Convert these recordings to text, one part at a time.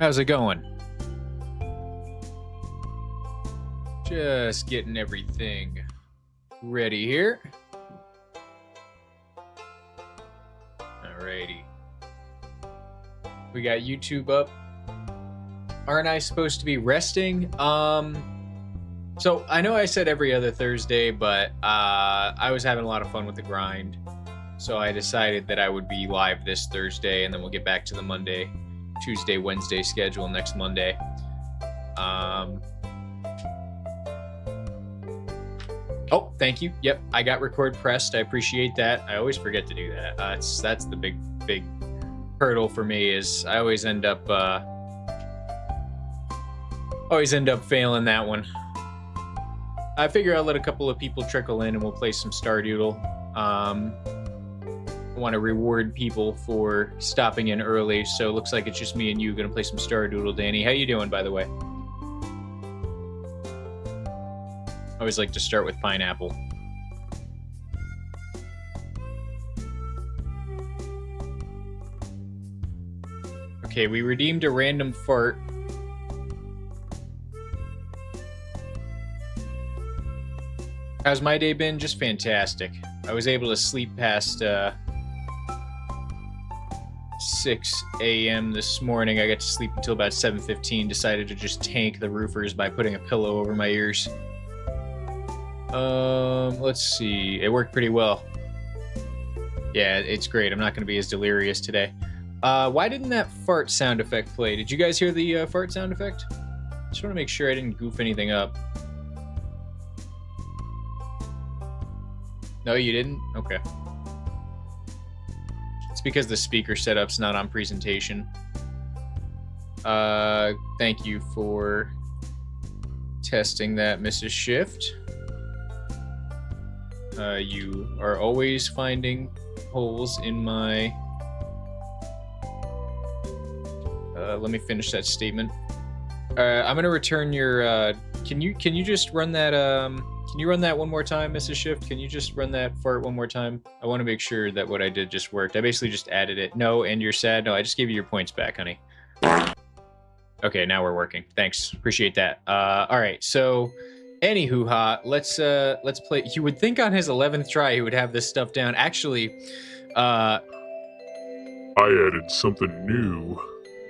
How's it going? Just getting everything ready here. Alrighty. We got YouTube up. Aren't I supposed to be resting? So I know I said every other Thursday, but I was having a lot of fun with the grind. So I decided that I would be live this Thursday, and then we'll get back to the Monday, Tuesday, Wednesday schedule next Monday. Oh, thank you. Yep, I got record pressed. I appreciate that. I always forget to do that. That's the big hurdle for me. Is I always end up failing that one. I figure I'll let a couple of people trickle in and we'll play some Stardew. I want to reward people for stopping in early, so it looks like it's just me and you gonna play some Stardew. Danny, how you doing, by the way? I always like to start with pineapple. Okay, we redeemed a random fart. How's my day been? Just fantastic. I was able to sleep past 6 a.m. this morning. I got to sleep until about 7:15. Decided to just tank the roofers by putting a pillow over my ears. Let's see. It worked pretty well. Yeah, it's great. I'm not going to be as delirious today. Why didn't that fart sound effect play? Did you guys hear the fart sound effect? Just want to make sure I didn't goof anything up. No, you didn't? Okay. It's because the speaker setup's not on presentation. Thank you for testing that, Mrs. Shift. You are always finding holes in my... let me finish that statement. I'm gonna return your... Can you just run that... Can you run that one more time, Mrs. Shift? Can you just run that fart one more time? I want to make sure that what I did just worked. I basically just added it. No, and you're sad. No, I just gave you your points back, honey. Okay, now we're working. Thanks. Appreciate that. All right, so... Anywho, let's play. You would think on his 11th try he would have this stuff down. Actually, I added something new.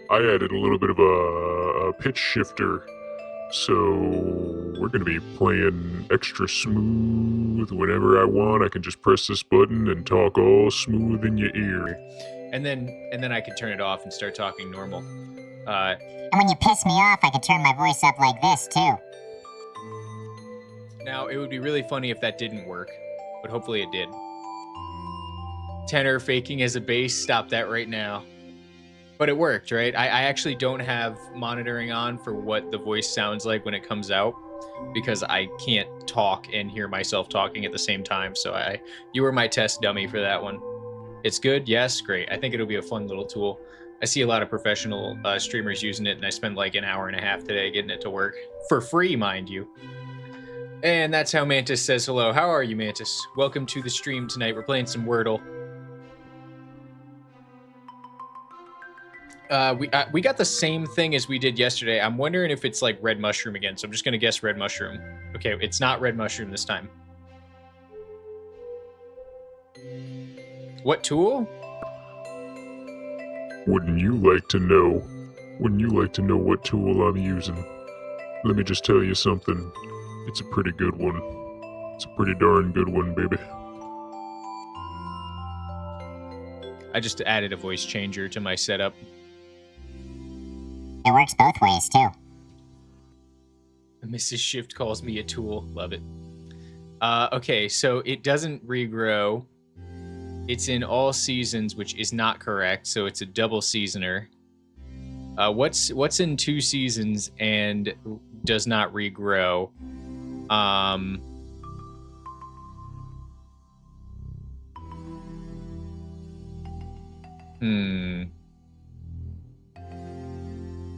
I added a little bit of a pitch shifter. So we're going to be playing extra smooth whenever I want. I can just press this button and talk all smooth in your ear. And then I can turn it off and start talking normal. And when you piss me off, I can turn my voice up like this, too. Now, it would be really funny if that didn't work, but hopefully it did. Tenor faking as a bass, stop that right now. But it worked, right? I actually don't have monitoring on for what the voice sounds like when it comes out, because I can't talk and hear myself talking at the same time, so you were my test dummy for that one. It's good? Yes? Great. I think it'll be a fun little tool. I see a lot of professional streamers using it, and I spent like an hour and a half today getting it to work. For free, mind you. And that's how Mantis says hello. How are you, Mantis? Welcome to the stream tonight. We're playing some Wordle. We got the same thing as we did yesterday. I'm wondering if it's like red mushroom again, so I'm just gonna guess red mushroom. Okay, it's not red mushroom this time. What tool? Wouldn't you like to know? Wouldn't you like to know what tool I'm using? Let me just tell you something. It's a pretty good one. It's a pretty darn good one, baby. I just added a voice changer to my setup. It works both ways, too. Mrs. Shift calls me a tool. Love it. Okay, so it doesn't regrow. It's in all seasons, which is not correct, so it's a double seasoner. What's in 2 seasons and does not regrow?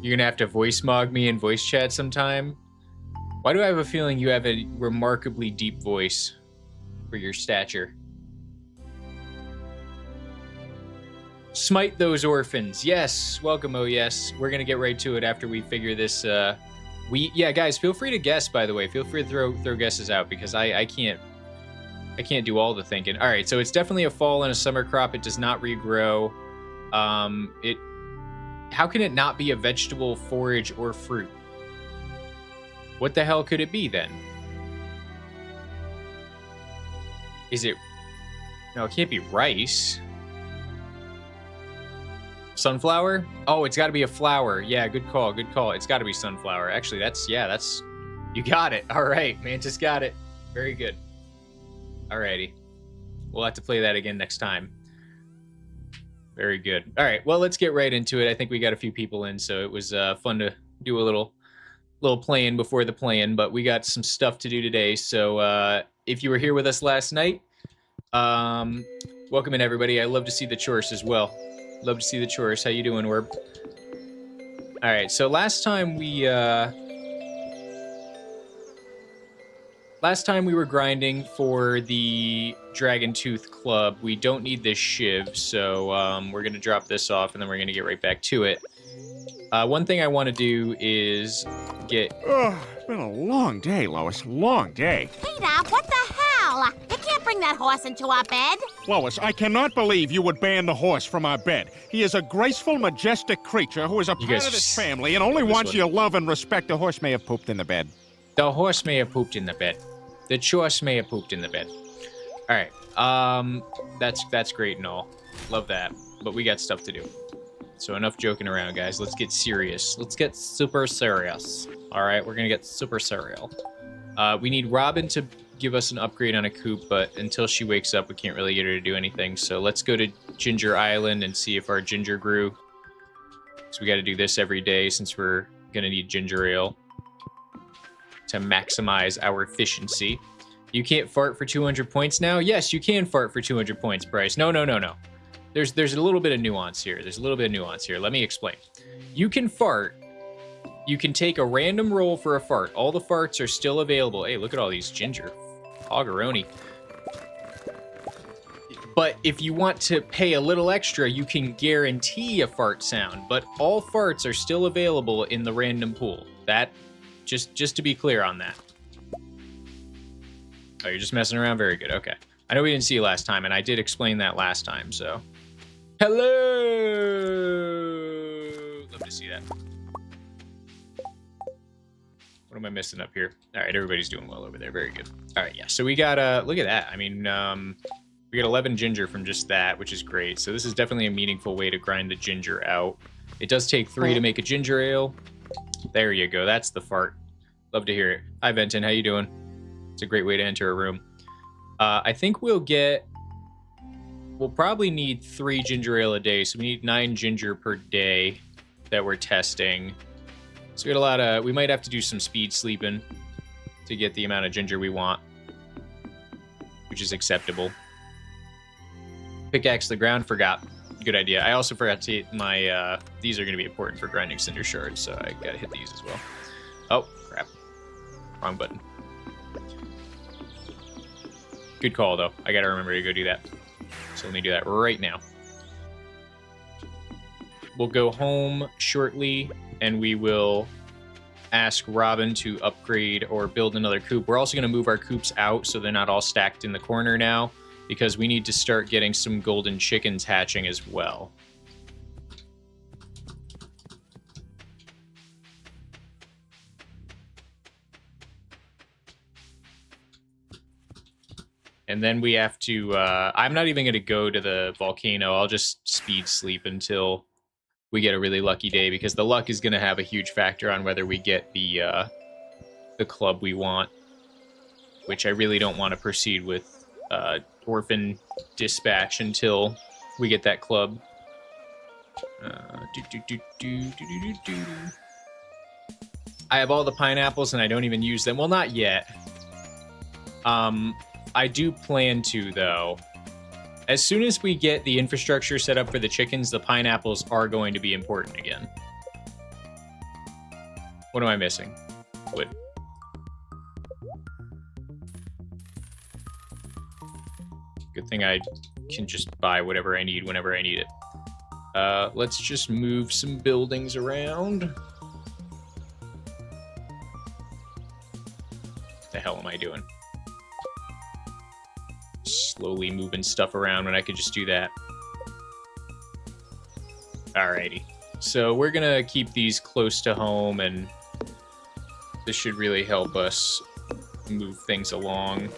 You're gonna have to voice mog me in voice chat sometime. Why do I have a feeling you have a remarkably deep voice for your stature? Smite those orphans. Yes, welcome, oh yes. We're gonna get right to it after we figure this, yeah, guys, feel free to guess, by the way. Feel free to throw guesses out, because I can't do all the thinking. All right, so it's definitely a fall and a summer crop. It does not regrow. How can it not be a vegetable, forage, or fruit? What the hell could it be then? Is it... No, it can't be rice. Sunflower? Oh, it's got to be a flower. Yeah, good call, good call. It's got to be sunflower. Actually, that's... You got it. All right, Mantis got it. Very good. Alrighty. We'll have to play that again next time. Very good. All right, well, let's get right into it. I think we got a few people in, so it was fun to do a little playing before the play-in, but we got some stuff to do today. So if you were here with us last night, welcome in, everybody. I love to see the chores as well. Love to see the chores. How you doing, Werb? All right, so last time we were grinding for the Dragon Tooth Club. We don't need this shiv, so we're going to drop this off, and then we're going to get right back to it. One thing I want to do is get... It's been a long day, Lois. Long day. Peter, what the hell? You can't bring that horse into our bed. Lois, I cannot believe you would ban the horse from our bed. He is a graceful, majestic creature who is a part of this family and only wants your love and respect. The horse may have pooped in the bed. The horse may have pooped in the bed. The chorse may have pooped in the bed. All right. That's great and all. Love that. But we got stuff to do. So enough joking around, guys. Let's get serious. Let's get super serious. All right, we're gonna get super serial. We need Robin to give us an upgrade on a coop, but until she wakes up, we can't really get her to do anything. So let's go to Ginger Island and see if our ginger grew. So we got to do this every day since we're gonna need ginger ale to maximize our efficiency. You can't fart for 200 points now? Yes, you can fart for 200 points, Bryce. No. There's a little bit of nuance here. Let me explain. You can fart. You can take a random roll for a fart. All the farts are still available. Hey, look at all these ginger. Hoggeroni. But if you want to pay a little extra, you can guarantee a fart sound. But all farts are still available in the random pool. That... Just to be clear on that. Oh, you're just messing around? Very good. Okay. I know we didn't see you last time, and I did explain that last time, so... Hello! Love to see that. What am I missing up here? All right, everybody's doing well over there. Very good. All right, yeah. So we got, look at that. I mean, we got 11 ginger from just that, which is great. So this is definitely a meaningful way to grind the ginger out. It does take 3 to make a ginger ale. There you go. That's the fart. Love to hear it. Hi, Venton. How you doing? It's a great way to enter a room. I think we'll probably need 3 ginger ale a day. So we need 9 ginger per day that we're testing. So we got a lot of... We might have to do some speed sleeping to get the amount of ginger we want, which is acceptable. Pickaxe the ground. Forgot. Good idea. I also forgot to hit my... these are going to be important for grinding cinder shards, so I got to hit these as well. Oh, crap. Wrong button. Good call, though. I got to remember to go do that. So let me do that right now. We'll go home shortly, and we will ask Robin to upgrade or build another coop. We're also going to move our coops out so they're not all stacked in the corner now, because we need to start getting some golden chickens hatching as well. And then we have to, I'm not even going to go to the volcano. I'll just speed sleep until we get a really lucky day, because the luck is going to have a huge factor on whether we get the club we want, which I really don't want to proceed with orphan dispatch until we get that club. I have all the pineapples and I don't even use them. Well, not yet. I do plan to, though. As soon as we get the infrastructure set up for the chickens, the pineapples are going to be important again. What am I missing? Wood. Good thing I can just buy whatever I need whenever I need it. Let's just move some buildings around. The hell am I doing? Slowly moving stuff around when I could just do that. Alrighty. So we're gonna keep these close to home, and this should really help us move things along.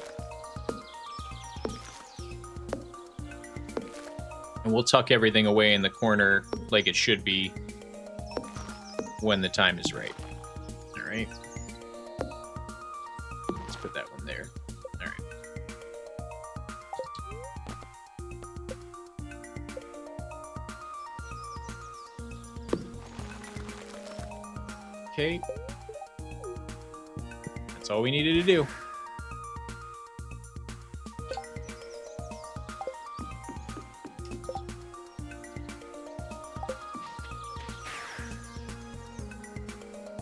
And we'll tuck everything away in the corner like it should be when the time is right. All right. Let's put that one there. All right. Okay. That's all we needed to do.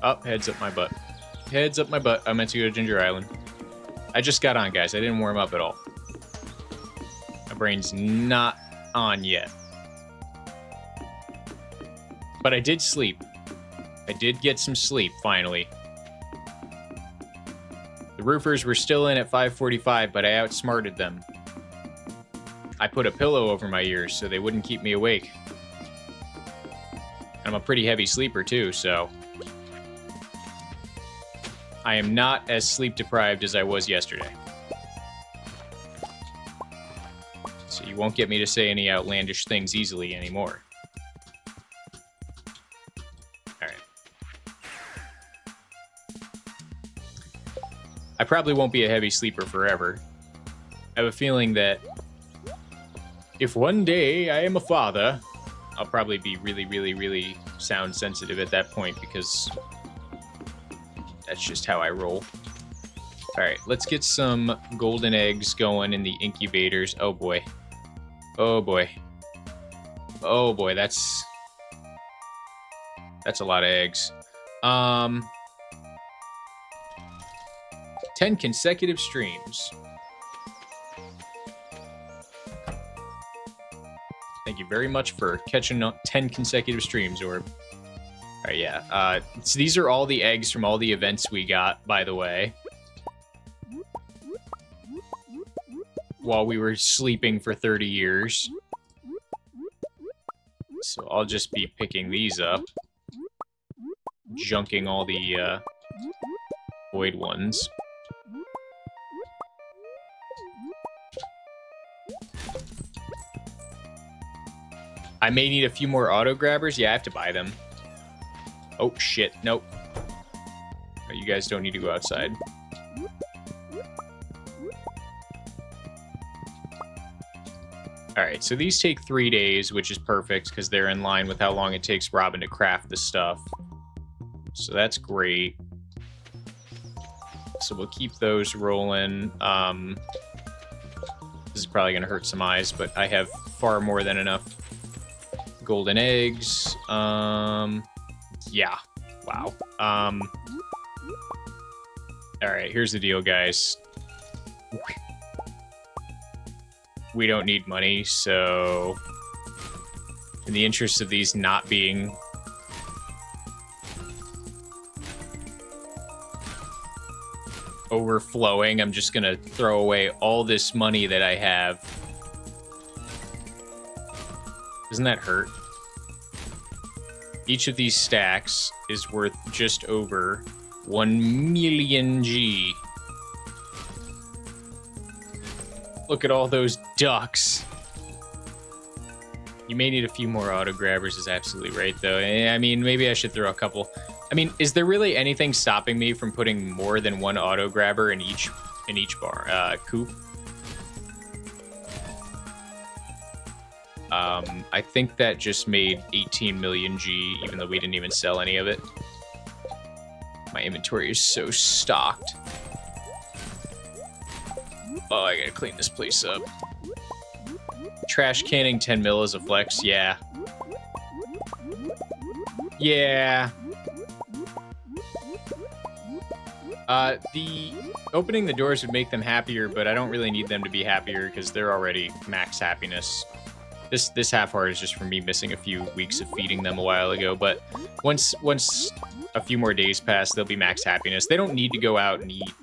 Up, heads up my butt. Heads up my butt. I meant to go to Ginger Island. I just got on, guys. I didn't warm up at all. My brain's not on yet. But I did sleep. I did get some sleep, finally. The roofers were still in at 5:45, but I outsmarted them. I put a pillow over my ears so they wouldn't keep me awake. I'm a pretty heavy sleeper, too, so... I am not as sleep deprived as I was yesterday. So you won't get me to say any outlandish things easily anymore. Alright. I probably won't be a heavy sleeper forever. I have a feeling that if one day I am a father, I'll probably be really, really, really sound sensitive at that point because... that's just how I roll. All right, let's get some golden eggs going in the incubators. Oh boy. Oh boy. Oh boy, that's a lot of eggs. 10 consecutive streams. Thank you very much for catching up 10 consecutive streams, Orb. All right, yeah. So these are all the eggs from all the events we got, by the way. While we were sleeping for 30 years. So I'll just be picking these up. Junking all the void ones. I may need a few more auto grabbers. Yeah, I have to buy them. Oh, shit. Nope. Oh, you guys don't need to go outside. Alright, so these take 3 days, which is perfect, because they're in line with how long it takes Robin to craft the stuff. So that's great. So we'll keep those rolling. This is probably going to hurt some eyes, but I have far more than enough golden eggs. Yeah. Wow. Alright, here's the deal, guys. We don't need money, so... in the interest of these not being... overflowing, I'm just gonna throw away all this money that I have. Doesn't that hurt? Each of these stacks is worth just over 1 million G. Look at all those ducks. You may need a few more auto grabbers, is absolutely right, though. I mean, maybe I should throw a couple. I mean, is there really anything stopping me from putting more than one auto grabber in each coop? I think that just made 18 million G, even though we didn't even sell any of it. My inventory is so stocked. Oh, I gotta clean this place up. Trash canning 10 mil is a flex, yeah. Yeah. The opening the doors would make them happier, but I don't really need them to be happier because they're already max happiness. This half heart is just from me missing a few weeks of feeding them a while ago, but once a few more days pass, they'll be max happiness. They don't need to go out and eat.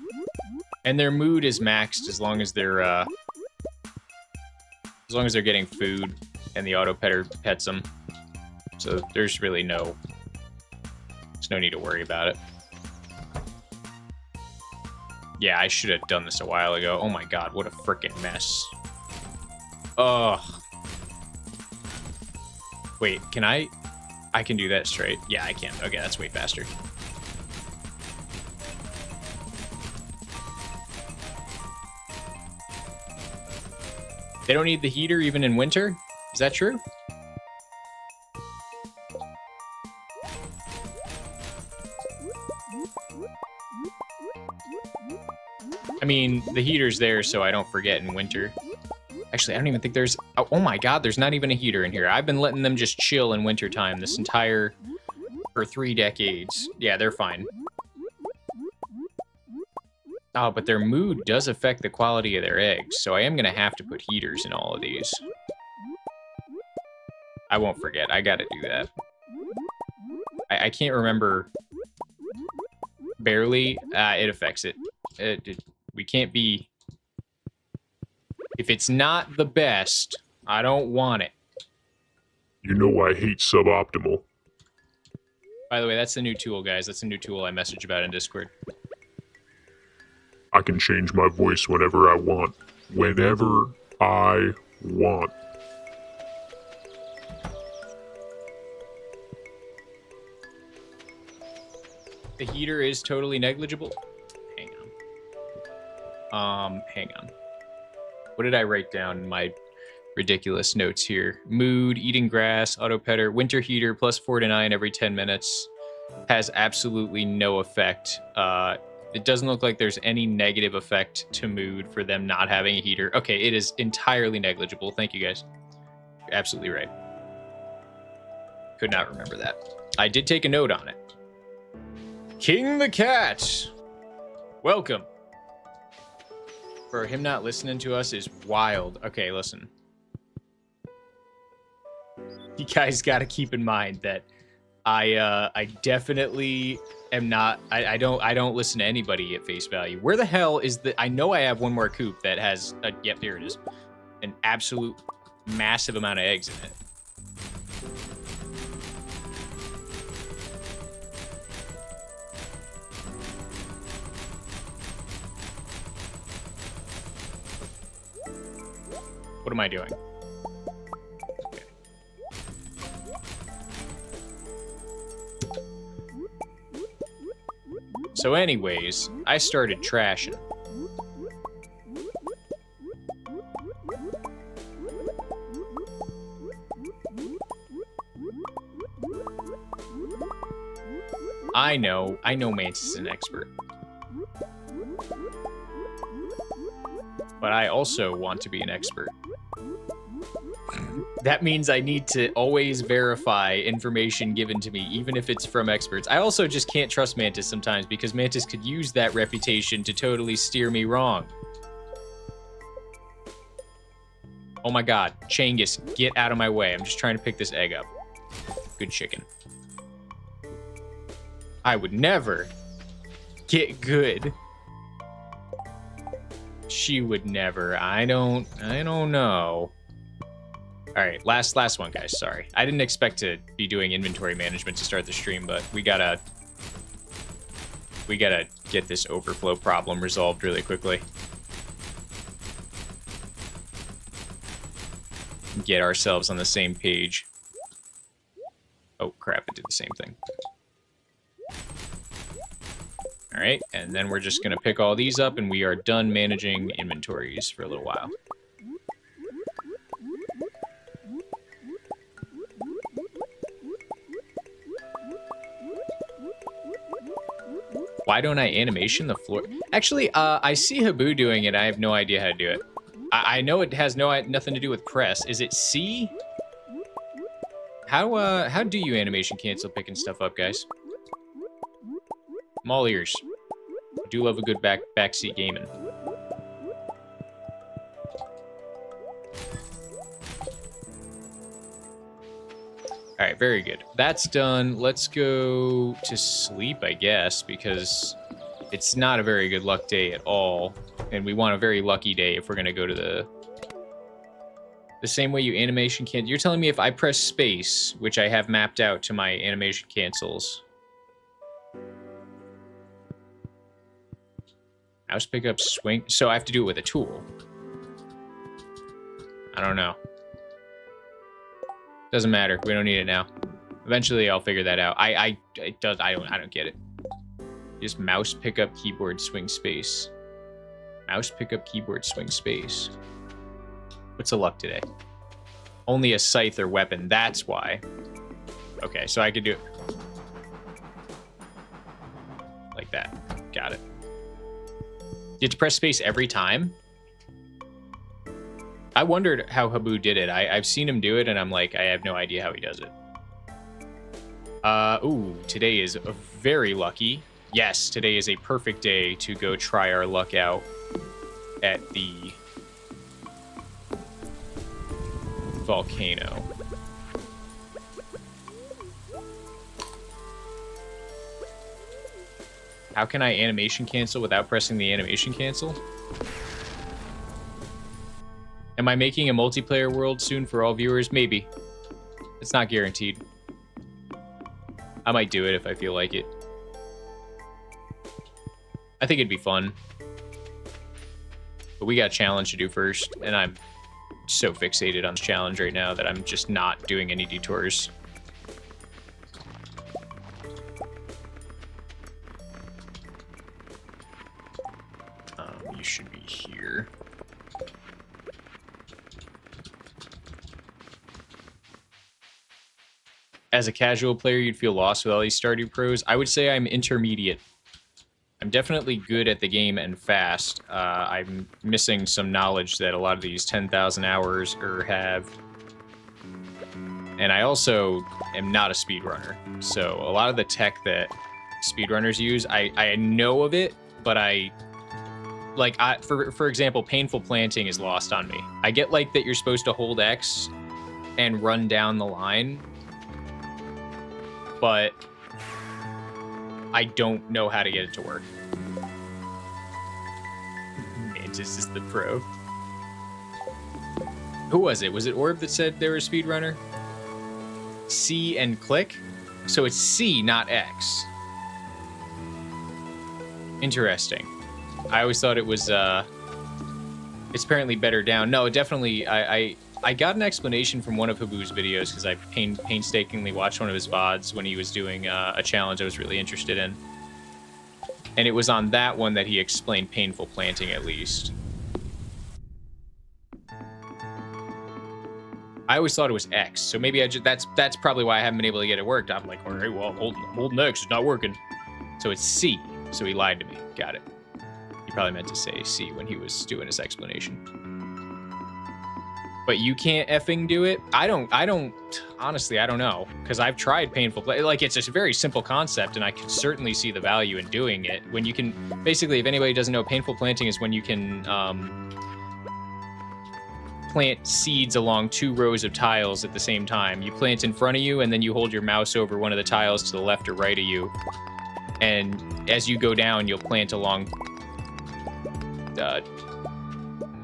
And their mood is maxed as long as they're getting food and the auto petter pets them. So there's really no need to worry about it. Yeah, I should have done this a while ago. Oh my god, what a freaking mess. Ugh. Wait, can I can do that straight. Yeah, I can. Okay, that's way faster. They don't need the heater even in winter? Is that true? I mean, the heater's there so I don't forget in winter. Actually, I don't even think there's... Oh my god, there's not even a heater in here. I've been letting them just chill in wintertime this entire... for 3 decades. Yeah, they're fine. Oh, but their mood does affect the quality of their eggs, so I am going to have to put heaters in all of these. I won't forget. I gotta do that. I can't remember... Barely. It affects it. We can't be... If it's not the best, I don't want it. You know I hate suboptimal. By the way, that's the new tool, guys. That's a new tool I message about in Discord. I can change my voice whenever I want. Whenever I want. The heater is totally negligible. Hang on. What did I write down in my ridiculous notes here? Mood, eating grass, auto petter, winter heater, +4 to 9 every 10 minutes. Has absolutely no effect. It doesn't look like there's any negative effect to mood for them not having a heater. Okay, it is entirely negligible. Thank you, guys. You're absolutely right. Could not remember that. I did take a note on it. King the Cat! Welcome. For him not listening to us is wild. Okay, listen. You guys got to keep in mind that I definitely am not. I don't listen to anybody at face value. Where the hell is the? I know I have one more coop that has. Yep, here it is. An absolute massive amount of eggs in it. What am I doing? Okay. So anyways, I started trashing. I know Mantis is an expert. But I also want to be an expert. That means I need to always verify information given to me, even if it's from experts. I also just can't trust Mantis sometimes because Mantis could use that reputation to totally steer me wrong. Oh my god, Changus, get out of my way. I'm just trying to pick this egg up. Good chicken. I would never get good. She would never. I don't know. All right, last one, guys. Sorry, I didn't expect to be doing inventory management to start the stream, but we gotta get this overflow problem resolved really quickly. Get ourselves on the same page. Oh crap! It did the same thing. All right, and then we're just gonna pick all these up, and we are done managing inventories for a little while. Why don't I animation the floor? Actually, I see Habu doing it. I have no idea how to do it. I know it has nothing to do with Cress. Is it C? How do you animation cancel picking stuff up, guys? I'm all ears. I do love a good backseat gaming. All right, very good. That's done. Let's go to sleep, I guess, because it's not a very good luck day at all. And we want a very lucky day if we're going to go to the same way you animation cancel. You're telling me if I press space, which I have mapped out to my animation cancels. Mouse pickup, swing. So I have to do it with a tool. I don't know. Doesn't matter. We don't need it now. Eventually, I'll figure that out. I don't get it. Just mouse pickup, keyboard, swing space. Mouse pickup, keyboard, swing space. What's the luck today? Only a scythe or weapon. That's why. Okay, so I could do it like that. Got it. You have to press space every time? I wondered how Habu did it. I've seen him do it, and I'm like, I have no idea how he does it. Ooh, today is very lucky. Yes, today is a perfect day to go try our luck out at the volcano. How can I animation cancel without pressing the animation cancel? Am I making a multiplayer world soon for all viewers? Maybe. It's not guaranteed. I might do it if I feel like it. I think it'd be fun. But we got a challenge to do first, and I'm so fixated on this challenge right now that I'm just not doing any detours. You should be here. As a casual player, you'd feel lost with all these Stardew pros. I would say I'm intermediate. I'm definitely good at the game and fast. I'm missing some knowledge that a lot of these 10,000 hours have. And I also am not a speedrunner. So a lot of the tech that speedrunners use, I know of it, but for example, painful planting is lost on me. I get like that you're supposed to hold X and run down the line, but I don't know how to get it to work. Mantis is the pro. Who was it? Was it Orb that said they were a speedrunner? C and click? So it's C, not X. Interesting. I always thought it was, it's apparently better down. No, definitely, I got an explanation from one of Habu's videos because I painstakingly watched one of his VODs when he was doing a challenge I was really interested in. And it was on that one that he explained painful planting, at least. I always thought it was X, so maybe that's probably why I haven't been able to get it worked. I'm like, all right, well, holding X is not working. So it's C, so he lied to me. Got it. He probably meant to say C when he was doing his explanation. But you can't effing do it? Honestly, I don't know. Because I've tried painful play. Like, it's a very simple concept, and I can certainly see the value in doing it. When you can, basically, if anybody doesn't know, painful planting is when you can plant seeds along 2 rows of tiles at the same time. You plant in front of you, and then you hold your mouse over one of the tiles to the left or right of you. And as you go down, you'll plant along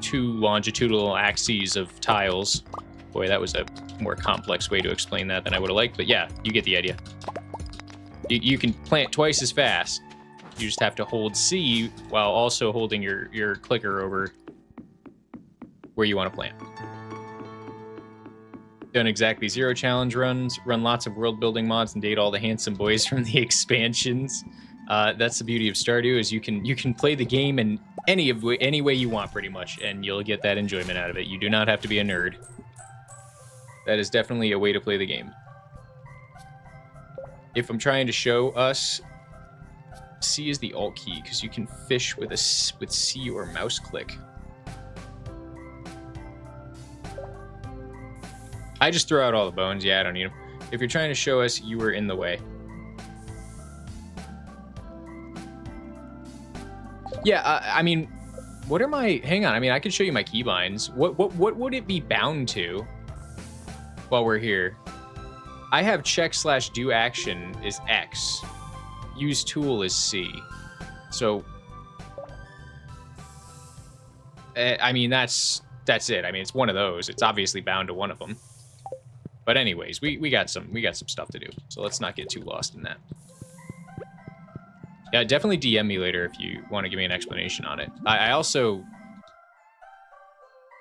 2 longitudinal axes of tiles. Boy, that was a more complex way to explain that than I would have liked, but yeah, you get the idea. You can plant twice as fast. You just have to hold C while also holding your clicker over where you want to plant. Done exactly 0 challenge runs, run lots of world building mods, and date all the handsome boys from the expansions. That's the beauty of Stardew, is you can play the game in any way you want, pretty much, and you'll get that enjoyment out of it. You do not have to be a nerd. That is definitely a way to play the game. If I'm trying to show us, C is the Alt key, because you can fish with C or mouse click. I just throw out all the bones. Yeah, I don't need them. If you're trying to show us, you were in the way. Yeah, I mean, what are my... Hang on, I mean, I could show you my keybinds. What would it be bound to while we're here? I have check/do action is X. Use tool is C. So, I mean, that's it. I mean, it's one of those. It's obviously bound to one of them. But anyways, we got some stuff to do. So let's not get too lost in that. Yeah, definitely DM me later if you want to give me an explanation on it. I also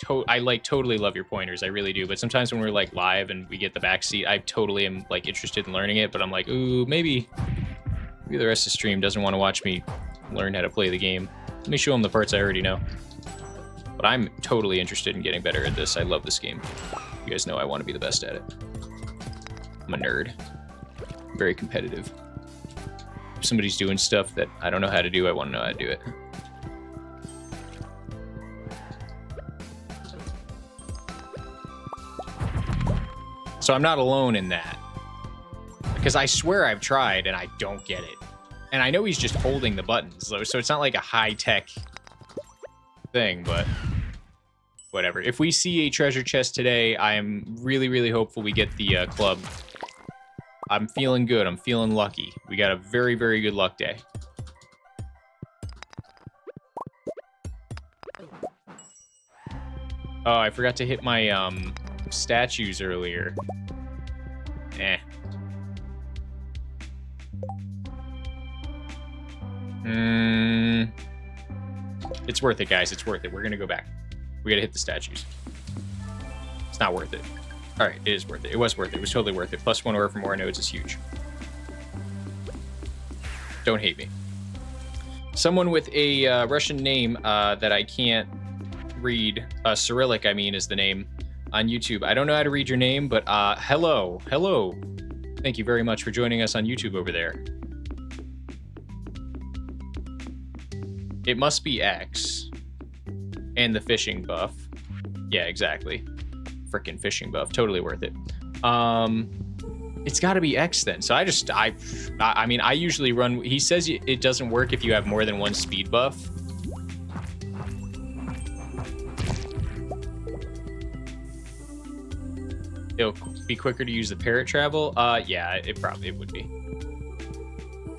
totally love your pointers. I really do. But sometimes when we're like live and we get the backseat, I totally am like interested in learning it. But I'm like, ooh, maybe the rest of the stream doesn't want to watch me learn how to play the game. Let me show them the parts I already know. But I'm totally interested in getting better at this. I love this game. You guys know I want to be the best at it. I'm a nerd. I'm very competitive. If somebody's doing stuff that I don't know how to do, I want to know how to do it. So I'm not alone in that. Because I swear I've tried and I don't get it. And I know he's just holding the buttons, though, so it's not like a high-tech thing, but whatever. If we see a treasure chest today, I am really, really hopeful we get the club. I'm feeling good. I'm feeling lucky. We got a very, very good luck day. Oh, I forgot to hit my statues earlier. Eh. It's worth it, guys. It's worth it. We're gonna go back. We gotta hit the statues. It's not worth it. All right, it is worth it. It was worth it. It was totally worth it. +1 ore for more nodes is huge. Don't hate me. Someone with a Russian name that I can't read, Cyrillic, I mean, is the name on YouTube. I don't know how to read your name, but hello. Hello. Thank you very much for joining us on YouTube over there. It must be X. And the fishing buff. Yeah, exactly. Frickin' fishing buff. Totally worth it. It's got to be X then. So I mean, I usually run... He says it doesn't work if you have more than one speed buff. It'll be quicker to use the parrot travel. Yeah, it would be.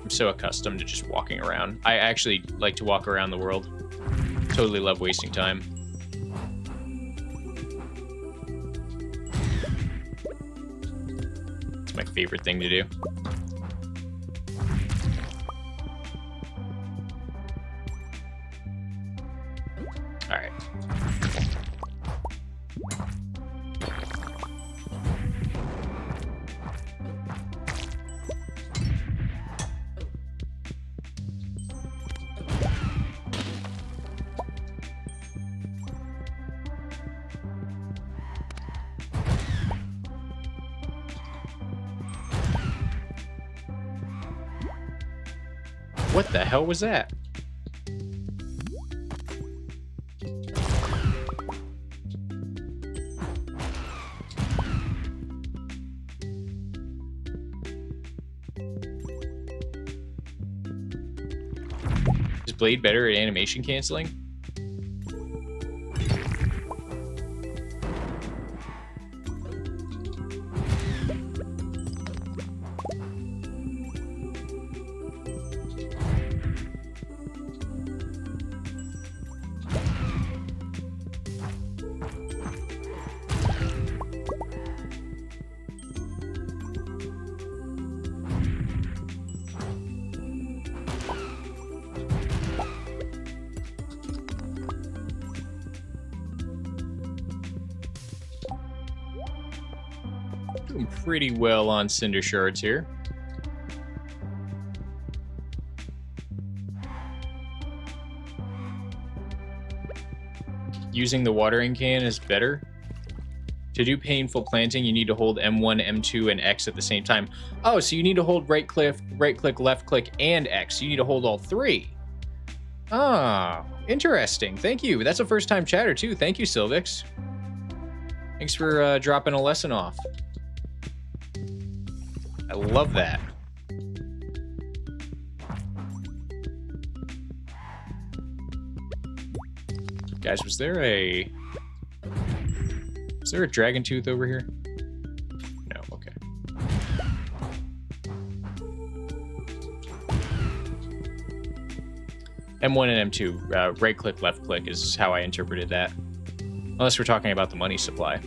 I'm so accustomed to just walking around. I actually like to walk around the world. Totally love wasting time. It's my favorite thing to do. All right. What the hell was that? Is Blade better at animation canceling? Doing pretty well on cinder shards here. Using the watering can is better. To do painful planting, you need to hold M1, M2, and X at the same time. Oh, so you need to hold right click, left click, and X. You need to hold all three. Ah, interesting. Thank you. That's a first-time chatter, too. Thank you, Sylvix. Thanks for dropping a lesson off. I love that. Guys, was there a dragon tooth over here? No, okay. M1 and M2, right click, left click is how I interpreted that. Unless we're talking about the money supply.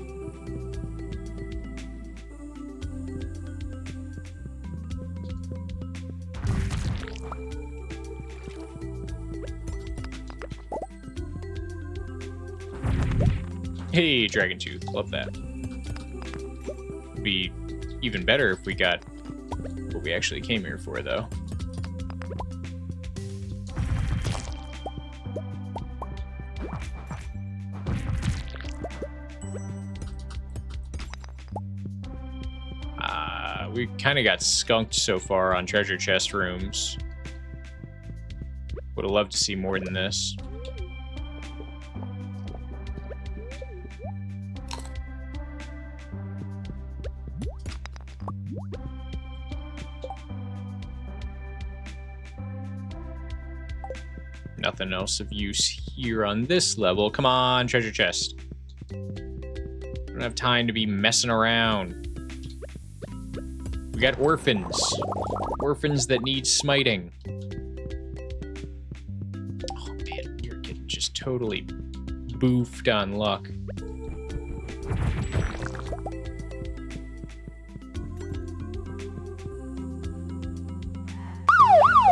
Hey, Dragon Tooth, love that. Be even better if we got what we actually came here for, though. We kind of got skunked so far on treasure chest rooms. Would have loved to see more than this. Nothing else of use here on this level. Come on, treasure chest. Don't have time to be messing around. We got orphans. Orphans that need smiting. Oh man, you're getting just totally boofed on luck.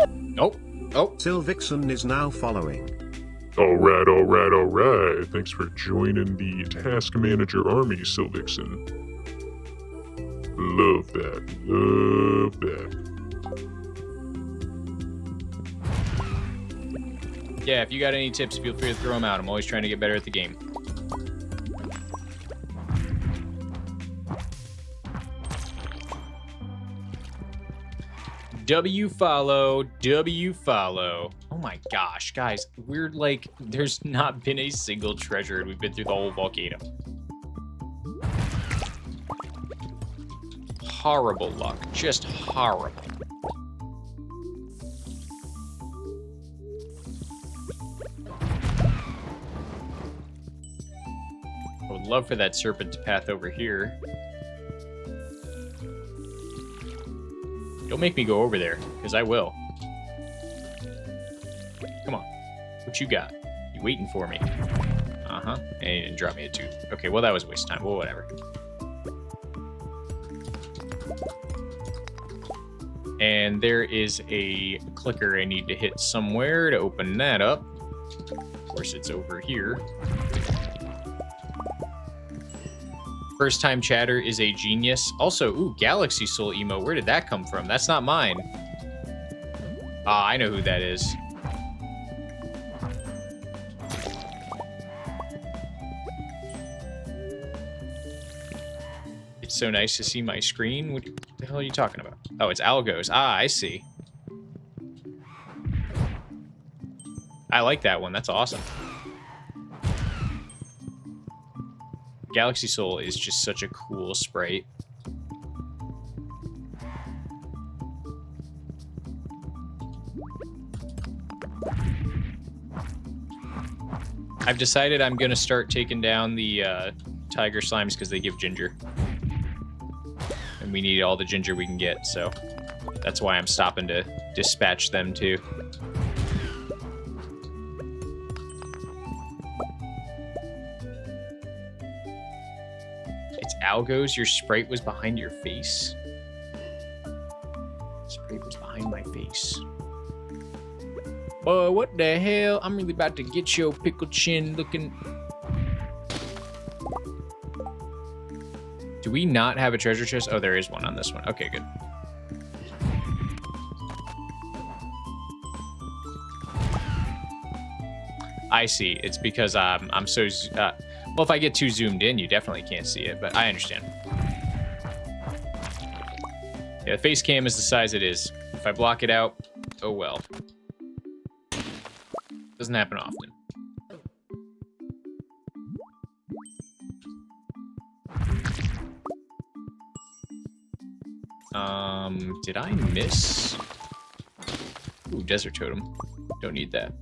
Nope. Oh. Sylvixon is now following. Alright. Thanks for joining the Task Manager Army, Sylvixon. Love that. Yeah, if you got any tips, feel free to throw them out. I'm always trying to get better at the game. W follow. Oh my gosh, guys. We're like, there's not been a single treasure and we've been through the whole volcano. Horrible luck. Just horrible. I would love for that serpent to path over here. Don't make me go over there, because I will. Come on. What you got? You waiting for me? Uh-huh. And you didn't drop me a tooth. Okay, well, that was a waste of time. Well, whatever. And there is a clicker I need to hit somewhere to open that up. Of course, it's over here. First time chatter is a genius. Also, ooh, Galaxy Soul emo. Where did that come from? That's not mine. Ah, I know who that is. It's so nice to see my screen. What the hell are you talking about? Oh, it's Algos. Ah, I see. I like that one. That's awesome. Galaxy Soul is just such a cool sprite. I've decided I'm going to start taking down the tiger slimes because they give ginger. And we need all the ginger we can get, so that's why I'm stopping to dispatch them too. It's Algos, your sprite was behind your face? Sprite was behind my face. Oh, what the hell? I'm really about to get your pickle chin looking. Do we not have a treasure chest? Oh, there is one on this one. Okay, good. I see. It's because I'm so... well, if I get too zoomed in, you definitely can't see it, but I understand. Yeah, the face cam is the size it is. If I block it out, oh well. Doesn't happen often. Did I miss? Ooh, desert totem. Don't need that.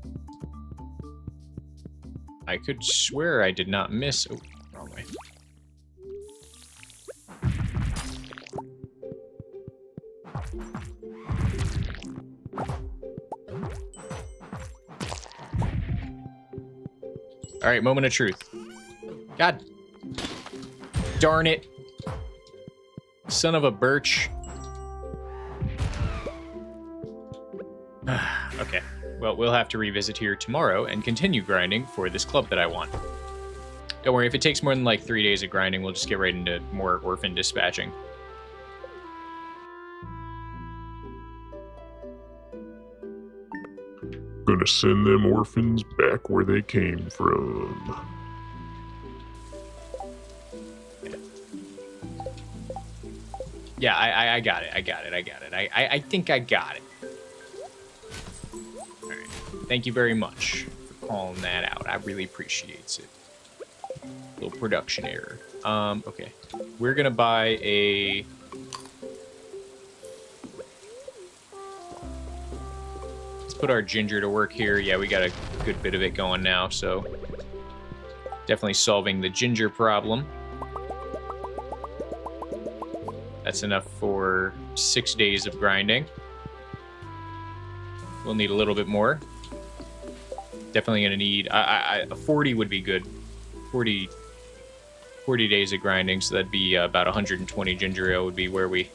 I could swear I did not miss. Oh, wrong way. All right, moment of truth. God darn it. Son of a birch. Okay, well, we'll have to revisit here tomorrow and continue grinding for this club that I want. Don't worry, if it takes more than like 3 days of grinding, we'll just get right into more orphan dispatching. Gonna send them orphans back where they came from. Yeah, I got it. I think I got it. All right. Thank you very much for calling that out. I really appreciate it. Little production error. Okay. We're gonna buy a... Let's put our ginger to work here. Yeah, we got a good bit of it going now, so... Definitely solving the ginger problem. That's enough for 6 days of grinding. We'll need a little bit more. Definitely gonna need... a 40 would be good. 40 days of grinding, so that'd be about 120 ginger ale would be where we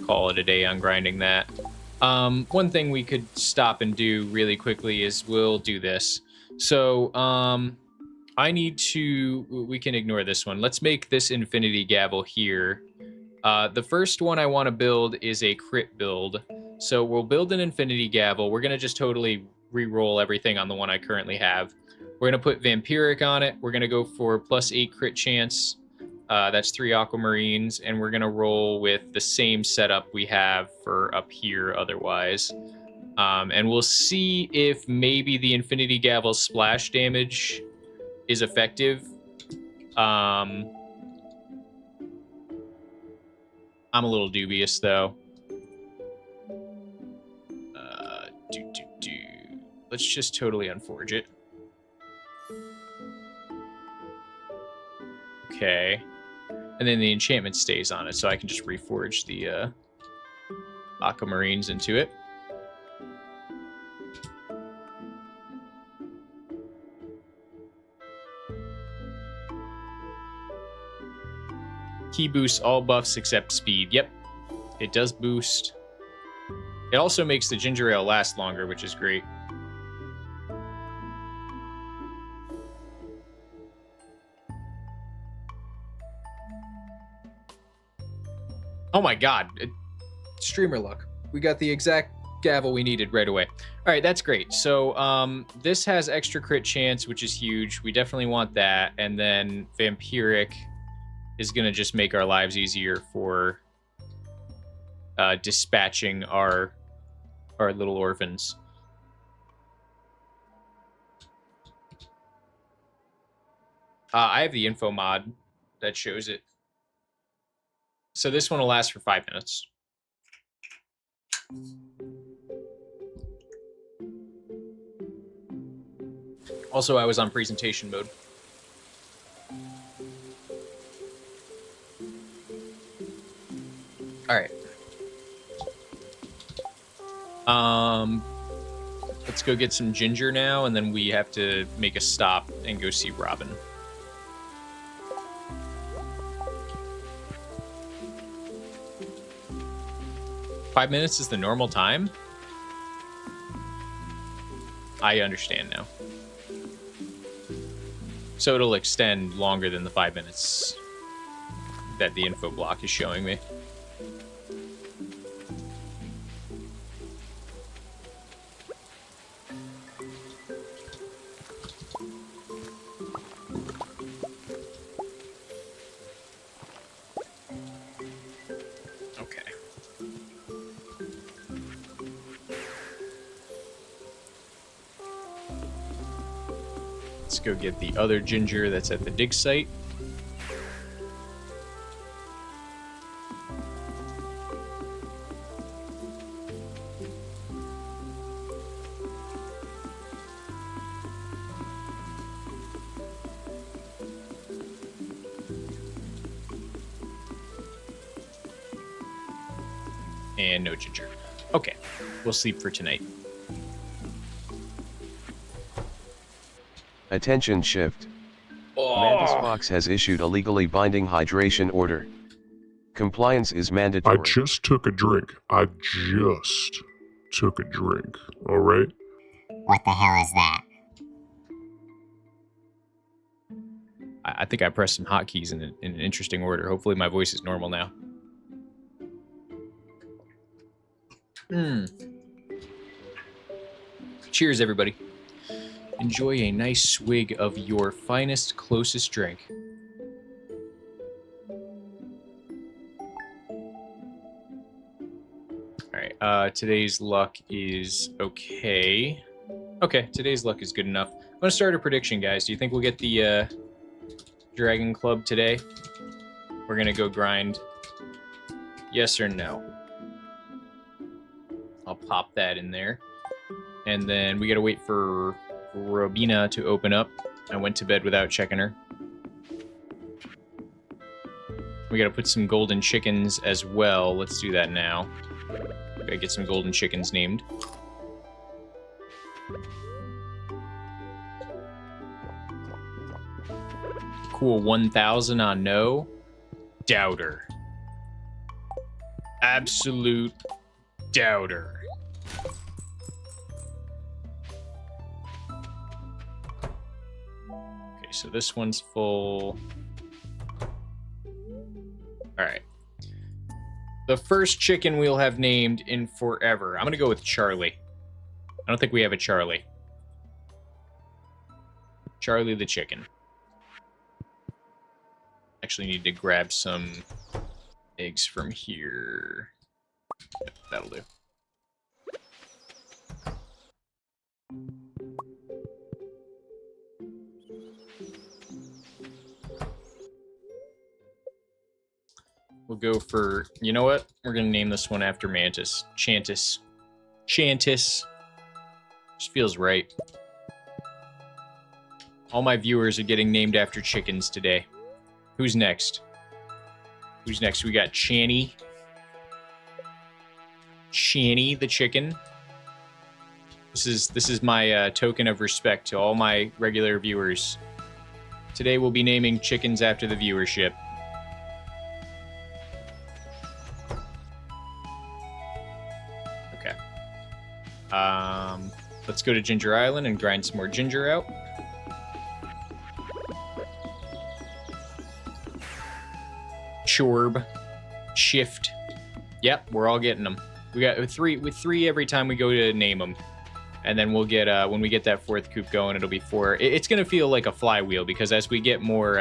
call it a day on grinding that. One thing we could stop and do really quickly is we'll do this. So, I need to... We can ignore this one. Let's make this infinity gavel here. The first one I want to build is a crit build. So we'll build an infinity gavel. We're going to just totally re-roll everything on the one I currently have. We're going to put vampiric on it. We're going to go for +8 crit chance. That's 3 aquamarines. And we're going to roll with the same setup we have for up here otherwise. And we'll see if maybe the infinity gavel splash damage is effective. I'm a little dubious, though. Let's just totally unforge it. Okay. And then the enchantment stays on it, so I can just reforge the aquamarines into it. Key boosts all buffs except speed. Yep, it does boost. It also makes the ginger ale last longer, which is great. Oh my god. Streamer luck. We got the exact gavel we needed right away. All right, that's great. So this has extra crit chance, which is huge. We definitely want that. And then vampiric is going to just make our lives easier for dispatching our little orphans. I have the info mod that shows it. So this one will last for 5 minutes. Also, I was on presentation mode. All right. Let's go get some ginger now, and then we have to make a stop and go see Robin. Five minutes is the normal time? I understand now. So it'll extend longer than the 5 minutes that the info block is showing me. Let's go get the other ginger that's at the dig site. And no ginger. Okay, we'll sleep for tonight. Attention shift. Oh. Mantis Fox has issued a legally binding hydration order. Compliance is mandatory. I just took a drink. I just took a drink. Alright? What the hell is that? I think I pressed some hotkeys in an interesting order. Hopefully my voice is normal now. Cheers, everybody. Enjoy a nice swig of your finest, closest drink. Alright, today's luck is okay. Okay, today's luck is good enough. I'm gonna start a prediction, guys. Do you think we'll get the Dragon Club today? We're gonna go grind. Yes or no? I'll pop that in there. And then we gotta wait for Robina to open up. I went to bed without checking her. We gotta put some golden chickens as well. Let's do that now. Gotta get some golden chickens named. Cool, 1,000 on no. Doubter. Absolute doubter. Okay, so this one's full. Alright. The first chicken we'll have named in forever. I'm gonna go with Charlie. I don't think we have a Charlie. Charlie the chicken. Actually need to grab some eggs from here. Yep, that'll do. We'll go for, you know what? We're gonna name this one after Mantis. Chantis. Chantis. Just feels right. All my viewers are getting named after chickens today. Who's next? Who's next? We got Channy. Channy the chicken. This is my token of respect to all my regular viewers. Today we'll be naming chickens after the viewership. Okay. Let's go to Ginger Island and grind some more ginger out. Chorb, shift. Yep, we're all getting them. We got three every time we go to name them, and then we'll get when we get that fourth coop going, it'll be 4. It's gonna feel like a flywheel because as we get more.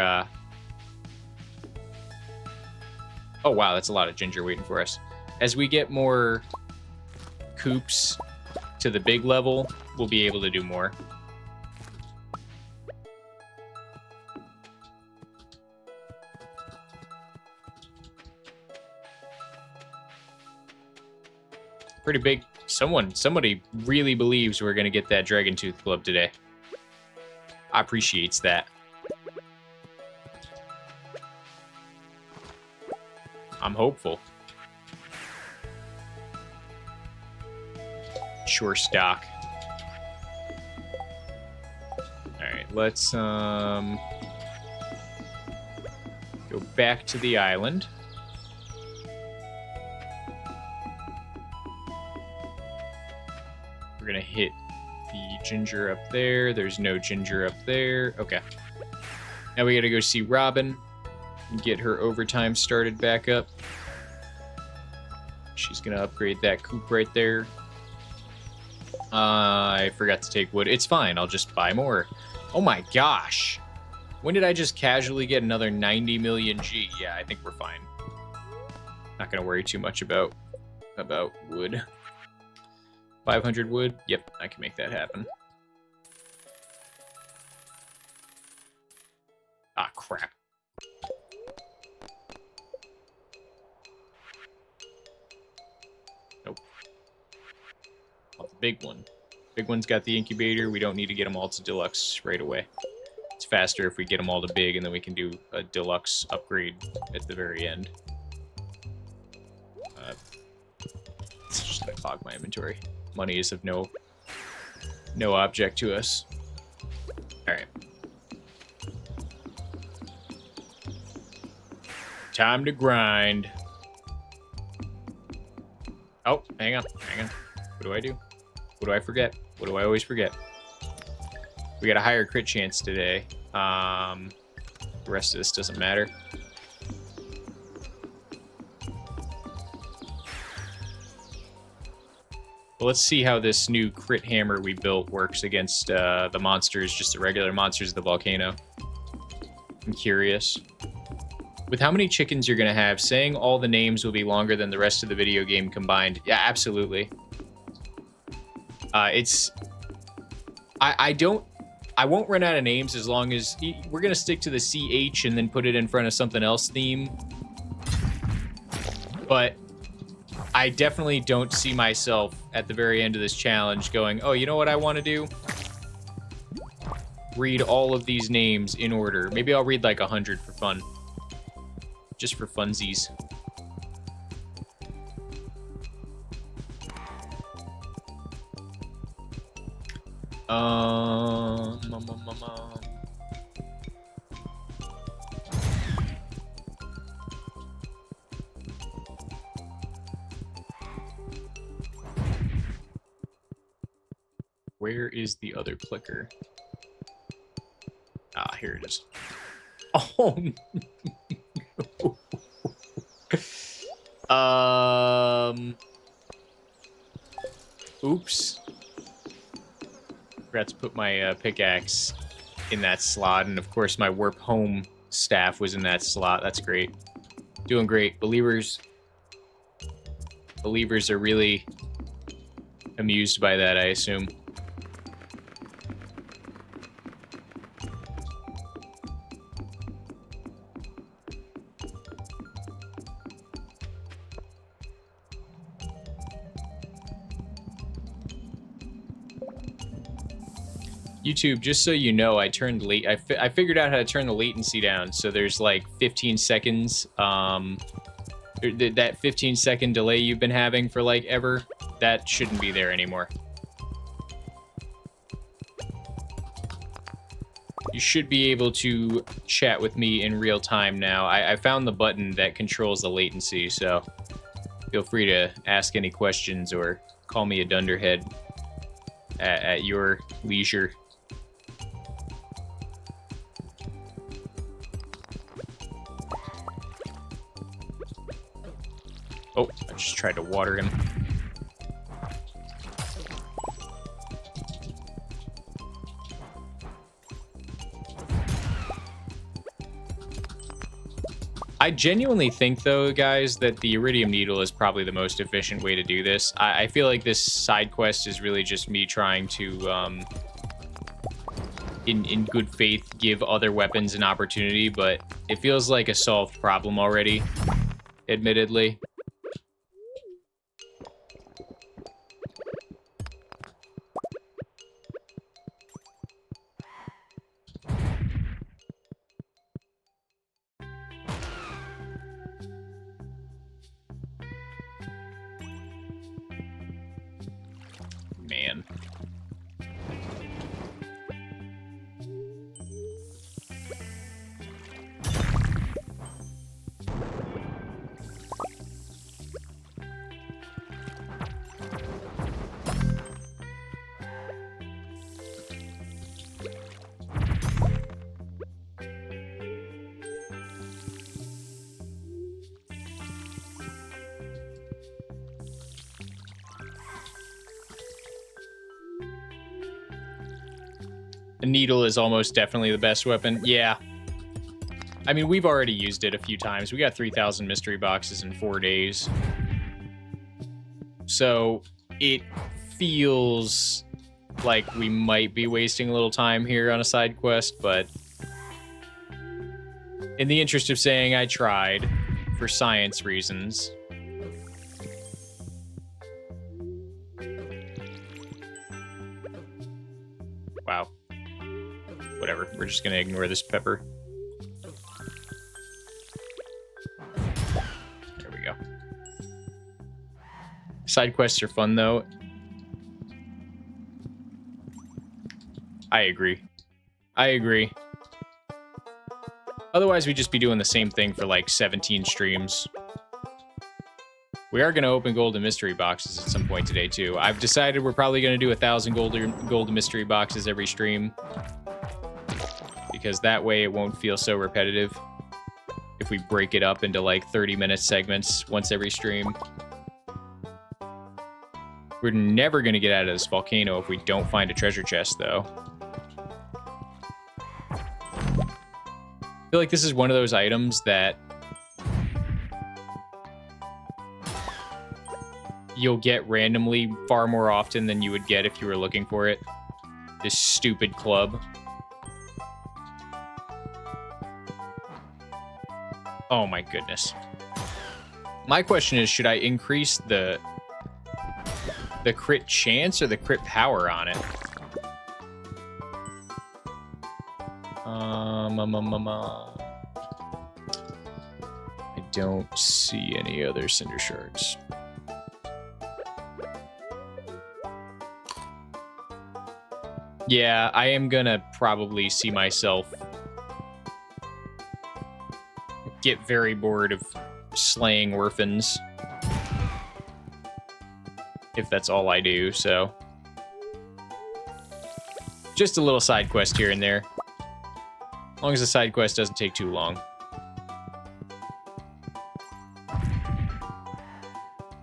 Oh wow, that's a lot of ginger waiting for us. As we get more coops to the big level, we'll be able to do more. Pretty big. Somebody really believes we're gonna get that Dragon Tooth Club today. I appreciates that. I'm hopeful. Sure stock. Alright, let's go back to the island. We're gonna hit the ginger up there. There's no ginger up there. Okay. Now we gotta go see Robin and get her overtime started back up. She's gonna upgrade that coop right there. I forgot to take wood. It's fine. I'll just buy more. Oh my gosh. When did I just casually get another 90 million G? Yeah, I think we're fine. Not gonna worry too much about wood. 500 wood? Yep, I can make that happen. Ah, crap. Nope. Oh, the big one. Big one's got the incubator. We don't need to get them all to deluxe right away. It's faster if we get them all to big, and then we can do a deluxe upgrade at the very end. It's just gonna clog my inventory. Money is of no object to us. All right. Time to grind. Oh, hang on. What do I do? What do I forget? What do I always forget? We got a higher crit chance today. The rest of this doesn't matter. Well, let's see how this new crit hammer we built works against the monsters, just the regular monsters of the volcano. I'm curious. With how many chickens you're gonna have, saying all the names will be longer than the rest of the video game combined. Yeah, absolutely. I won't run out of names as long as we're gonna stick to the CH and then put it in front of something else theme. But I definitely don't see myself at the very end of this challenge going, oh, you know what I want to do? Read all of these names in order. Maybe I'll read like 100 for fun. Just for funsies. Where is the other clicker? Ah, here it is. Oh, no. Oops. Forgot to put my pickaxe in that slot, and of course my warp home staff was in that slot. That's great. Doing great. Believers are really amused by that, I assume. YouTube, just so you know, I turned late. I figured out how to turn the latency down, so there's like 15 seconds. That 15-second delay you've been having for like ever, that shouldn't be there anymore. You should be able to chat with me in real time now. I found the button that controls the latency, so feel free to ask any questions or call me a dunderhead at your leisure. Oh, I just tried to water him. I genuinely think, though, guys, that the Iridium Needle is probably the most efficient way to do this. I feel like this side quest is really just me trying to, in good faith, give other weapons an opportunity, but it feels like a solved problem already, admittedly. Man. A needle is almost definitely the best weapon. Yeah. I mean, we've already used it a few times. We got 3,000 mystery boxes in 4 days. So it feels like we might be wasting a little time here on a side quest, but in the interest of saying I tried for science reasons. Wow. Whatever, we're just gonna ignore this pepper. There we go. Side quests are fun, though. I agree. I agree. Otherwise, we'd just be doing the same thing for like 17 streams. We are going to open golden mystery boxes at some point today, too. I've decided we're probably going to do 1,000 golden mystery boxes every stream, because that way it won't feel so repetitive if we break it up into like 30-minute segments once every stream. We're never going to get out of this volcano if we don't find a treasure chest, though. I feel like this is one of those items that you'll get randomly far more often than you would get if you were looking for it. This stupid club. Oh my goodness. My question is, should I increase the crit chance or the crit power on it? I don't see any other cinder shards. Yeah, I am gonna probably see myself get very bored of slaying orphans if that's all I do, so just a little side quest here and there. As long as the side quest doesn't take too long.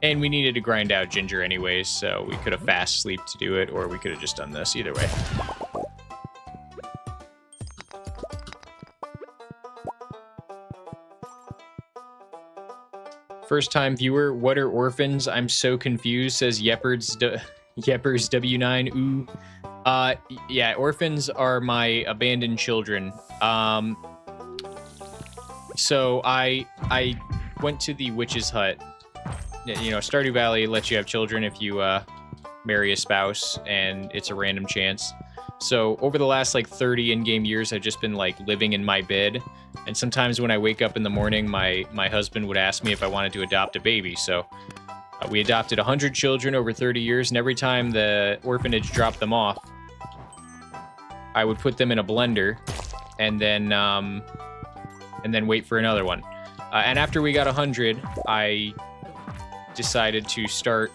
And we needed to grind out Ginger anyways, so we could have fast sleep to do it, or we could have just done this. Either way. First time viewer, what are orphans? I'm so confused, says Yeppers W9. Ooh. Yeah, orphans are my abandoned children. So I went to the witch's hut. You know, Stardew Valley lets you have children if you marry a spouse, and it's a random chance. So over the last like 30 in-game years, I've just been like living in my bed. And sometimes when I wake up in the morning, my husband would ask me if I wanted to adopt a baby. So we adopted 100 children over 30 years, and every time the orphanage dropped them off, I would put them in a blender and then wait for another one. And after we got 100, I decided to start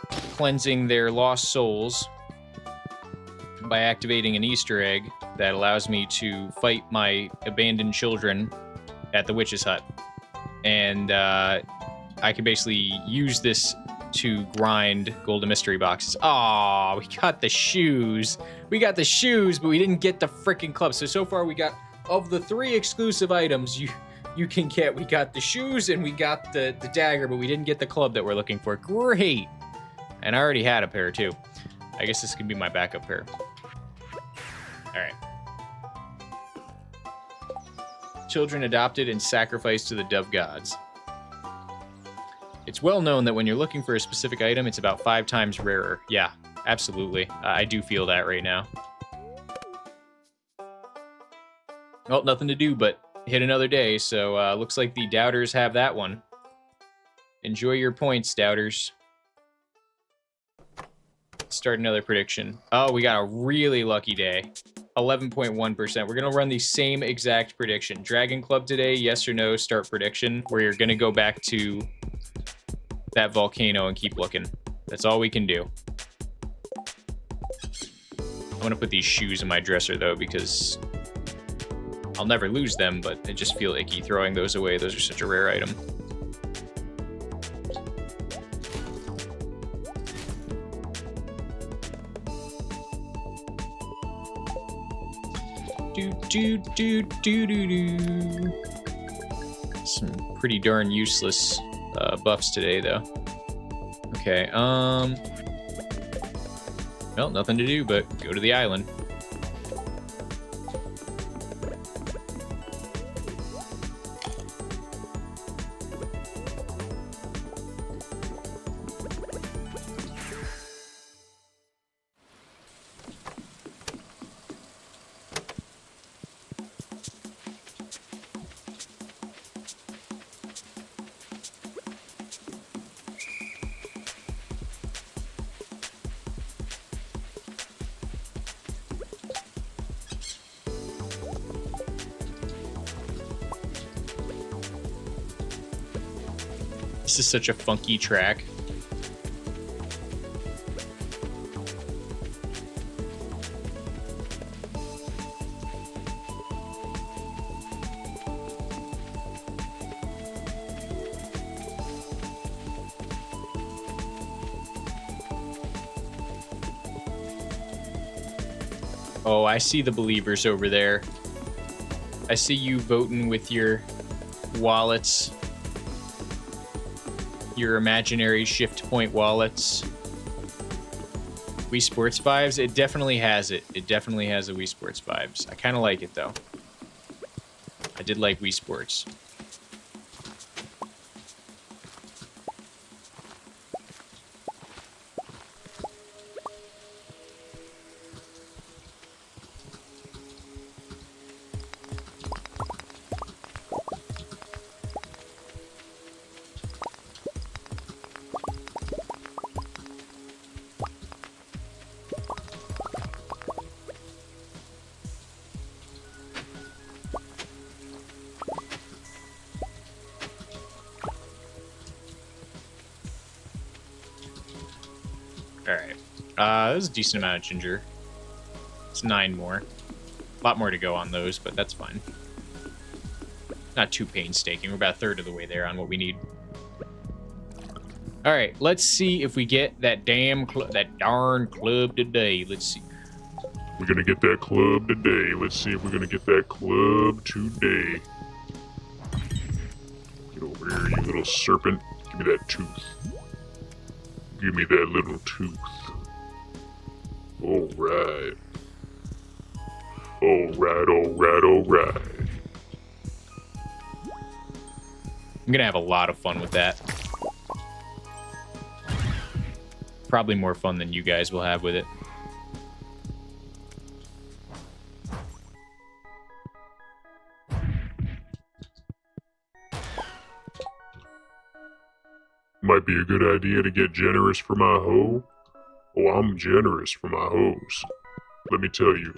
cleansing their lost souls by activating an Easter egg that allows me to fight my abandoned children at the witch's hut. And I can basically use this to grind golden mystery boxes. Aw, we got the shoes. We got the shoes, but we didn't get the freaking club. So far we got, of the 3 exclusive items you can get, we got the shoes and we got the dagger, but we didn't get the club that we're looking for. Great. And I already had a pair too. I guess this can be my backup pair. All right. Children adopted and sacrificed to the dove gods. It's well known that when you're looking for a specific item, it's about 5 times rarer. Yeah, absolutely. I do feel that right now. Well, nothing to do but hit another day, so looks like the doubters have that one. Enjoy your points, doubters. Start another prediction. Oh, we got a really lucky day. 11.1%. We're going to run the same exact prediction. Dragon Club today, yes or no, start prediction, where you're going to go back to that volcano and keep looking. That's all we can do. I'm going to put these shoes in my dresser, though, because I'll never lose them, but I just feel icky throwing those away. Those are such a rare item. Some pretty darn useless buffs today, though. Okay, well, nothing to do but go to the island. This is such a funky track. Oh, I see the believers over there. I see you voting with your wallets. Your imaginary shift point wallets. Wii Sports vibes? It definitely has it. It definitely has a Wii Sports vibes. I kind of like it, though. I did like Wii Sports. There's a decent amount of ginger. It's 9 more. A lot more to go on those, but that's fine. Not too painstaking. We're about a third of the way there on what we need. All right, let's see if we get that darn club today. Let's see. We're gonna get that club today. Let's see if we're gonna get that club today. Get over here, you little serpent. Give me that tooth. Give me that little tooth. All right. All right, all right, all right. I'm gonna have a lot of fun with that. Probably more fun than you guys will have with it. Might be a good idea to get generous for my hoe. Oh, I'm generous for my hoes. Let me tell you.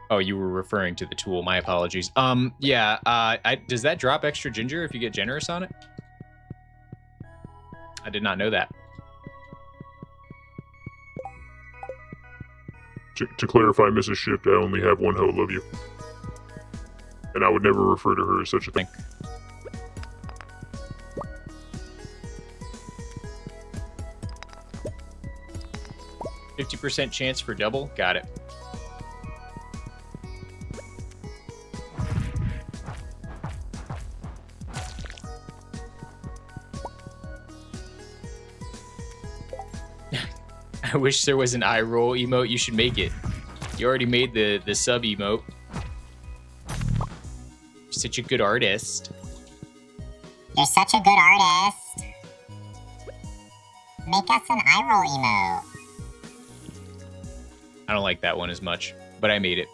Oh, you were referring to the tool. My apologies. Yeah, does that drop extra ginger if you get generous on it? I did not know that. To clarify, Mrs. Shift, I only have one hoe, love you. And I would never refer to her as such a thing. 50% chance for double. Got it. I wish there was an eye roll emote. You should make it. You already made the sub emote. You're such a good artist. You're such a good artist. Make us an eye roll emote. I don't like that one as much, but I made it.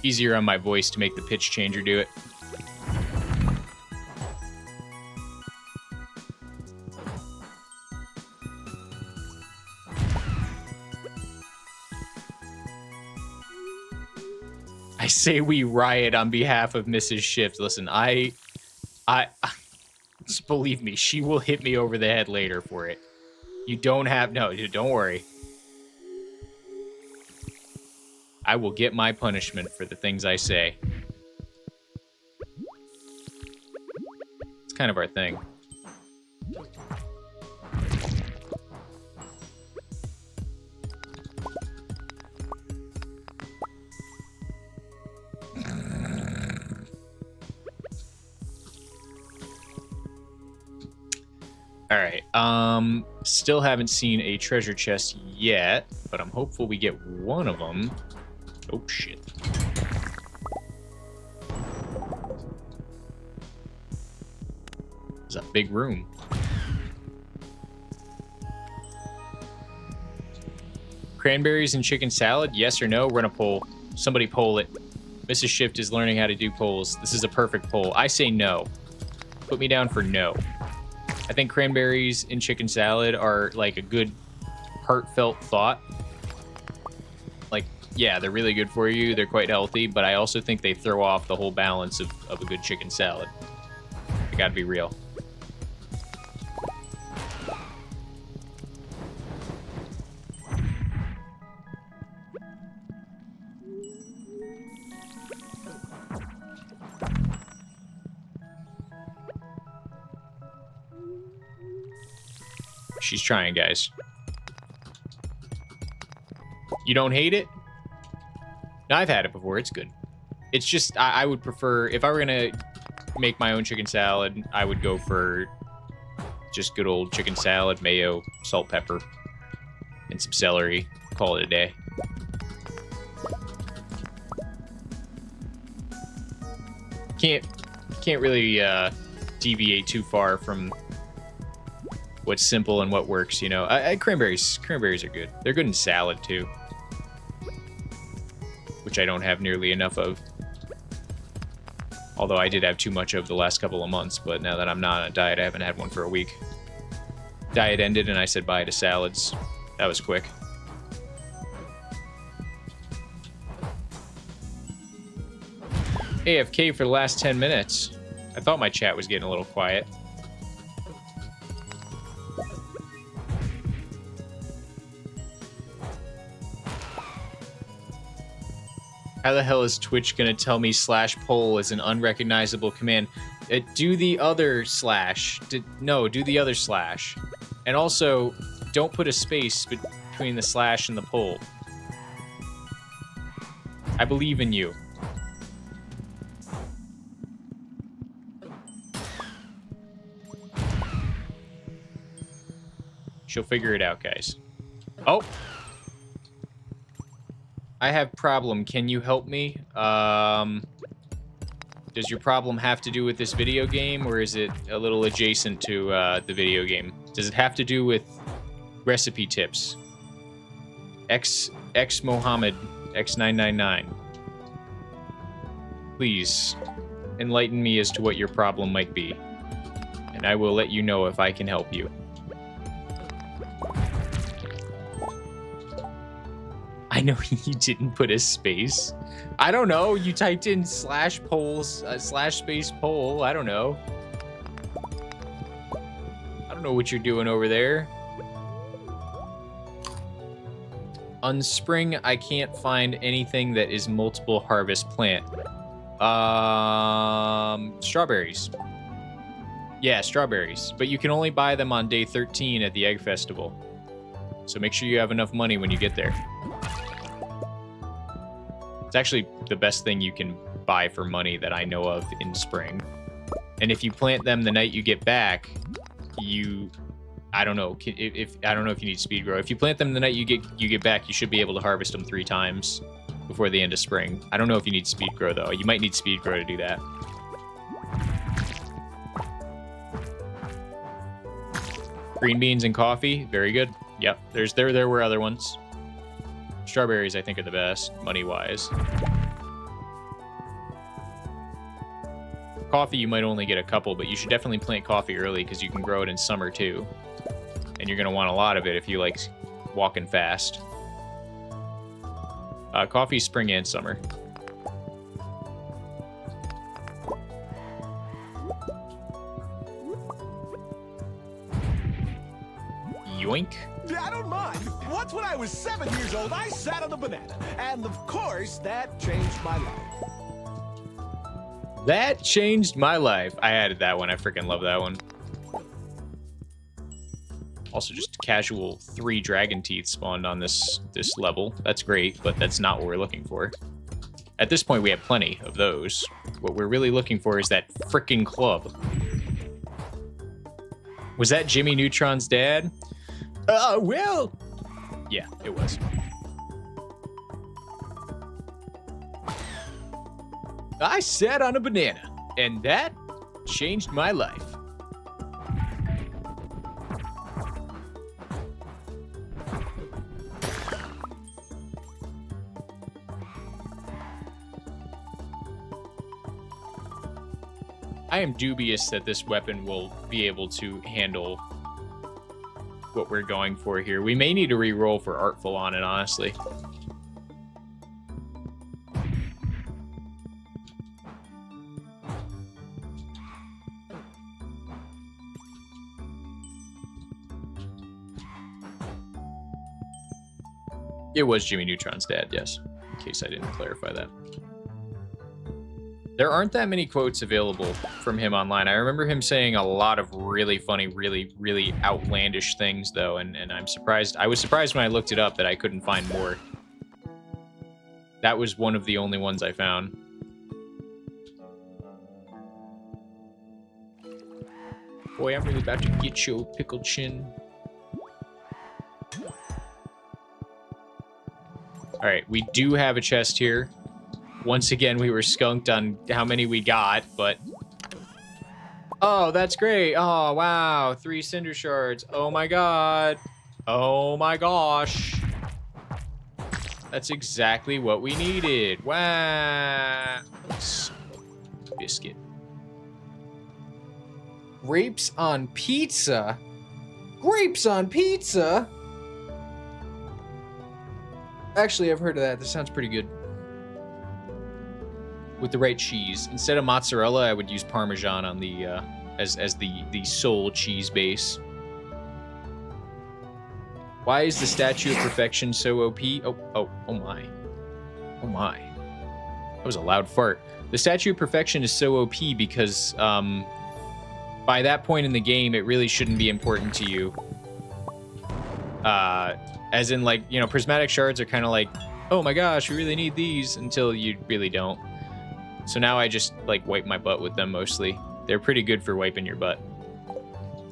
Easier on my voice to make the pitch changer do it. I say we riot on behalf of Mrs. Shift. Listen, I just believe me, she will hit me over the head later for it. You don't have, no, don't worry. I will get my punishment for the things I say. It's kind of our thing. All right. Still haven't seen a treasure chest yet, but I'm hopeful we get one of them. Oh, shit. It's a big room. Cranberries and chicken salad? Yes or no? Run a poll. Somebody poll it. Mrs. Shift is learning how to do polls. This is a perfect poll. I say no. Put me down for no. I think cranberries and chicken salad are like a good heartfelt thought. Like, yeah, they're really good for you. They're quite healthy, but I also think they throw off the whole balance of a good chicken salad. I gotta be real. She's trying, guys. You don't hate it? No, I've had it before. It's good. It's just, I would prefer, if I were going to make my own chicken salad, I would go for just good old chicken salad, mayo, salt, pepper, and some celery. Call it a day. Can't really deviate too far from what's simple and what works, you know. Cranberries are good. They're good in salad too, which I don't have nearly enough of. Although I did have too much of the last couple of months, but now that I'm not on a diet, I haven't had one for a week. Diet ended and I said bye to salads. That was quick. AFK for the last 10 minutes. I thought my chat was getting a little quiet. How the hell is Twitch gonna tell me /poll is an unrecognizable command? Do the other slash. No, do the other slash. And also, don't put a space between the slash and the poll. I believe in you. She'll figure it out, guys. Oh! I have problem. Can you help me? Does your problem have to do with this video game, or is it a little adjacent to the video game? Does it have to do with recipe tips? X Mohammed X999. Please enlighten me as to what your problem might be, and I will let you know if I can help you. I know you didn't put a space. I don't know. You typed in /polls, /space poll. I don't know. I don't know what you're doing over there. On spring, I can't find anything that is multiple harvest plant. Strawberries. Yeah, strawberries. But you can only buy them on day 13 at the Egg Festival. So make sure you have enough money when you get there. It's actually the best thing you can buy for money that I know of in spring. And if you plant them the night you get back, I don't know if you need speed grow. If you plant them the night you get back, you should be able to harvest them 3 times before the end of spring. I don't know if you need speed grow though. You might need speed grow to do that. Green beans and coffee, very good. Yep, there were other ones. Strawberries, I think, are the best, money-wise. Coffee, you might only get a couple, but you should definitely plant coffee early because you can grow it in summer, too. And you're going to want a lot of it if you like walking fast. Coffee, spring and summer. Yoink. I don't mind. Once when I was 7 years old, I sat on a banana. And of course, that changed my life. That changed my life. I added that one. I freaking love that one. Also, just casual 3 dragon teeth spawned on this level. That's great, but that's not what we're looking for. At this point, we have plenty of those. What we're really looking for is that freaking club. Was that Jimmy Neutron's dad? Well... Yeah, it was. I sat on a banana, and that changed my life. I am dubious that this weapon will be able to handle what we're going for here. We may need to re-roll for Artful on it, honestly. It was Jimmy Neutron's dad, yes. In case I didn't clarify that. There aren't that many quotes available from him online. I remember him saying a lot of really funny, really, really outlandish things, though, and I'm surprised. I was surprised when I looked it up that I couldn't find more. That was one of the only ones I found. Boy, I'm really about to get your pickled chin. Alright, we do have a chest here. Once again, we were skunked on how many we got, but... Oh, that's great. Oh, wow. 3 cinder shards. Oh my god. Oh my gosh. That's exactly what we needed. Wow. Biscuit. Grapes on pizza? Grapes on pizza? Actually, I've heard of that. This sounds pretty good. With the right cheese. Instead of mozzarella, I would use Parmesan on the as the sole cheese base. Why is the Statue of Perfection so OP? Oh my. Oh my. That was a loud fart. The Statue of Perfection is so OP because by that point in the game, it really shouldn't be important to you. As in, like, you know, prismatic shards are kind of like, oh my gosh, we really need these, until you really don't. So now I just, like, wipe my butt with them mostly. They're pretty good for wiping your butt.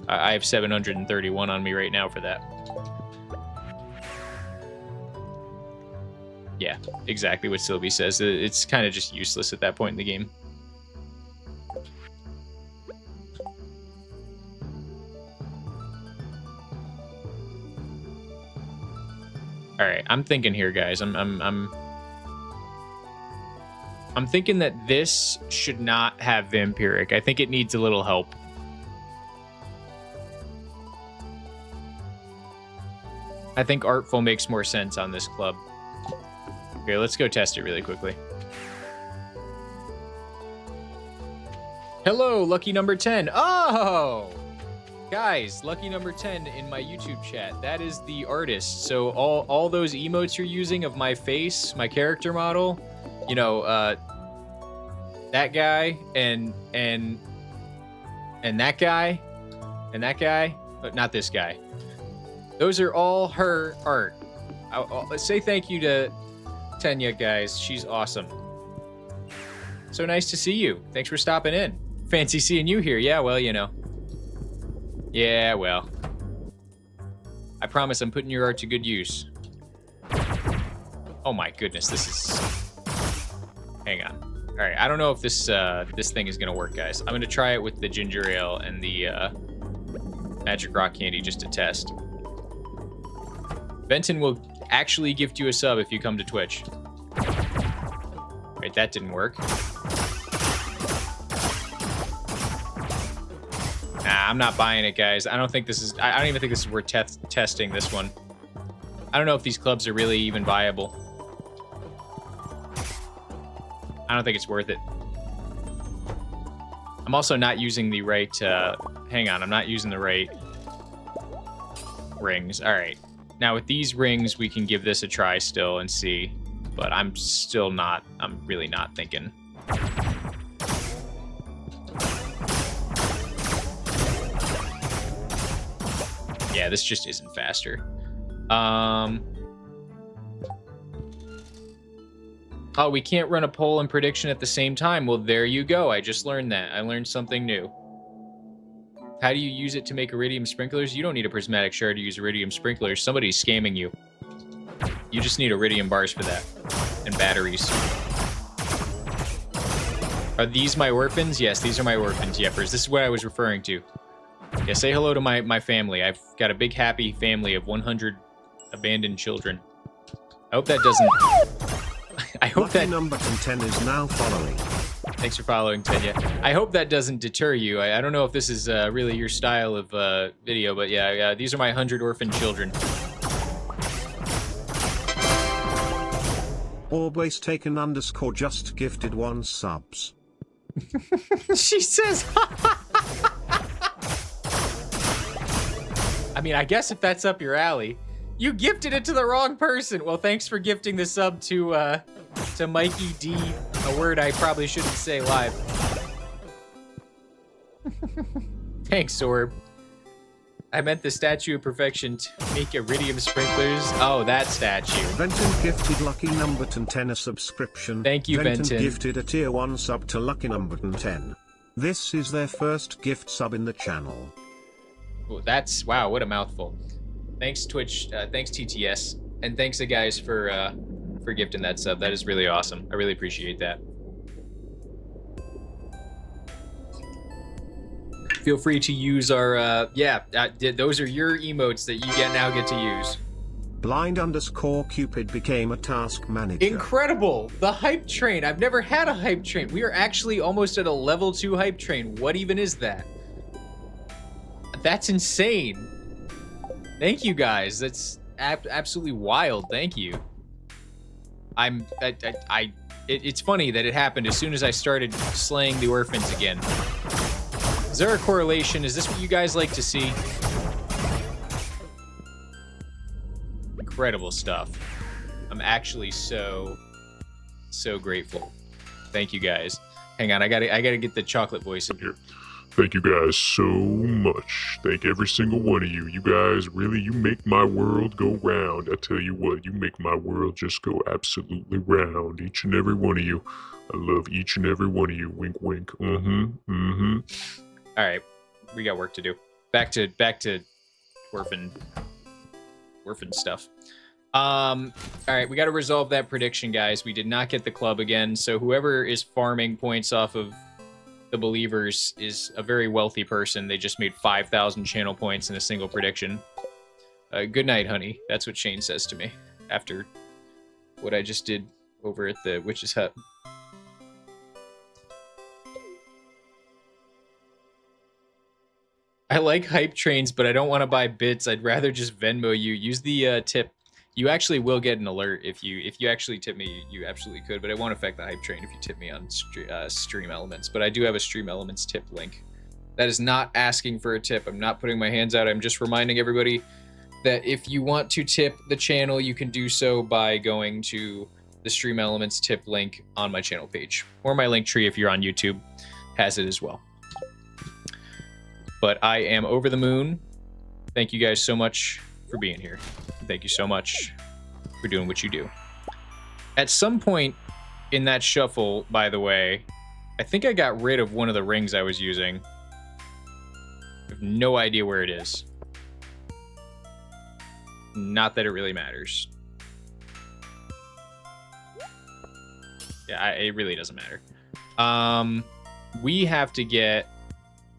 I have 731 on me right now for that. Yeah, exactly what Sylvie says. It's kind of just useless at that point in the game. All right, I'm thinking here, guys. I'm thinking that this should not have vampiric. I think it needs a little help. I think artful makes more sense on this club. Okay, let's go test it really quickly. Hello, lucky number 10. Oh! Guys, lucky number 10 in my YouTube chat. That is the artist. So all those emotes you're using of my face, my character model, you know, that guy and that guy and that guy, but not this guy. Those are all her art. Let's say thank you to Tenya, guys. She's awesome. So nice to see you. Thanks for stopping in. Fancy seeing you here. Yeah, well, you know. Yeah, well. I promise I'm putting your art to good use. Oh my goodness, this is... Hang on. All right, I don't know if this this thing is gonna work, guys. I'm gonna try it with the ginger ale and the magic rock candy just to test. Benton will actually gift you a sub if you come to Twitch. Right, that didn't work. Nah, I'm not buying it, guys. I don't think this is... I don't even think this is worth testing this one. I don't know if these clubs are really even viable. I don't think it's worth it. I'm also not using the right... hang on, I'm not using the right rings. All right. Now, with these rings, we can give this a try still and see. But I'm still not... I'm really not thinking. Yeah, this just isn't faster. Oh, we can't run a poll and prediction at the same time. Well, there you go. I just learned that. I learned something new. How do you use it to make iridium sprinklers? You don't need a prismatic shard to use iridium sprinklers. Somebody's scamming you. You just need iridium bars for that. And batteries. Are these my orphans? Yes, these are my orphans, Yepers. This is what I was referring to. Yeah, say hello to my family. I've got a big happy family of 100 abandoned children. I hope that doesn't... I hope Lucky that... number 10 is now following. Thanks for following, Tenya. I hope that doesn't deter you. I don't know if this is really your style of video, but yeah, these are my 100 orphan children. Always taken _ just gifted 1 subs. She says... I mean, I guess if that's up your alley. You gifted it to the wrong person. Well, thanks for gifting the sub to Mikey D, a word I probably shouldn't say live. Thanks, Orb. I meant the Statue of Perfection to make iridium sprinklers. Oh, that statue. Venton gifted Lucky Number 10 a subscription. Thank you, Venton. Gifted a tier 1 sub to Lucky Number 10. This is their first gift sub in the channel. Oh, that's, wow, what a mouthful. Thanks, Twitch. Thanks, TTS. And thanks, guys, for gifting that sub. That is really awesome. I really appreciate that. Feel free to use our, those are your emotes that you now get to use. Blind_Cupid became a task manager. Incredible! The hype train. I've never had a hype train. We are actually almost at a level 2 hype train. What even is that? That's insane. Thank you, guys. That's absolutely wild. Thank you. It's funny that it happened as soon as I started slaying the orphans again. Is there a correlation? Is this what you guys like to see? Incredible stuff. I'm actually so grateful. Thank you, guys. Hang on, I gotta get the chocolate voice in here. Thank you guys so much. Thank every single one of you. You guys, really, you make my world go round. I tell you what, you make my world just go absolutely round. Each and every one of you. I love each and every one of you. Wink, wink. All right, we got work to do. Back to orphan stuff. All right, we got to resolve that prediction, guys. We did not get the club again, so whoever is farming points off of the believers is a very wealthy person. They just made 5,000 channel points in a single prediction. Good night, honey. That's what Shane says to me after what I just did over at the witch's hut. I like hype trains, but I don't want to buy bits. I'd rather just Venmo you. Use the tip. You actually will get an alert if you actually tip me. You absolutely could, but it won't affect the hype train if you tip me on Stream Elements. But I do have a Stream Elements tip link. That is not asking for a tip. I'm not putting my hands out. I'm just reminding everybody that if you want to tip the channel, you can do so by going to the Stream Elements tip link on my channel page, or my link tree if you're on YouTube has it as well. But I am over the moon. Thank you guys so much for being here. Thank you so much for doing what you do. At some point in that shuffle, by the way, I think I got rid of one of the rings I was using. I have no idea where it is. Not that it really matters. Yeah, it really doesn't matter. We have to get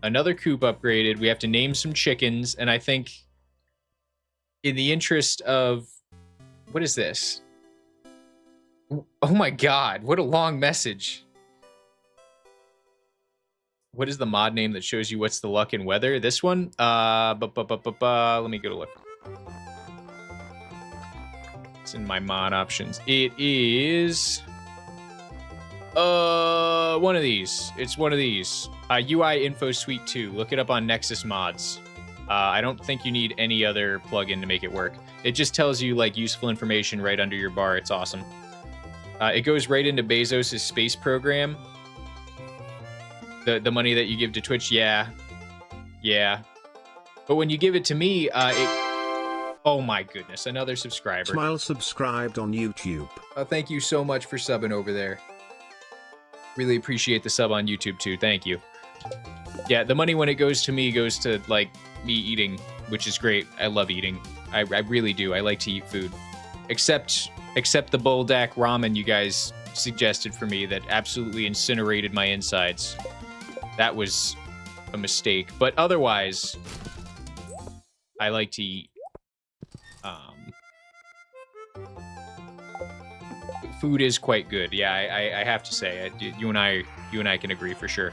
another coop upgraded. We have to name some chickens, and I think in the interest of... What is this? Oh my god, what a long message. What is the mod name that shows you what's the luck and weather? This one? Let me go to look. It's in my mod options. It is... one of these. It's one of these. UI Info Suite 2. Look it up on Nexus Mods. I don't think you need any other plugin to make it work. It just tells you like useful information right under your bar. It's awesome. It goes right into Bezos' space program. The money that you give to Twitch, yeah. But when you give it to me, oh my goodness, another subscriber. Smile subscribed on YouTube. Thank you so much for subbing over there. Really appreciate the sub on YouTube too. Thank you. Yeah, the money when it goes to me goes to like me eating, which is great. I love eating. I really do. I like to eat food. Except the Buldak ramen you guys suggested for me that absolutely incinerated my insides. That was a mistake. But otherwise, I like to eat. Food is quite good. Yeah, I have to say, you and I can agree for sure.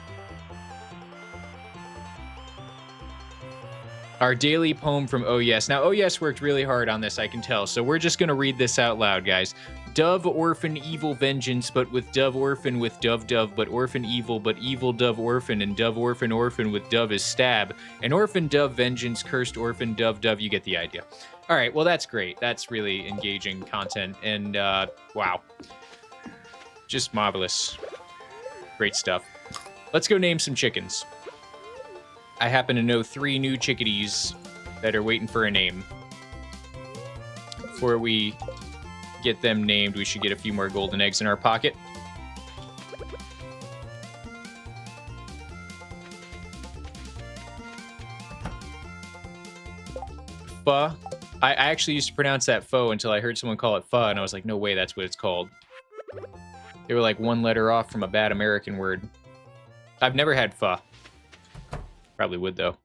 Our daily poem from Oh Yes. Now, Oh Yes worked really hard on this, I can tell. So we're just going to read this out loud, guys. Dove Orphan Evil Vengeance, but with Dove Orphan with Dove Dove, but Orphan Evil, but Evil Dove Orphan, and Dove Orphan Orphan with Dove is Stab, and Orphan Dove Vengeance, Cursed Orphan Dove Dove. You get the idea. All right, well, that's great. That's really engaging content, and wow. Just marvelous. Great stuff. Let's go name some chickens. I happen to know 3 new chickadees that are waiting for a name. Before we get them named, we should get a few more golden eggs in our pocket. Pho. I actually used to pronounce that pho until I heard someone call it pho, and I was like, no way, that's what it's called. They were like 1 letter off from a bad American word. I've never had pho. Probably would, though.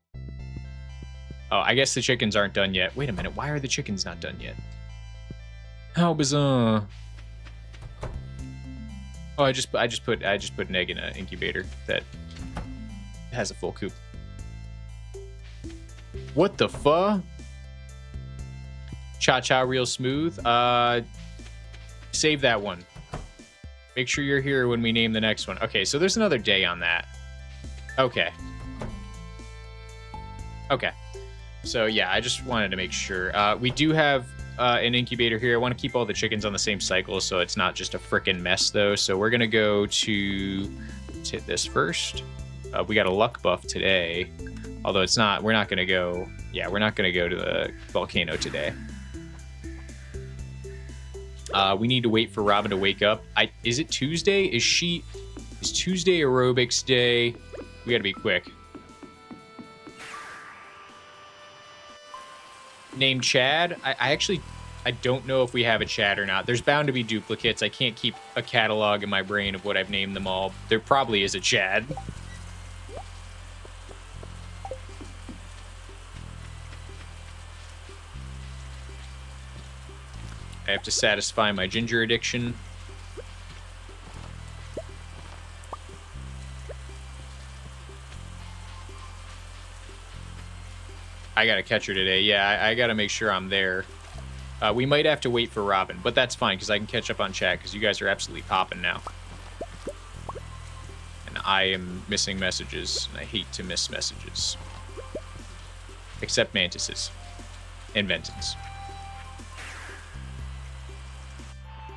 Oh, I guess the chickens aren't done yet. Wait a minute, why are the chickens not done yet? How bizarre. Oh, I just put an egg in an incubator that has a full coop. What the fuck? Cha-cha real smooth. Save that one. Make sure you're here when we name the next one. Okay, so there's another day on that. Okay. Okay. So yeah, I just wanted to make sure. We do have an incubator here. I want to keep all the chickens on the same cycle so it's not just a frickin' mess though. So we're gonna go to, let's hit this first. We got a luck buff today. Although it's not, we're not gonna go, yeah, we're not gonna go to the volcano today. We need to wait for Robin to wake up. Is it Tuesday? Is Tuesday aerobics day? We gotta be quick. Name Chad? I don't know if we have a Chad or not. There's bound to be duplicates. I can't keep a catalog in my brain of what I've named them all. There probably is a Chad. I have to satisfy my ginger addiction. I gotta catch her today. Yeah, I gotta make sure I'm there. We might have to wait for Robin, but that's fine because I can catch up on chat because you guys are absolutely popping now. And I am missing messages, and I hate to miss messages. Except mantises and ventons.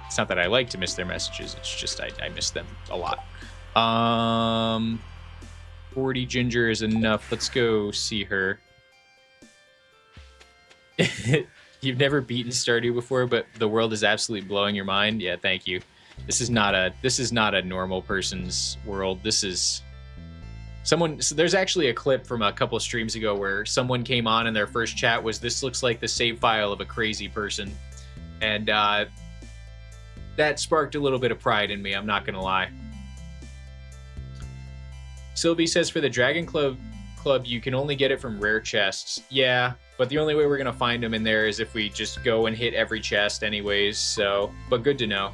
It's not that I like to miss their messages, it's just I miss them a lot. 40 ginger is enough. Let's go see her. You've never beaten Stardew before, but the world is absolutely blowing your mind. Yeah, thank you. This is not a normal person's world. This is someone. So there's actually a clip from a couple streams ago where someone came on and their first chat was, "This looks like the save file of a crazy person," and that sparked a little bit of pride in me. I'm not gonna lie. Sylvie says for the Dragon Club, you can only get it from rare chests. Yeah. But the only way we're going to find them in there is if we just go and hit every chest anyways, so... But good to know.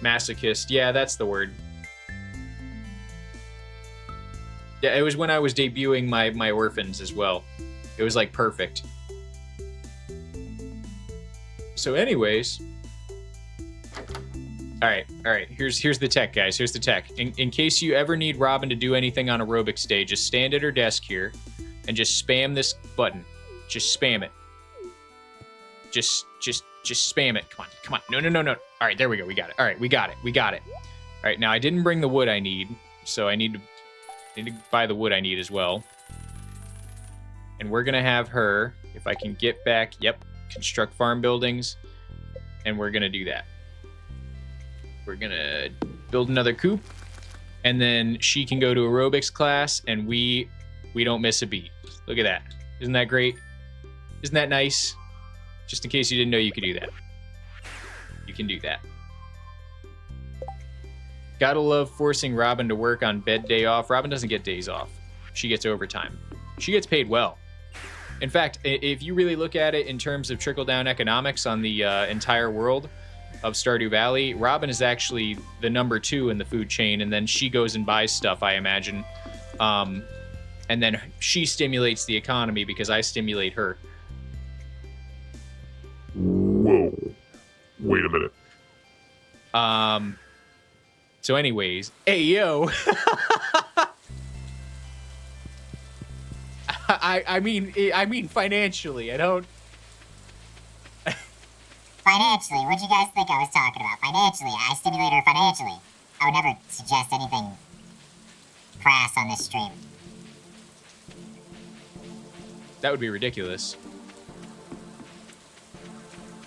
Masochist. Yeah, that's the word. Yeah, it was when I was debuting my orphans as well. It was, like, perfect. So anyways... Alright, here's the tech, guys. Here's the tech. In case you ever need Robin to do anything on aerobics day, just stand at her desk here and just spam this button. Just spam it. Just spam it. Come on. No. Alright, there we go. We got it. Alright, we got it. Alright, now I didn't bring the wood I need, so I need to buy the wood I need as well. And we're gonna have her, if I can get back, yep, construct farm buildings, and we're gonna do that. We're gonna build another coop, and then she can go to aerobics class, and we don't miss a beat. Look at that. Isn't that great? Isn't that nice? Just in case you didn't know you could do that. You can do that. Gotta love forcing Robin to work on bed day off. Robin doesn't get days off. She gets overtime. She gets paid well. In fact, if you really look at it in terms of trickle-down economics on the entire world of Stardew Valley, Robin is actually the number 2 in the food chain, and then she goes and buys stuff, I imagine. And then she stimulates the economy because I stimulate her. Wait a minute. So anyways, hey, yo. I mean financially. I don't... Financially, what'd you guys think I was talking about? Financially, I stimulate her financially. I would never suggest anything crass on this stream. That would be ridiculous.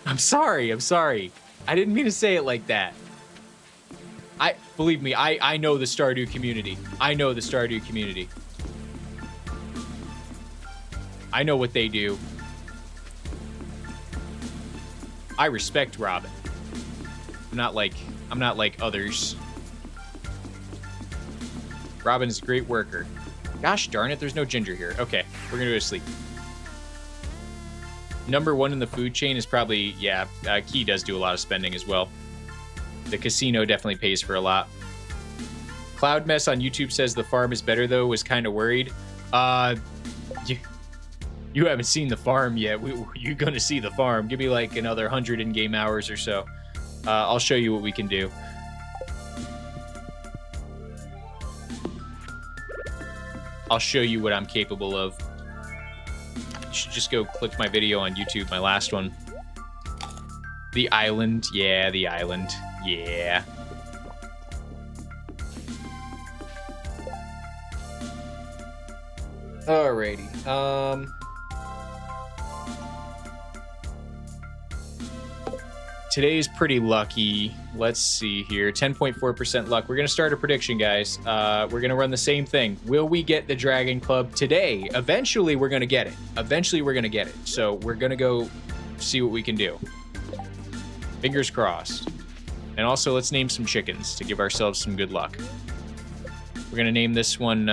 I'm sorry. I didn't mean to say it like that. Believe me, I know the Stardew community. I know what they do. I respect Robin. I'm not like others. Robin's a great worker. Gosh darn it, there's no ginger here. Okay, we're gonna go to sleep. Number 1 in the food chain is probably, Key does do a lot of spending as well. The casino definitely pays for a lot. Cloud Mess on YouTube says the farm is better though, was kind of worried. You haven't seen the farm yet. You're gonna see the farm. Give me like another 100 in-game hours or so. I'll show you what we can do. I'll show you what I'm capable of. You should just go click my video on YouTube, my last one. The island. Yeah, the island. Yeah. Alrighty. Today's pretty lucky. Let's see here. 10.4% luck. We're going to start a prediction, guys. We're going to run the same thing. Will we get the Dragon Club today? Eventually, we're going to get it. So we're going to go see what we can do. Fingers crossed. And also, let's name some chickens to give ourselves some good luck. We're going to name this one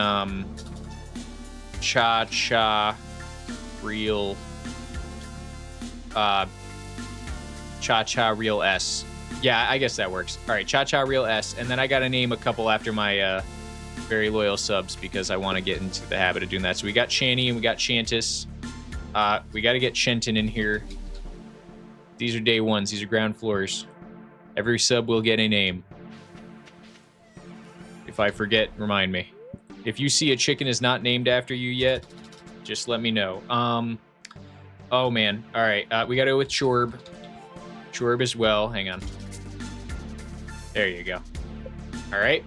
Cha-Cha Real... Cha-Cha Real S. Yeah, I guess that works. All right, Cha-Cha Real S. And then I got to name a couple after my very loyal subs because I want to get into the habit of doing that. So we got Channy and we got Chantis. We got to get Shenton in here. These are day ones. These are ground floors. Every sub will get a name. If I forget, remind me. If you see a chicken is not named after you yet, just let me know. Oh, man. All right. We got to go with Chorb. Chorb as well. Hang on. There you go. All right.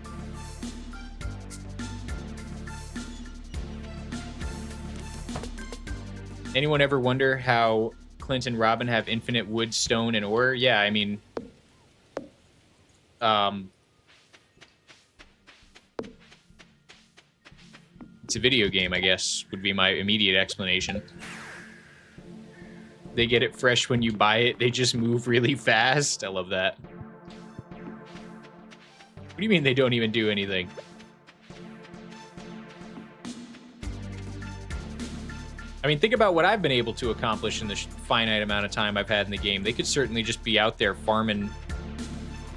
Anyone ever wonder how Clint and Robin have infinite wood, stone, and ore? Yeah, I mean... it's a video game, I guess, would be my immediate explanation. They get it fresh when you buy it. They just move really fast. I love that. What do you mean they don't even do anything? I mean, think about what I've been able to accomplish in the finite amount of time I've had in the game. They could certainly just be out there farming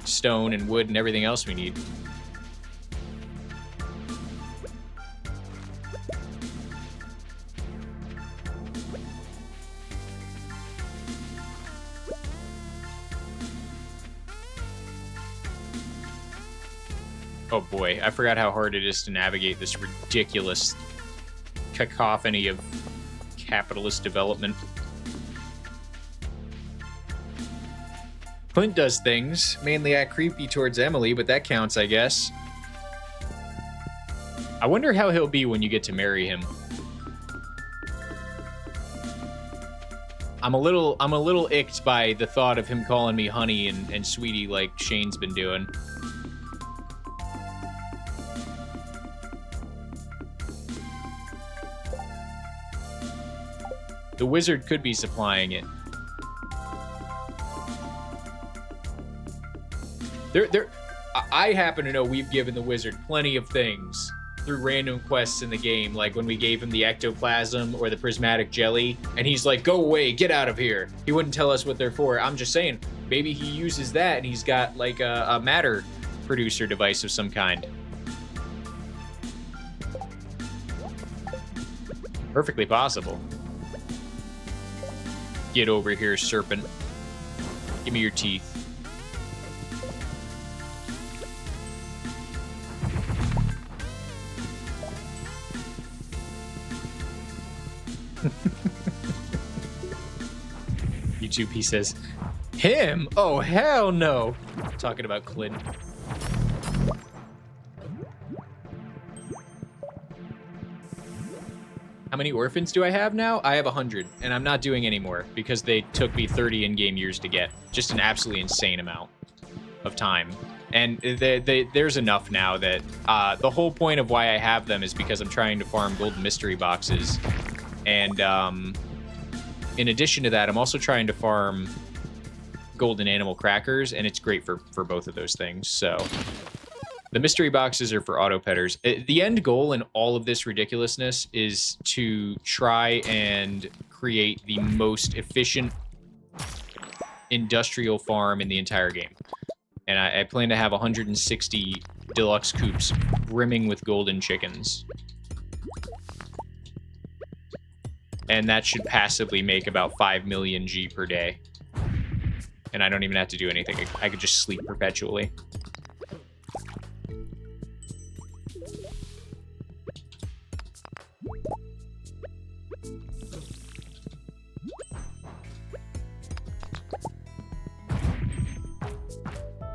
stone and wood and everything else we need. Oh boy, I forgot how hard it is to navigate this ridiculous cacophony of capitalist development. Clint does things, mainly act creepy towards Emily, but that counts, I guess. I wonder how he'll be when you get to marry him. I'm a little icked by the thought of him calling me honey and sweetie like Shane's been doing. The wizard could be supplying it. I happen to know we've given the wizard plenty of things through random quests in the game, like when we gave him the ectoplasm or the prismatic jelly, and he's like, go away, get out of here. He wouldn't tell us what they're for. I'm just saying, maybe he uses that and he's got like a matter producer device of some kind. Perfectly possible. Get over here, serpent. Give me your teeth. YouTube, he says, him? Oh, hell no. Talking about Clint. How many orphans do I have now? I have 100, and I'm not doing any more because they took me 30 in-game years to get. Just an absolutely insane amount of time. And there's enough now that the whole point of why I have them is because I'm trying to farm golden mystery boxes. And in addition to that, I'm also trying to farm golden animal crackers, and it's great for both of those things. So the mystery boxes are for auto petters. The end goal in all of this ridiculousness is to try and create the most efficient industrial farm in the entire game. And I plan to have 160 deluxe coops brimming with golden chickens. And that should passively make about 5 million G per day. And I don't even have to do anything. I could just sleep perpetually.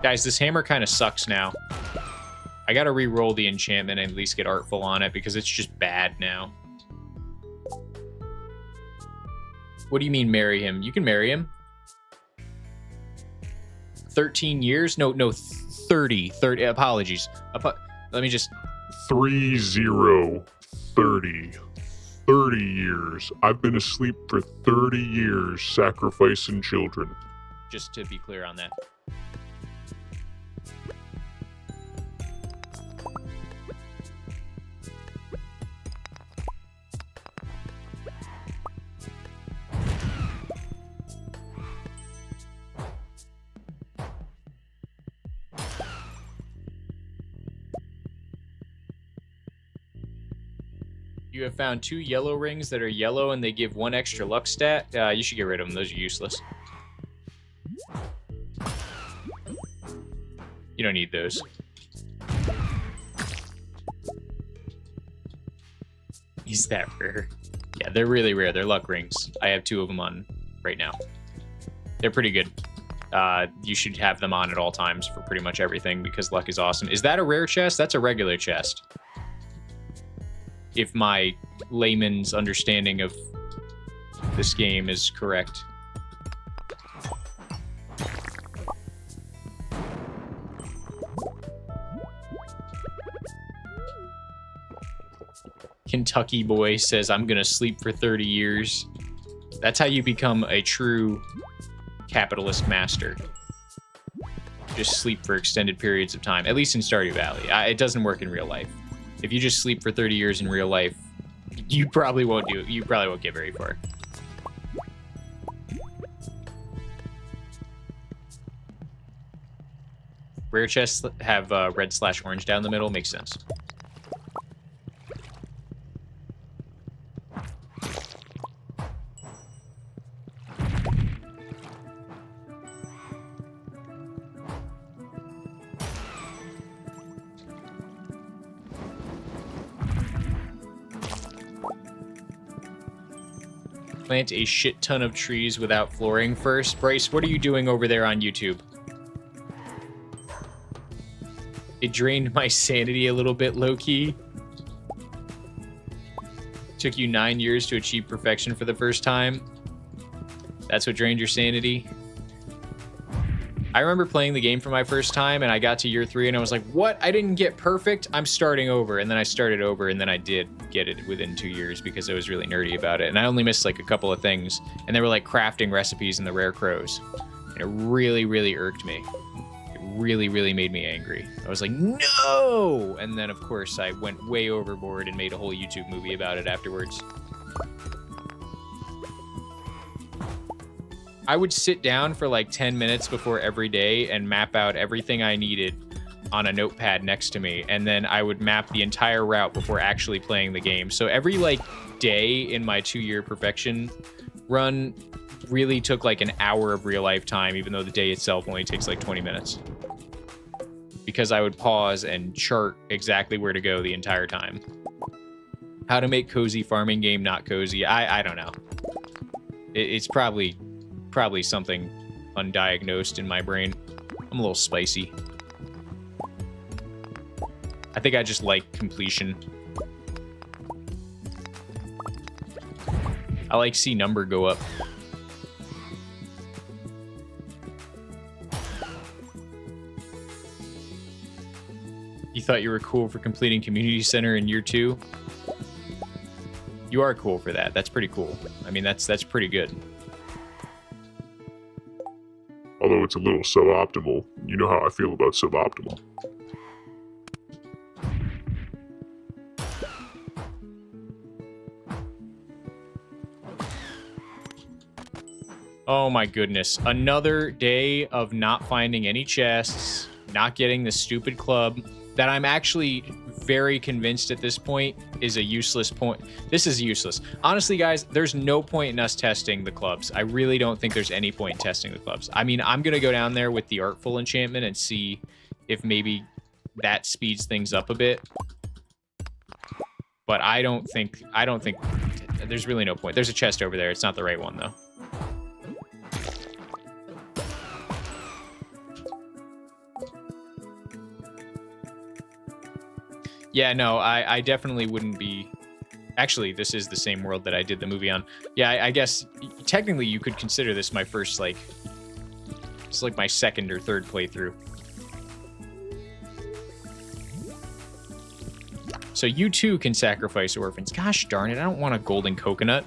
Guys, this hammer kind of sucks now. I gotta re-roll the enchantment and at least get Artful on it because it's just bad now. What do you mean marry him? You can marry him. 13 years? No, 30. Apologies. Let me just... 30. 30 years. I've been asleep for 30 years sacrificing children. Just to be clear on that. You have found 2 yellow rings that are yellow and they give 1 extra luck stat. You should get rid of them. Those are useless. You don't need those. Is that rare? Yeah, they're really rare. They're luck rings. I have 2 of them on right now. They're pretty good. You should have them on at all times for pretty much everything because luck is awesome. Is that a rare chest? That's a regular chest. If my layman's understanding of this game is correct. Kentucky boy says, I'm gonna sleep for 30 years. That's how you become a true capitalist master. Just sleep for extended periods of time, at least in Stardew Valley. It doesn't work in real life. If you just sleep for 30 years in real life, you probably won't get very far. Rare chests have red/orange down the middle. Makes sense. Plant a shit ton of trees without flooring first. Bryce, what are you doing over there on YouTube? It drained my sanity a little bit, low-key. Took you 9 years to achieve perfection for the first time. That's what drained your sanity. I remember playing the game for my first time, and I got to year 3, and I was like, what? I didn't get perfect? I'm starting over. And then I started over, and then I did get it within 2 years because I was really nerdy about it. And I only missed, like, a couple of things. And they were, like, crafting recipes in the rare crows. And it really, really irked me. It really, really made me angry. I was like, no! And then, of course, I went way overboard and made a whole YouTube movie about it afterwards. I would sit down for like 10 minutes before every day and map out everything I needed on a notepad next to me. And then I would map the entire route before actually playing the game. So every like day in my 2-year perfection run really took like an hour of real life time, even though the day itself only takes like 20 minutes. Because I would pause and chart exactly where to go the entire time. How to make cozy farming game not cozy. I don't know. It's probably something undiagnosed in my brain. I'm a little spicy. I think I just like completion. I like see number go up. You thought you were cool for completing community center in year 2? You are cool for that. That's pretty cool. I mean, that's pretty good. Although it's a little suboptimal. You know how I feel about suboptimal. Oh my goodness. Another day of not finding any chests, not getting the stupid club that I'm actually very convinced at this point is a useless point. This is useless. Honestly, guys, there's no point in us testing the clubs. I really don't think there's any point in testing the clubs. I mean, I'm going to go down there with the Artful enchantment and see if maybe that speeds things up a bit. But I don't think there's really no point. There's a chest over there. It's not the right one, though. Yeah, no, I definitely wouldn't be... Actually, this is the same world that I did the movie on. Yeah, I guess technically you could consider this my first, like... It's like my second or third playthrough. So you too can sacrifice orphans. Gosh darn it, I don't want a golden coconut.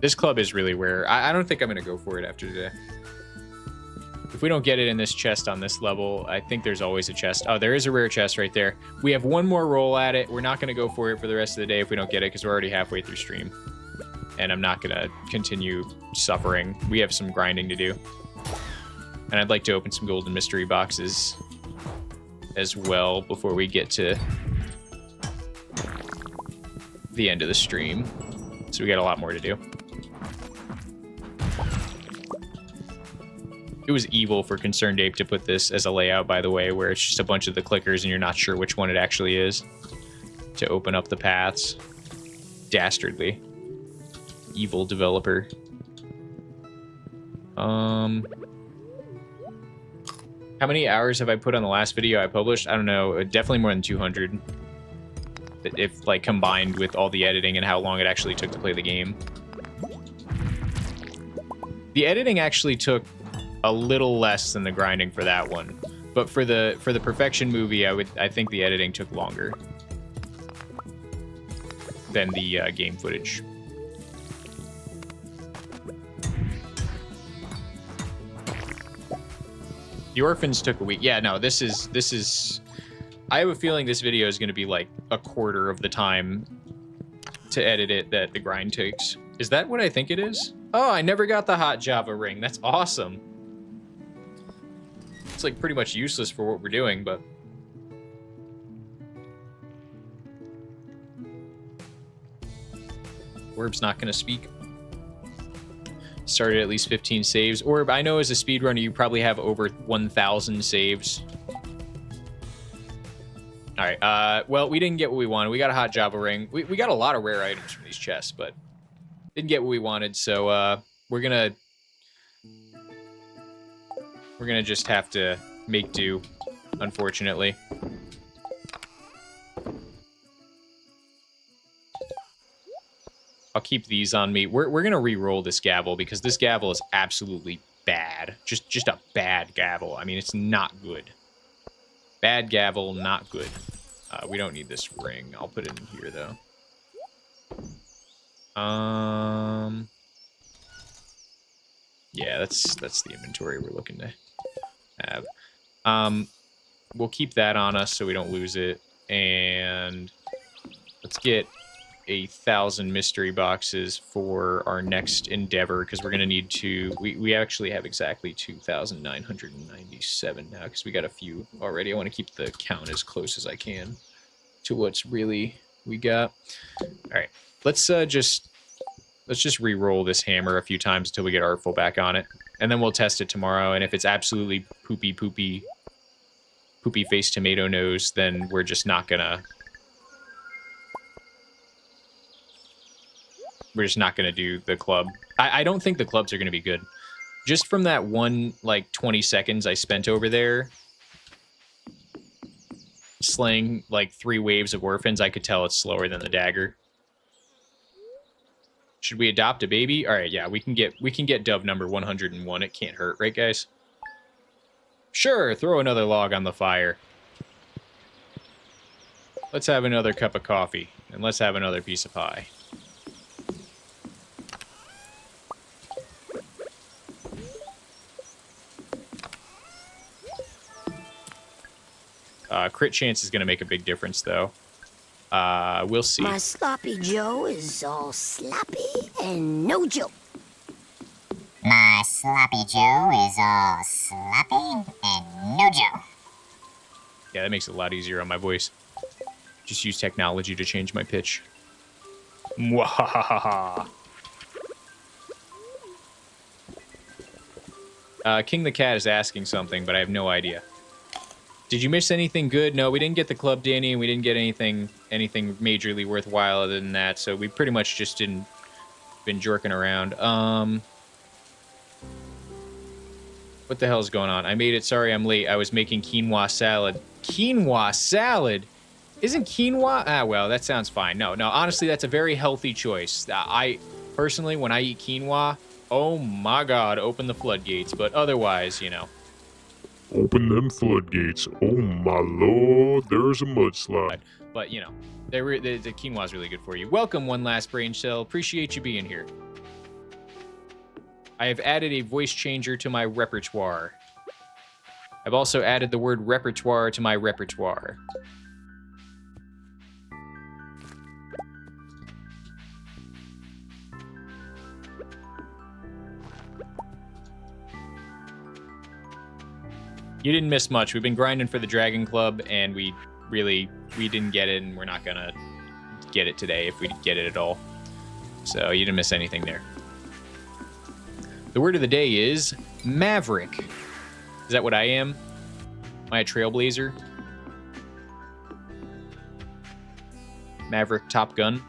This club is really rare. I don't think I'm going to go for it after today. If we don't get it in this chest on this level, I think there's always a chest. Oh, there is a rare chest right there. We have one more roll at it. We're not going to go for it for the rest of the day if we don't get it because we're already halfway through stream. And I'm not going to continue suffering. We have some grinding to do. And I'd like to open some golden mystery boxes as well before we get to the end of the stream. So we got a lot more to do. It was evil for Concerned Ape to put this as a layout, by the way, where it's just a bunch of the clickers and you're not sure which one it actually is to open up the paths. Dastardly. Evil developer. How many hours have I put on the last video I published? I don't know. Definitely more than 200. If, like, combined with all the editing and how long it actually took to play the game. The editing actually took a little less than the grinding for that one, but for the Perfection movie, I think the editing took longer than the game footage. The orphans took a week. Yeah, no, this is. I have a feeling this video is going to be like a quarter of the time to edit it that the grind takes. Is that what I think it is? Oh, I never got the hot Java ring. That's awesome. It's like pretty much useless for what we're doing, but... Orb's not going to speak. Started at least 15 saves. Orb, I know as a speedrunner you probably have over 1,000 saves. Alright, well, we didn't get what we wanted. We got a hot Java ring. We got a lot of rare items from these chests, but didn't get what we wanted, so we're gonna just have to make do, unfortunately. I'll keep these on me. We're gonna re-roll this gavel because this gavel is absolutely bad. Just a bad gavel. I mean, it's not good. Bad gavel, not good. We don't need this ring. I'll put it in here though. Yeah, that's the inventory we're looking to have. We'll keep that on us so we don't lose it, and let's get 1,000 mystery boxes for our next endeavor because we're gonna need to. We actually have exactly 2,997 now because we got a few already. I want to keep the count as close as I can to what's really we got. All right, let's just re-roll this hammer a few times until we get Artful back on it, and then we'll test it tomorrow. And if it's absolutely poopy poopy face tomato nose, then we're just not gonna... We're just not gonna do the club. I don't think the clubs are gonna be good. Just from that one, like, 20 seconds I spent over there slaying, like, 3 waves of orphans, I could tell it's slower than the dagger. Should we adopt a baby? All right, yeah, we can get dove number 101. It can't hurt, right, guys? Sure, throw another log on the fire. Let's have another cup of coffee, and let's have another piece of pie. Crit chance is going to make a big difference, though. We'll see. My sloppy Joe is all sloppy and no joke. My sloppy Joe is all sloppy and no Joe. Yeah, that makes it a lot easier on my voice. Just use technology to change my pitch. Mwahaha. King the Cat is asking something, but I have no idea. Did you miss anything good? No, we didn't get the club, Danny, and we didn't get anything majorly worthwhile other than that, so we pretty much just been jerking around. What the hell's going on? I made it. Sorry, I'm late. I was making quinoa salad. Quinoa salad? Isn't quinoa? Ah, well, that sounds fine. No, honestly, that's a very healthy choice. I, personally, when I eat quinoa, oh my god, open the floodgates. But otherwise, you know. Open them floodgates. Oh my lord, there's a mudslide. But, you know, the quinoa is really good for you. Welcome, One Last Brain Cell. Appreciate you being here. I have added a voice changer to my repertoire. I've also added the word repertoire to my repertoire. You didn't miss much. We've been grinding for the Dragon Club, and we didn't get it, and we're not gonna get it today if we get it at all. So you didn't miss anything there. The word of the day is Maverick. Is that what I am? Am I a trailblazer? Maverick Top Gun.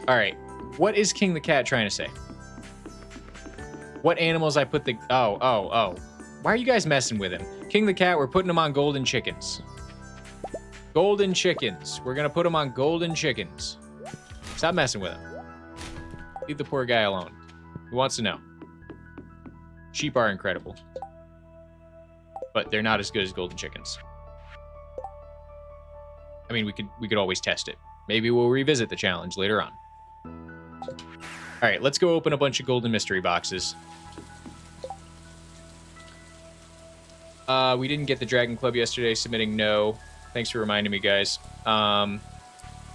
All right. What is King the Cat trying to say? What animals I put the... Oh. Why are you guys messing with him? King the Cat, we're putting him on golden chickens. Golden chickens. We're going to put him on golden chickens. Stop messing with him. Leave the poor guy alone. Who wants to know? Sheep are incredible. But they're not as good as golden chickens. I mean, we could always test it. Maybe we'll revisit the challenge later on. All right, let's go open a bunch of golden mystery boxes. We didn't get the Dragon Club yesterday, submitting no. Thanks for reminding me, guys.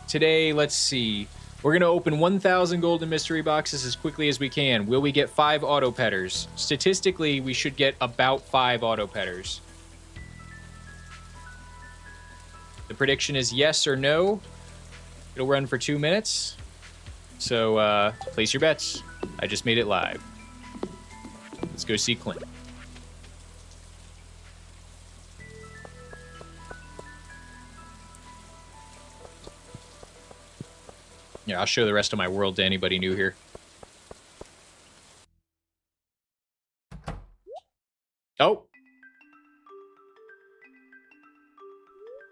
Today, let's see. We're going to open 1,000 golden mystery boxes as quickly as we can. Will we get 5 auto petters? Statistically, we should get about 5 auto petters. The prediction is yes or no. It'll run for 2 minutes. So, place your bets. I just made it live. Let's go see Clint. Yeah, I'll show the rest of my world to anybody new here. Oh!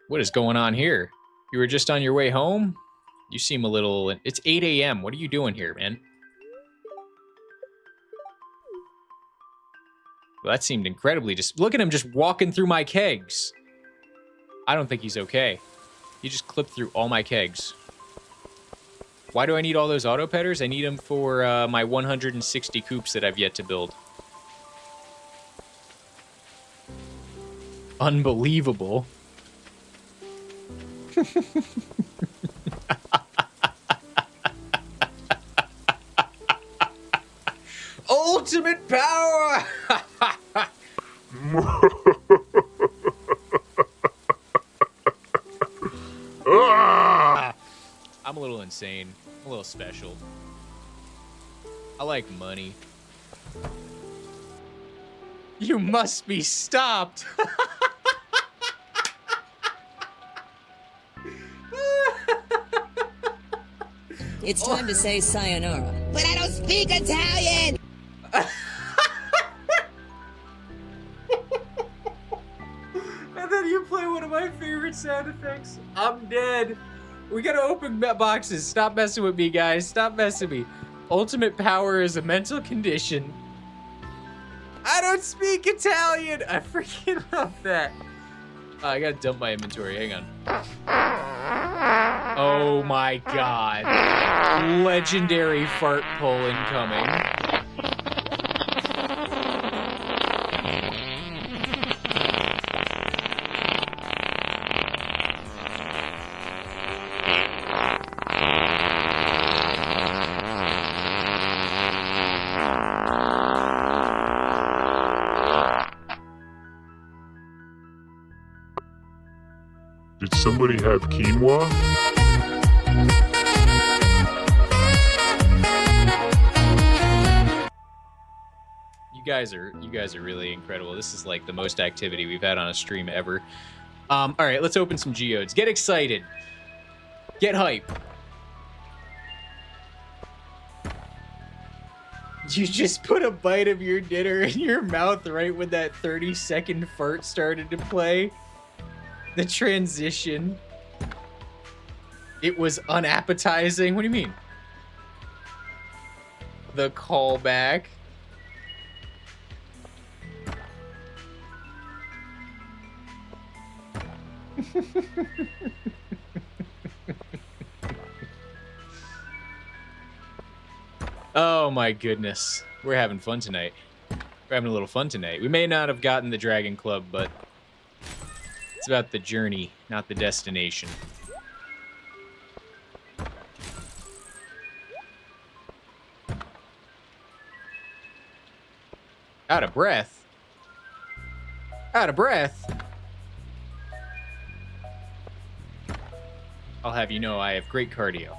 What is going on here? You were just on your way home? You seem a little... It's 8 a.m. What are you doing here, man? Well, that seemed incredibly... Look at him just walking through my kegs. I don't think he's okay. He just clipped through all my kegs. Why do I need all those auto petters? I need them for my 160 coops that I've yet to build. Unbelievable. Ultimate power! I'm a little insane. I'm a little special. I like money. You must be stopped. It's time to say sayonara. But I don't speak Italian! And then you play one of my favorite sound effects. I'm dead. We gotta open boxes. Stop messing with me, guys. Stop messing with me. Ultimate power is a mental condition. I don't speak Italian. I freaking love that. I gotta dump my inventory. Hang on. Oh my god. Legendary fart pull incoming. Did somebody have quinoa? You guys are really incredible. This is like the most activity we've had on a stream ever. All right, let's open some geodes. Get excited. Get hype. You just put a bite of your dinner in your mouth right when that 30-second fart started to play. The transition. It was unappetizing. What do you mean? The callback. Oh my goodness. We're having fun tonight. We're having a little fun tonight. We may not have gotten the Dragon Club, but it's about the journey, not the destination. Out of breath? Out of breath? I'll have you know I have great cardio.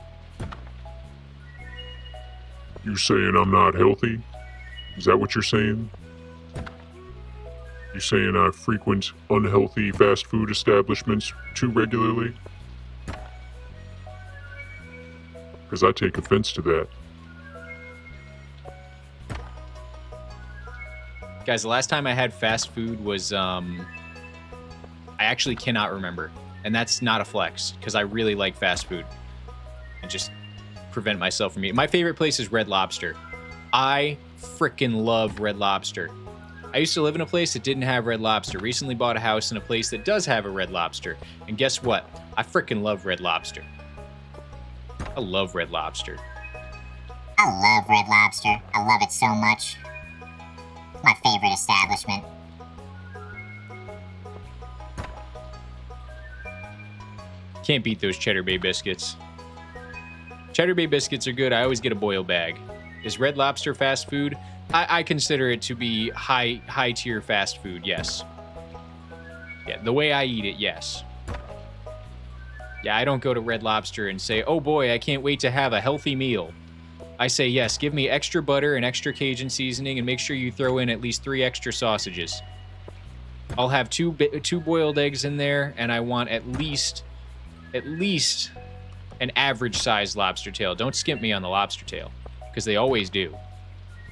You saying I'm not healthy? Is that what you're saying? You saying I frequent unhealthy fast food establishments too regularly? Because I take offense to that. Guys, the last time I had fast food was, I actually cannot remember. And that's not a flex, because I really like fast food. And just prevent myself from eating. My favorite place is Red Lobster. I frickin' love Red Lobster. I used to live in a place that didn't have Red Lobster. Recently bought a house in a place that does have a Red Lobster. And guess what? I frickin' love Red Lobster. I love Red Lobster. I love Red Lobster. I love it so much. It's my favorite establishment. Can't beat those Cheddar Bay biscuits. Cheddar Bay biscuits are good. I always get a boil bag. Is Red Lobster fast food? I consider it to be high tier fast food, yes. Yeah, the way I eat it, yes. Yeah, I don't go to Red Lobster and say, oh boy, I can't wait to have a healthy meal. I say, yes, give me extra butter and extra Cajun seasoning and make sure you throw in at least 3 extra sausages. I'll have two boiled eggs in there, and I want at least an average sized lobster tail. Don't skimp me on the lobster tail, because they always do.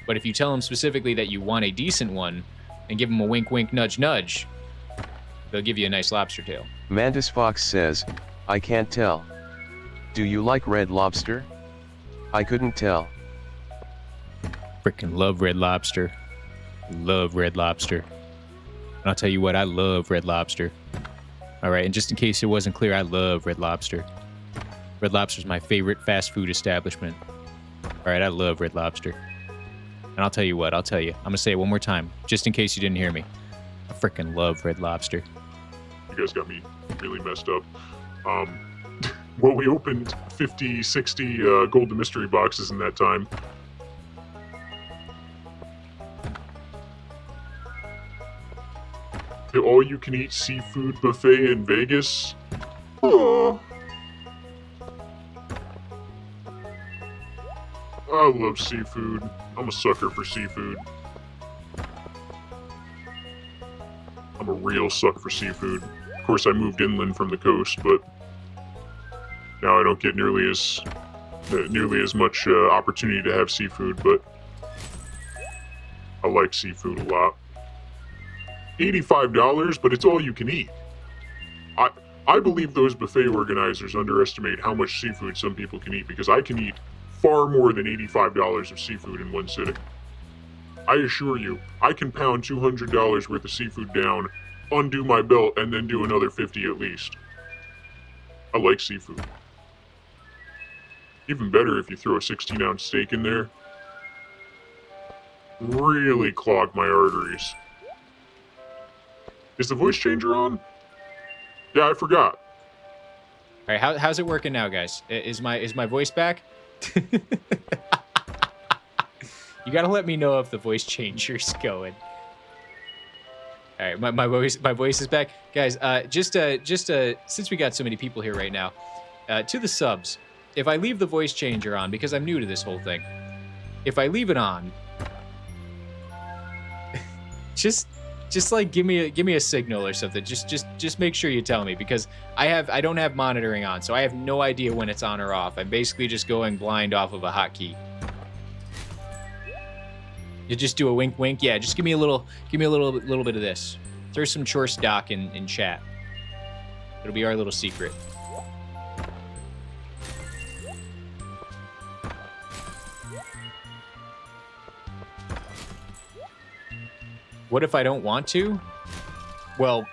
But if you tell them specifically that you want a decent one and give them a wink wink nudge nudge, they'll give you a nice lobster tail. Mantis Fox says, I can't tell. Do you like Red Lobster? I couldn't tell. Frickin' love Red Lobster. Love Red Lobster. And I'll tell you what, I love Red Lobster. All right, and just in case it wasn't clear, I love Red Lobster. Red Lobster's my favorite fast food establishment. All right, I love Red Lobster. And I'll tell you what, I'm going to say it one more time, just in case you didn't hear me. I frickin' love Red Lobster. You guys got me really messed up. Well, we opened 50, 60 golden mystery boxes in that time. The all-you-can-eat seafood buffet in Vegas. Oh. I love seafood. I'm a sucker for seafood. I'm a real sucker for seafood. Of course, I moved inland from the coast, but now I don't get nearly as much opportunity to have seafood, but I like seafood a lot. $85, but it's all you can eat. I believe those buffet organizers underestimate how much seafood some people can eat, because I can eat far more than $85 of seafood in one sitting. I assure you, I can pound $200 worth of seafood down, undo my belt, and then do another 50 at least. I like seafood. Even better if you throw a 16-ounce steak in there. Really clog my arteries. Is the voice changer on? Yeah, I forgot. All right, how's it working now, guys? Is my voice back? You gotta let me know if the voice changer's going. All right, my voice is back, guys. Just since we got so many people here right now, to the subs, if I leave the voice changer on, because I'm new to this whole thing, if I leave it on, just like give me a signal or something. Just make sure you tell me, because I don't have monitoring on, so I have no idea when it's on or off. I'm basically just going blind off of a hotkey. You just do a wink wink. Yeah, just give me a little bit of this. Throw some chore stock in chat. It'll be our little secret. What if I don't want to? Well,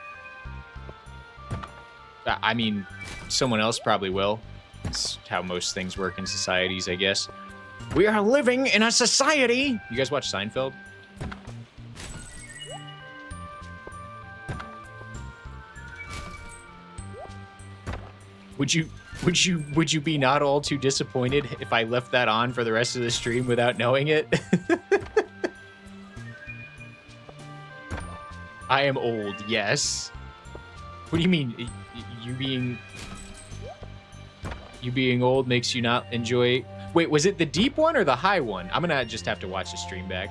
I mean, someone else probably will. It's how most things work in societies, I guess. We are living in a society. You guys watch Seinfeld? Would you be not all too disappointed if I left that on for the rest of the stream without knowing it? I am old, yes. What do you mean? You being old makes you not enjoy... Wait, was it the deep one or the high one? I'm gonna just have to watch the stream back.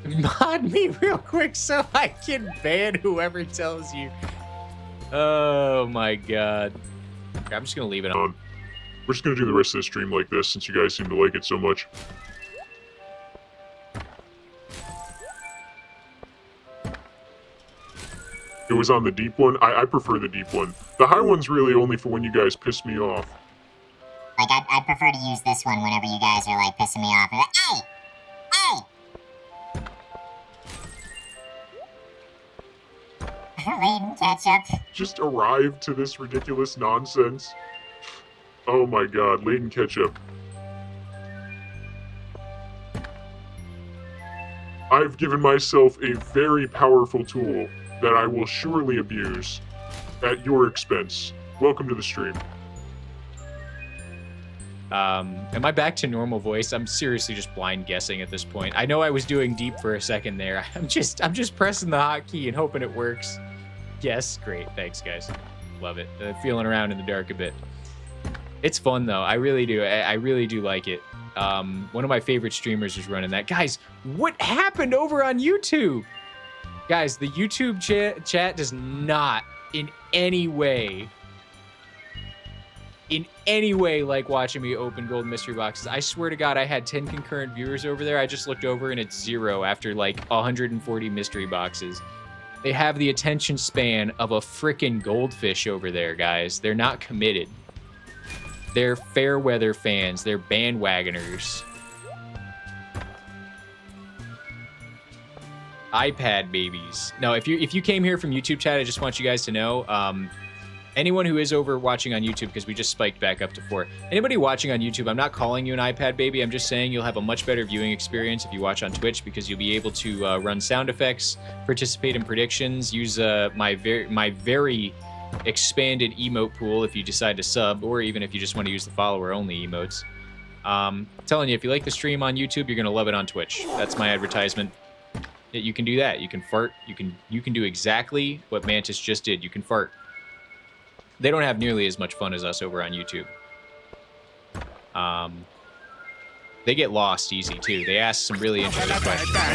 Mod me real quick so I can ban whoever tells you. Oh my god. Okay, I'm just gonna leave it on. We're just gonna do the rest of the stream like this, since you guys seem to like it so much. It was on the deep one. I prefer the deep one. The high one's really only for when you guys piss me off. Like, I prefer to use this one whenever you guys are, like, pissing me off. And like, hey! Laden ketchup. Just arrived to this ridiculous nonsense. Oh my god, Laden ketchup. I've given myself a very powerful tool that I will surely abuse at your expense. Welcome to the stream. Am I back to normal voice? I'm seriously just blind guessing at this point. I know I was doing deep for a second there. I'm just pressing the hotkey and hoping it works. Yes, great. Thanks, guys. Love it. Feeling around in the dark a bit. It's fun though. I really do. I really do like it. One of my favorite streamers is running that. Guys, what happened over on YouTube? Guys, the YouTube chat does not in any way like watching me open gold mystery boxes. I swear to God, I had 10 concurrent viewers over there. I just looked over and it's 0 after like 140 mystery boxes. They have the attention span of a frickin' goldfish over there, guys. They're not committed. They're fair weather fans. They're bandwagoners. iPad babies. No, if you came here from YouTube chat, I just want you guys to know, anyone who is over watching on YouTube, because we just spiked back up to 4. Anybody watching on YouTube, I'm not calling you an iPad baby. I'm just saying you'll have a much better viewing experience if you watch on Twitch, because you'll be able to run sound effects, participate in predictions, use my very expanded emote pool if you decide to sub, or even if you just want to use the follower-only emotes. I'm telling you, if you like the stream on YouTube, you're going to love it on Twitch. That's my advertisement. You can do that. You can fart. You can do exactly what Mantis just did. You can fart. They don't have nearly as much fun as us over on YouTube. They get lost easy too. They ask some really interesting questions. Don't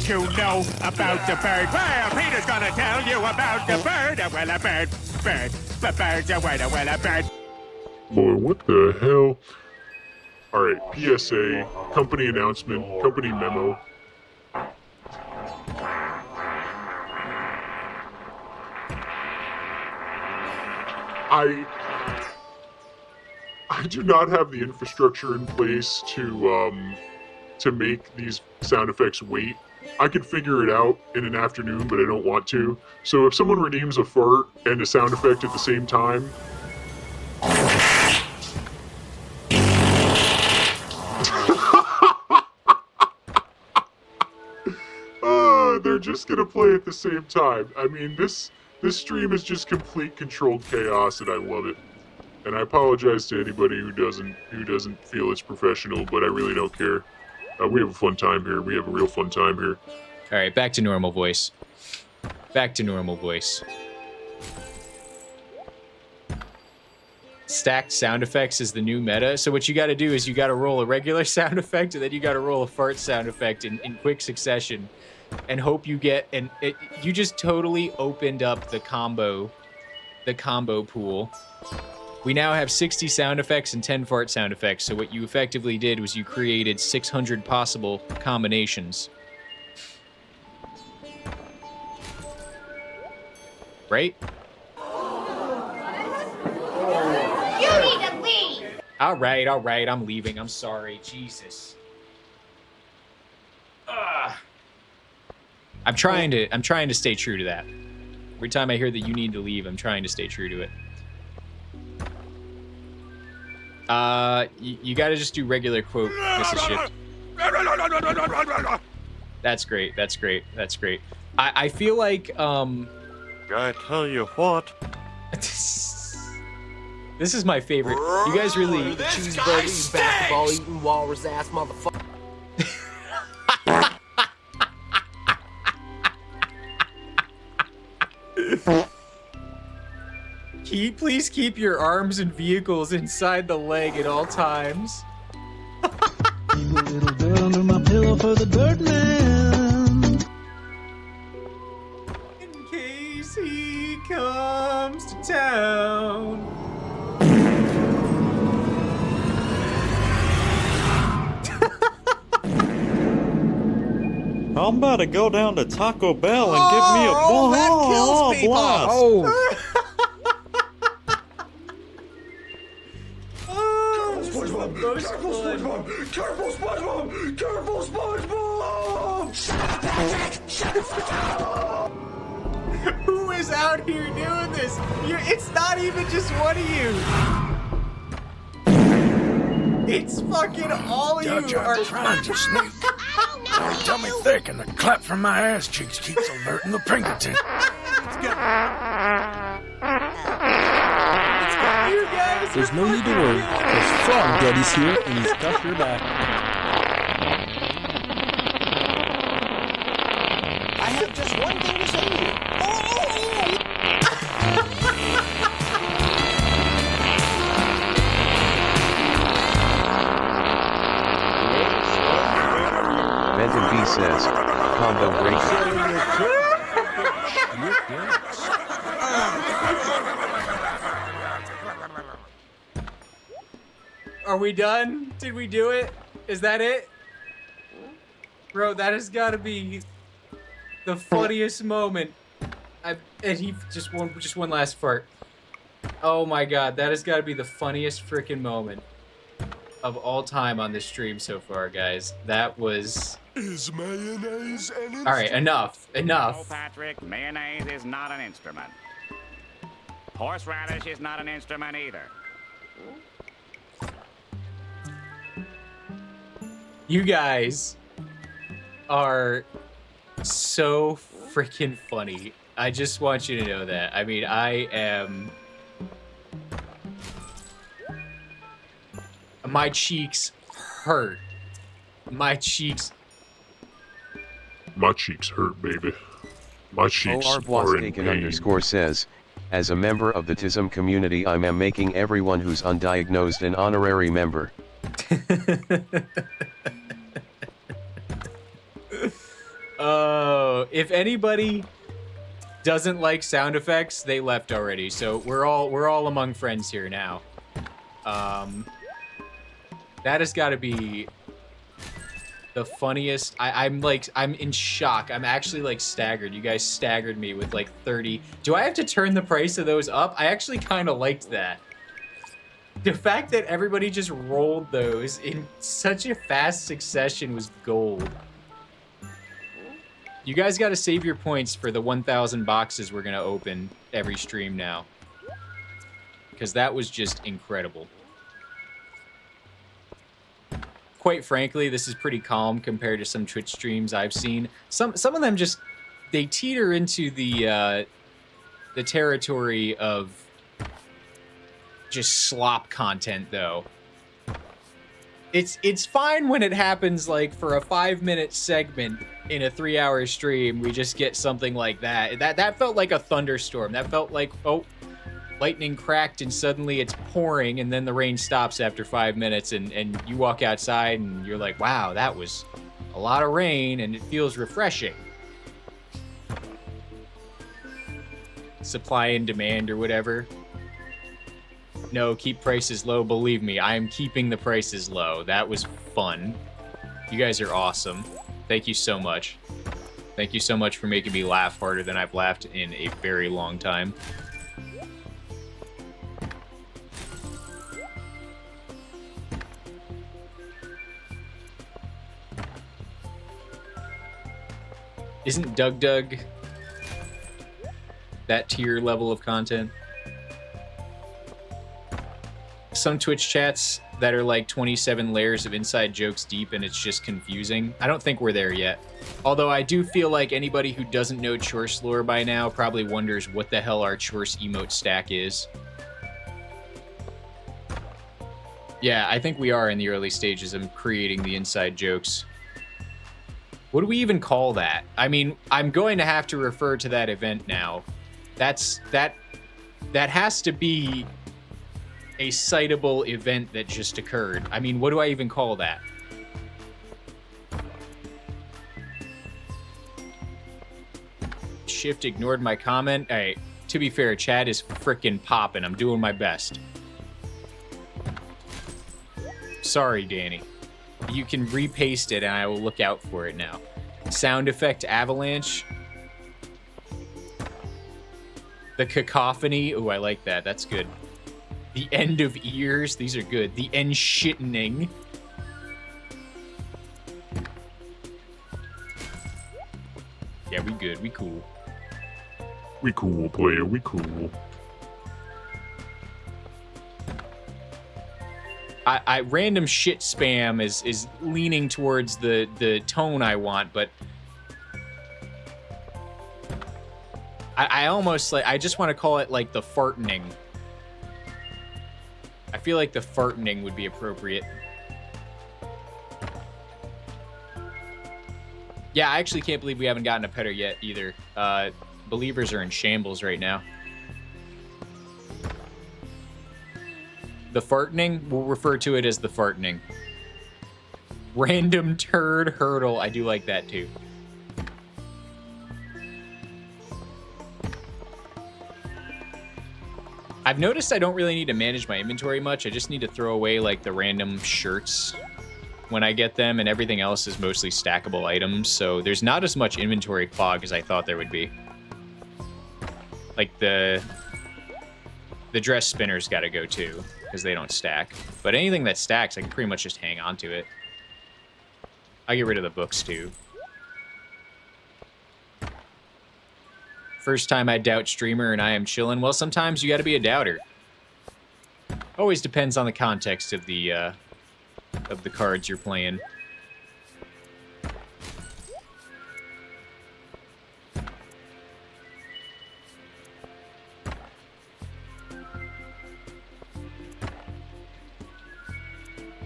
you know about the bird? Well, Peter's gonna tell you about the bird. Well, a bird. Boy, what the hell? Alright, PSA, company announcement, company memo. I do not have the infrastructure in place to make these sound effects wait. I could figure it out in an afternoon, but I don't want to. So if someone redeems a fart and a sound effect at the same time, they're just gonna play at the same time. I mean, this stream is just complete controlled chaos, and I love it. And I apologize to anybody who doesn't feel it's professional, but I really don't care. We have a fun time here. We have a real fun time here. All right, back to normal voice. Back to normal voice. Stacked sound effects is the new meta. So what you got to do is you got to roll a regular sound effect, and then you got to roll a fart sound effect in quick succession, and hope you get you just totally opened up the combo pool. We now have 60 sound effects and 10 fart sound effects. So what you effectively did was you created 600 possible combinations. Right? You need to leave! All right, I'm leaving. I'm sorry. Jesus. I'm trying to stay true to that. Every time I hear that you need to leave, I'm trying to stay true to it. You gotta just do regular quote, Mrs. Shift. That's great. I feel like, I tell you what. this is my favorite. You guys really... Cheeseburger, you basketball eating walrus ass motherfucker. Please keep your arms and vehicles inside the leg at all times. Keep a little girl under my pillow for the Birdman. In case he comes to town. I'm about to go down to Taco Bell and give me a ball. That kills me, boss. Oh. Careful, SpongeBob! Careful, SpongeBob! Careful, SpongeBob! Who is out here doing this? It's not even just one of you. It's fucking all of you are trying to sneak. Tummy thick and the clap from my ass cheeks keeps alerting the Pinkerton. You guys. There's no need to worry, because Frog Daddy's here and he's got your back. I have just one thing to say to you. Benton B says, combo breaker. Are we done? Did we do it? Is that it? Bro, that has got to be the funniest moment. And he just one last fart. Oh my god, that has got to be the funniest freaking moment of all time on this stream so far, guys. That was... Is mayonnaise an instrument? All right, enough. No, Patrick, mayonnaise is not an instrument. Horseradish is not an instrument either. You guys are so freaking funny. I just want you to know that. I mean, I am... My cheeks hurt. My cheeks hurt, baby. My cheeks are in pain. __ says, as a member of the TISM community, I am making everyone who's undiagnosed an honorary member. Oh, if anybody doesn't like sound effects, they left already. So we're all among friends here now. That has got to be the funniest. I'm in shock. I'm actually like staggered. You guys staggered me with like 30. Do I have to turn the price of those up? I actually kind of liked that. The fact that everybody just rolled those in such a fast succession was gold. You guys got to save your points for the 1,000 boxes we're going to open every stream now. Because that was just incredible. Quite frankly, this is pretty calm compared to some Twitch streams I've seen. Some of them just, they teeter into the territory of just slop content, though. It's fine when it happens like for a 5-minute segment in a 3-hour stream. We just get something like that. That felt like a thunderstorm. That felt like, oh, lightning cracked and suddenly it's pouring and then the rain stops after 5 minutes and you walk outside and you're like, wow, that was a lot of rain and it feels refreshing. Supply and demand or whatever. No, keep prices low. Believe me, I am keeping the prices low. That was fun. You guys are awesome. Thank you so much. Thank you so much for making me laugh harder than I've laughed in a very long time. Isn't Doug that tier level of content? Some Twitch chats that are like 27 layers of inside jokes deep and it's just confusing. I don't think we're there yet. Although I do feel like anybody who doesn't know Chorse lore by now probably wonders what the hell our Chorse emote stack is. Yeah, I think we are in the early stages of creating the inside jokes. What do we even call that? I mean, I'm going to have to refer to that event now. That has to be a citable event that just occurred. I mean, what do I even call that? Shift ignored my comment. Hey, to be fair, chat is frickin' poppin'. I'm doing my best. Sorry, Danny. You can repaste it and I will look out for it now. Sound effect avalanche. The cacophony. Oh, I like that. That's good. The end of ears. These are good. The end shittening. Yeah, we good. We cool. We cool, player. We cool. I random shit spam is leaning towards the tone I want, but I almost like, I just want to call it like the fartening. I feel like the fartening would be appropriate. Yeah, I actually can't believe we haven't gotten a petter yet either. Believers are in shambles right now. The fartening, we'll refer to it as the fartening. Random turd hurdle, I do like that too. I've noticed I don't really need to manage my inventory much. I just need to throw away like the random shirts when I get them, and everything else is mostly stackable items, so there's not as much inventory clog as I thought there would be. Like the dress spinners gotta go too, because they don't stack. But anything that stacks, I can pretty much just hang on to it. I'll get rid of the books too. First time I doubt streamer and I am chilling. Well, sometimes you gotta be a doubter. Always depends on the context of the cards you're playing.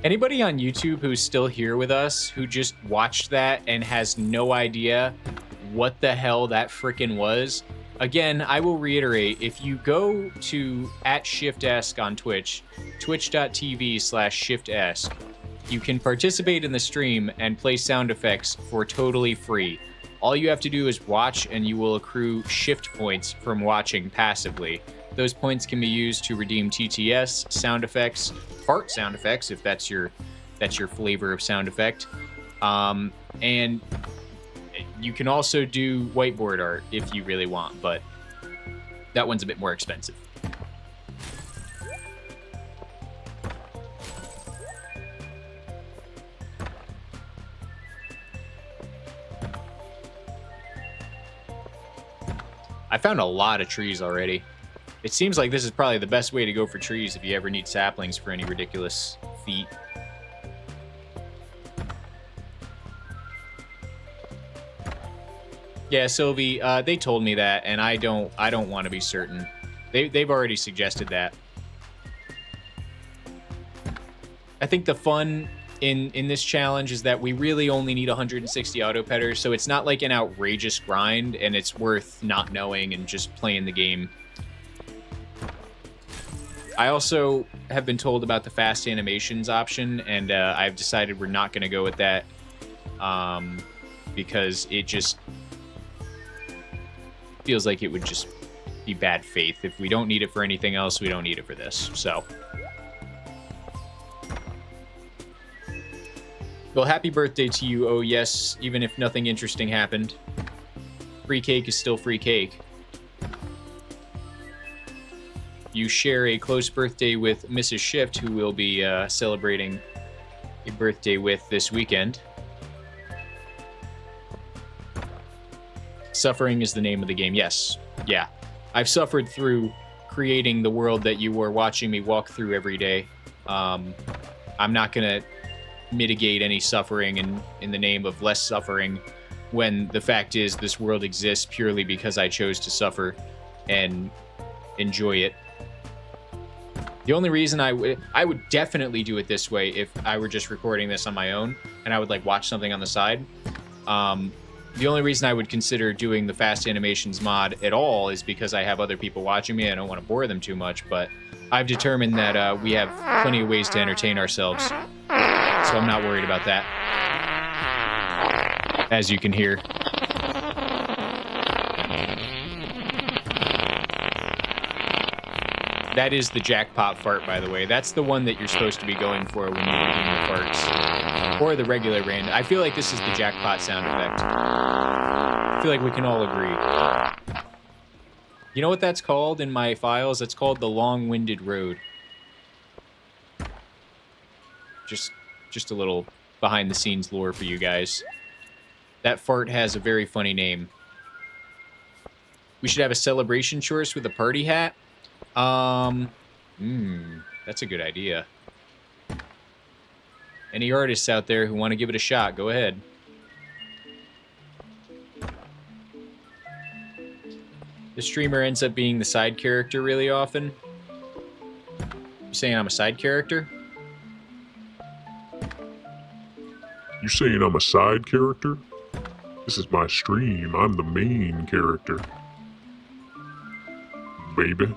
Anybody on YouTube who's still here with us who just watched that and has no idea what the hell that frickin' was. Again, I will reiterate, if you go to @shiftesque on Twitch, twitch.tv/shiftesque, you can participate in the stream and play sound effects for totally free. All you have to do is watch, and you will accrue shift points from watching passively. Those points can be used to redeem TTS, sound effects, fart sound effects, if that's your flavor of sound effect. And you can also do whiteboard art if you really want, but that one's a bit more expensive. I found a lot of trees already. It seems like this is probably the best way to go for trees if you ever need saplings for any ridiculous feat. Yeah, Sylvie, they told me that, and I don't want to be certain. They've already suggested that. I think the fun in this challenge is that we really only need 160 auto petters, so it's not like an outrageous grind, and it's worth not knowing and just playing the game. I also have been told about the fast animations option, and I've decided we're not going to go with that because it just feels like it would just be bad faith. If we don't need it for anything else, we don't need it for this. So, well, happy birthday to you. Oh yes, even if nothing interesting happened, free cake is still free cake. You share a close birthday with Mrs. Shift, who will be celebrating a birthday with this weekend. Suffering is the name of the game. Yes. Yeah. I've suffered through creating the world that you are watching me walk through every day. I'm not going to mitigate any suffering in the name of less suffering when the fact is this world exists purely because I chose to suffer and enjoy it. The only reason I would definitely do it this way if I were just recording this on my own and I would like watch something on the side. The only reason I would consider doing the fast animations mod at all is because I have other people watching me. I don't want to bore them too much, but I've determined that we have plenty of ways to entertain ourselves. So I'm not worried about that. As you can hear. That is the jackpot fart, by the way. That's the one that you're supposed to be going for when you redeem your farts. Or the regular random. I feel like this is the jackpot sound effect. I feel like we can all agree. You know what that's called in my files? It's called the long-winded road. Just a little behind-the-scenes lore for you guys. That fart has a very funny name. We should have a celebration chorus with a party hat. That's a good idea. Any artists out there who want to give it a shot, go ahead. The streamer ends up being the side character really often. You saying I'm a side character? You saying I'm a side character? This is my stream. I'm the main character. Baby.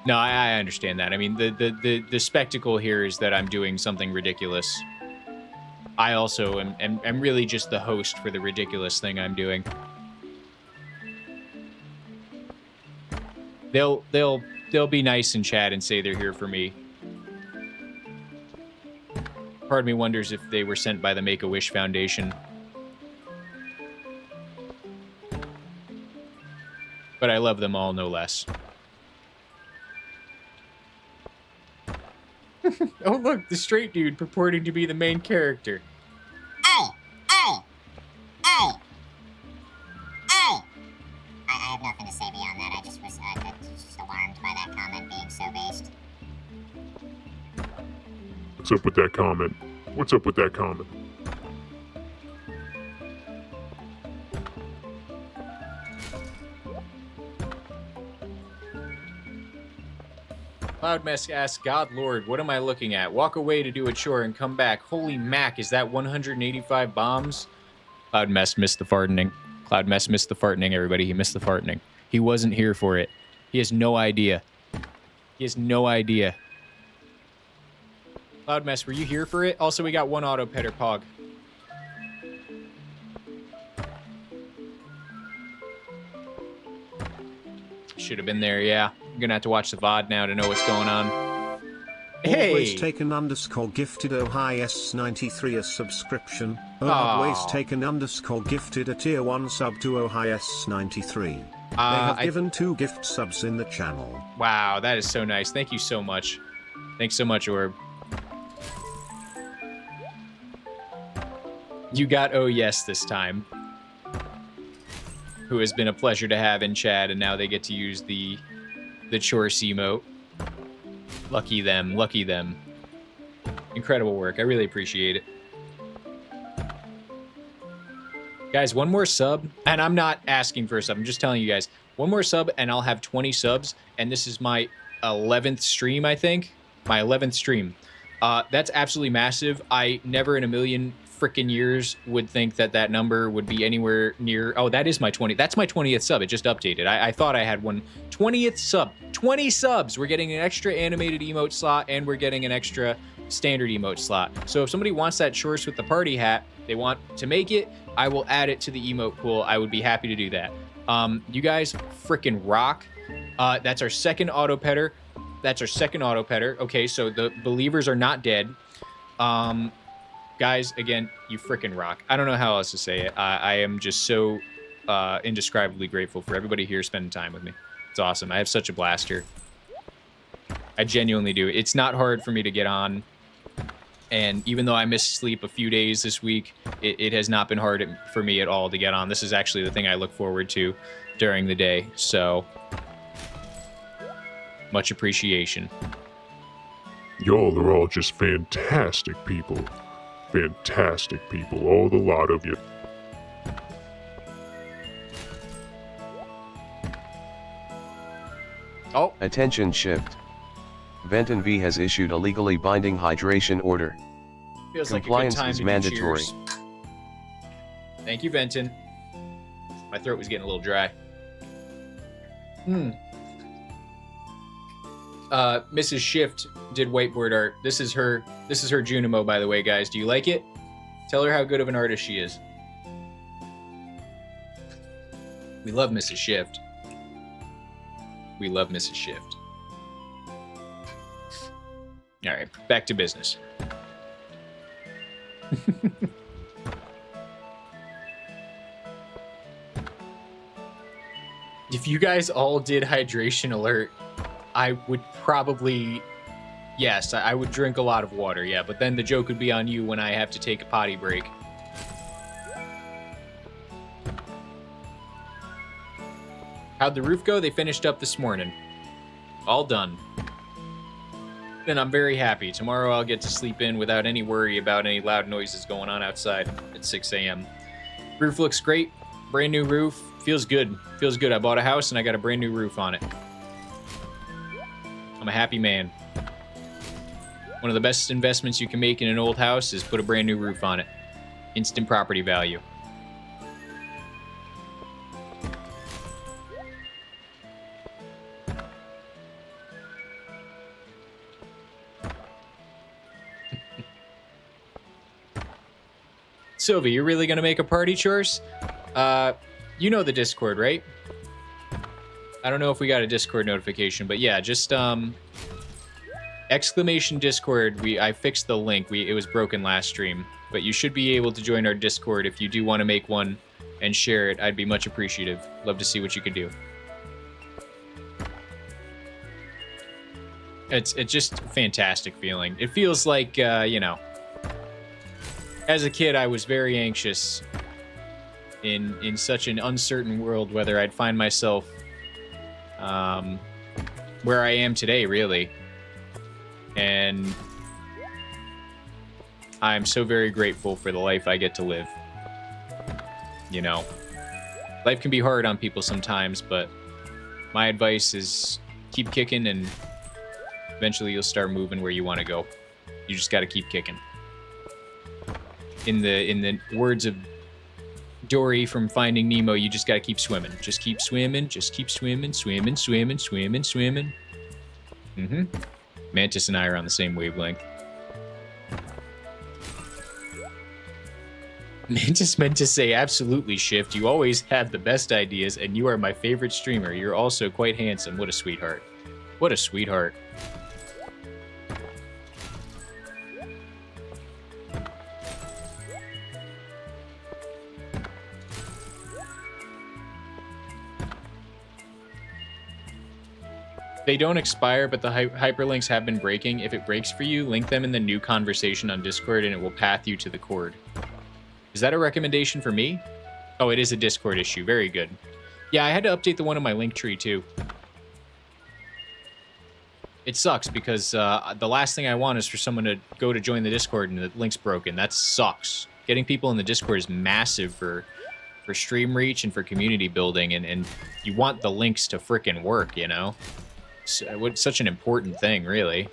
No, I understand that. I mean, the spectacle here is that I'm doing something ridiculous. I also am really just the host for the ridiculous thing I'm doing. They'll be nice in chat and say they're here for me. Part of me wonders if they were sent by the Make-A-Wish Foundation. But I love them all no less. Oh, look, the straight dude purporting to be the main character. Hey! I have nothing to say beyond that. I just was just alarmed by that comment being so based. What's up with that comment? What's up with that comment? Cloudmess asks, God Lord, what am I looking at? Walk away to do a chore and come back. Holy mac, is that 185 bombs? Cloudmess missed the fartening. Cloudmess missed the fartening, everybody. He missed the fartening. He wasn't here for it. He has no idea. He has no idea. Cloudmess, were you here for it? Also, we got one auto petter pog. Should have been there, yeah. I'm gonna have to watch the VOD now to know what's going on. Always Hey! taken _gifted OHIS93 a subscription. Always taken _gifted a tier 1 sub to OHIS93. They have given 2 gift subs in the channel. Wow, that is so nice. Thank you so much. Thanks so much, Orb. You got oh yes this time. Who has been a pleasure to have in chat, and now they get to use the chorus emote. Lucky them, lucky them. Incredible work. I really appreciate it. Guys, one more sub, and I'm not asking for a sub, I'm just telling you guys. One more sub, and I'll have 20 subs, and this is my 11th stream, I think. My 11th stream. That's absolutely massive. I never in a million freaking years would think that that number would be anywhere near. Oh, that is my 20. That's my 20th sub. It just updated. I thought I had one 20th sub. 20 subs. We're getting an extra animated emote slot, and we're getting an extra standard emote slot. So if somebody wants that Chorus with the party hat, they want to make it, I will add it to the emote pool. I would be happy to do that. You guys freaking rock. That's our second auto petter. That's our second auto petter. Okay, so the believers are not dead. Guys, again, you freaking rock. I don't know how else to say it. I am just so indescribably grateful for everybody here spending time with me. It's awesome. I have such a blast here. I genuinely do. It's not hard for me to get on. And even though I missed sleep a few days this week, it has not been hard for me at all to get on. This is actually the thing I look forward to during the day. So, much appreciation. Y'all are all just fantastic people. Fantastic people, all the lot of you. Oh. Attention shift. Venton V has issued a legally binding hydration order. Feels Compliance like a good time is to mandatory. Cheers. Thank you, Venton. My throat was getting a little dry. Mrs. Shift did whiteboard art. This is her Junimo, by the way, guys. Do you like it? Tell her how good of an artist she is. We love Mrs. Shift. We love Mrs. Shift. All right, back to business. If you guys all did hydration alert, I would probably, yes, I would drink a lot of water, yeah, but then the joke would be on you when I have to take a potty break. How'd the roof go? They finished up this morning. All done. And I'm very happy. Tomorrow I'll get to sleep in without any worry about any loud noises going on outside at 6 a.m. Roof looks great. Brand new roof. Feels good. Feels good. I bought a house and I got a brand new roof on it. I'm a happy man. One of the best investments you can make in an old house is put a brand new roof on it. Instant property value. Sylvie, you're really gonna make a party chores? You know the Discord, right? I don't know if we got a Discord notification, but yeah, just exclamation Discord. I fixed the link. It was broken last stream, but you should be able to join our Discord if you do want to make one and share it. I'd be much appreciative. Love to see what you can do. It's just a fantastic feeling. It feels like you know. As a kid, I was very anxious in such an uncertain world whether I'd find myself where I am today, really. And I'm so very grateful for the life I get to live. You know, life can be hard on people sometimes, but my advice is keep kicking and Eventually, you'll start moving where you want to go. You just got to keep kicking. In the words of Dory from Finding Nemo, you just got to keep swimming. Just keep swimming. Just keep swimming. Swimming. Swimming. Swimming. Swimming. Mantis and I are on the same wavelength. Mantis meant to say, absolutely, Shift. You always have the best ideas, and you are my favorite streamer. You're also quite handsome. What a sweetheart. What a sweetheart. They don't expire, but the hyperlinks have been breaking. If it breaks for you, link them in the new conversation on Discord, and it will path you to the cord. Is that a recommendation for me? Oh, it is a Discord issue. Very good. Yeah, I had to update the one in my link tree, too. It sucks, because the last thing I want is for someone to go to join the Discord and the link's broken. That sucks. Getting people in the Discord is massive for stream reach and for community building, and you want the links to frickin' work, you know? It's such an important thing, really.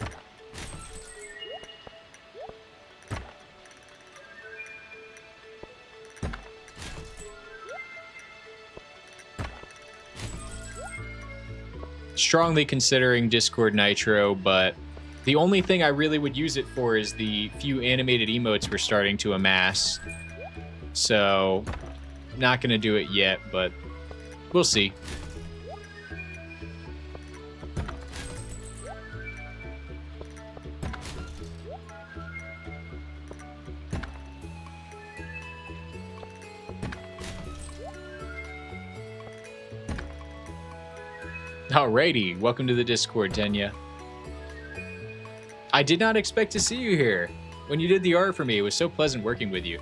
Strongly considering Discord Nitro, but the only thing I really would use it for is the few animated emotes we're starting to amass. So, not gonna do it yet, but we'll see. Alrighty, welcome to the Discord, Tenya. I did not expect to see you here. When you did the art for me, it was so pleasant working with you.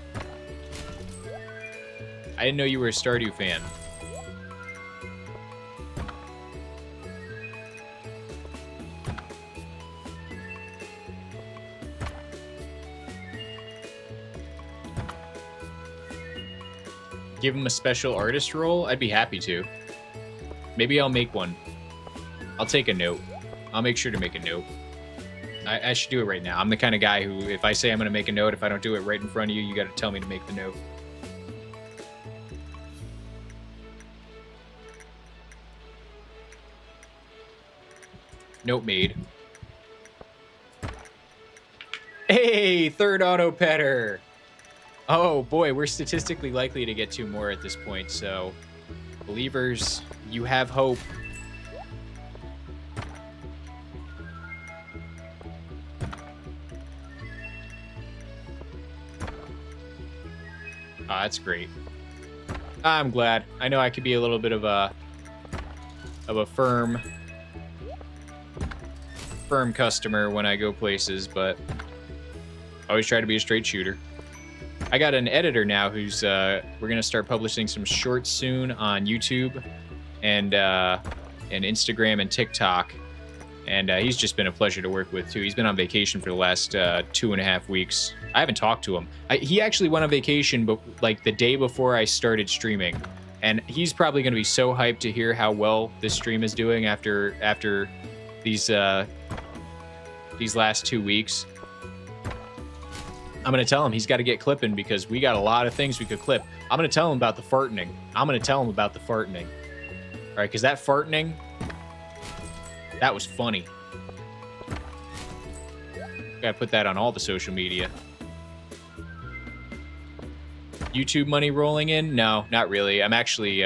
I didn't know you were a Stardew fan. Give him a special artist role? I'd be happy to. Maybe I'll make one. I'll take a note. I'll make sure to make a note. I should do it right now. I'm the kind of guy who, if I say I'm going to make a note, if I don't do it right in front of you, you got to tell me to make the note. Note made. Hey, third auto petter. Oh boy, we're statistically likely to get 2 more at this point, so believers, you have hope. Oh, that's great. I'm glad. I know I could be a little bit of a firm customer when I go places, but I always try to be a straight shooter. I got an editor now who's we're gonna start publishing some shorts soon on YouTube and Instagram and TikTok, and he's just been a pleasure to work with too. He's been on vacation for the last 2.5 weeks. I haven't talked to him. He actually went on vacation, but like the day before I started streaming, and he's probably gonna be so hyped to hear how well this stream is doing after these last 2 weeks. I'm going to tell him he's got to get clipping because we got a lot of things we could clip. I'm going to tell him about the fartening. All right, because that fartening, that was funny. Got to put that on all the social media. YouTube money rolling in? No, not really. I'm actually,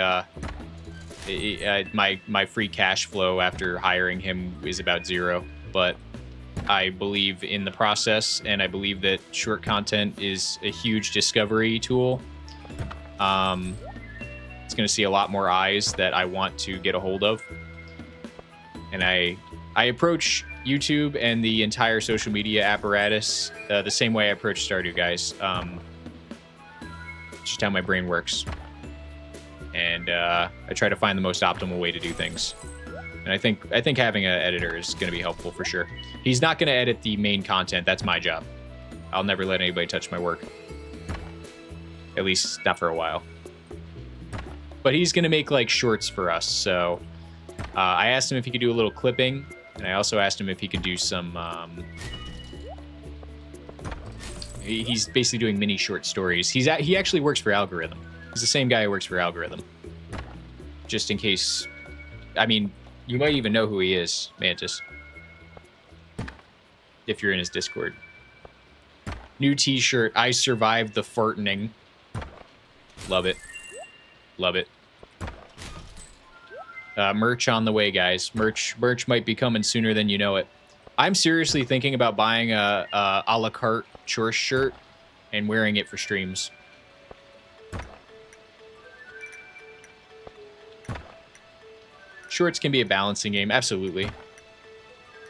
my free cash flow after hiring him is about 0, but I believe in the process, and I believe that short content is a huge discovery tool. It's going to see a lot more eyes that I want to get a hold of. And I approach YouTube and the entire social media apparatus the same way I approach Stardew, guys. It's just how my brain works. And I try to find the most optimal way to do things. And I think having an editor is going to be helpful for sure. He's not going to edit the main content. That's my job. I'll never let anybody touch my work. At least not for a while. But he's going to make like shorts for us. So I asked him if he could do a little clipping And I also asked him if he could do some... he's basically doing mini short stories. He actually works for Algorithm. He's the same guy who works for Algorithm. Just in case... I mean, you might even know who he is, Mantis. If you're in his Discord. New t-shirt. I survived the fartening. Love it. Love it. Merch on the way, guys. Merch might be coming sooner than you know it. I'm seriously thinking about buying a la carte chore shirt and wearing it for streams. Shorts can be a balancing game, absolutely.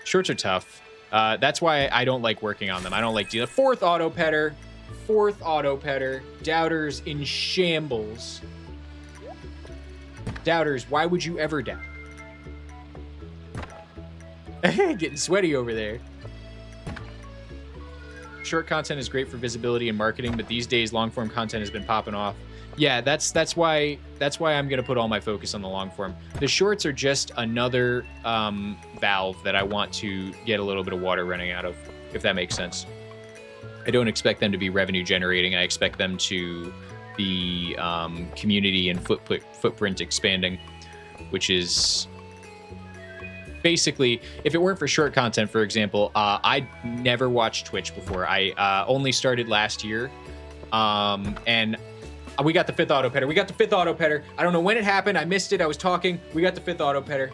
Shorts are tough. That's why I don't like working on them. I don't like doing fourth auto petter. Doubters in shambles. Doubters, why would you ever doubt? Getting sweaty over there. Short content is great for visibility and marketing, but these days long form content has been popping off. Yeah, that's why I'm gonna put all my focus on the long form. The shorts are just another valve that I want to get a little bit of water running out of, if that makes sense. I don't expect them to be revenue generating. I expect them to be community and footprint expanding, which is basically, if it weren't for short content, for example, I never watched Twitch before. I only started last year, and we got the 5th auto petter. I don't know when it happened. I missed it. I was talking. We got the 5th auto petter.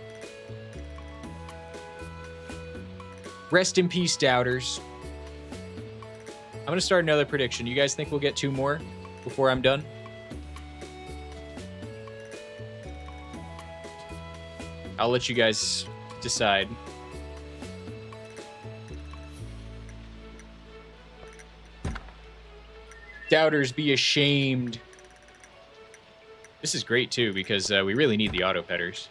Rest in peace, doubters. I'm going to start another prediction. You guys think we'll get 2 more before I'm done? I'll let you guys decide. Doubters, be ashamed. This is great too, because we really need the auto petters.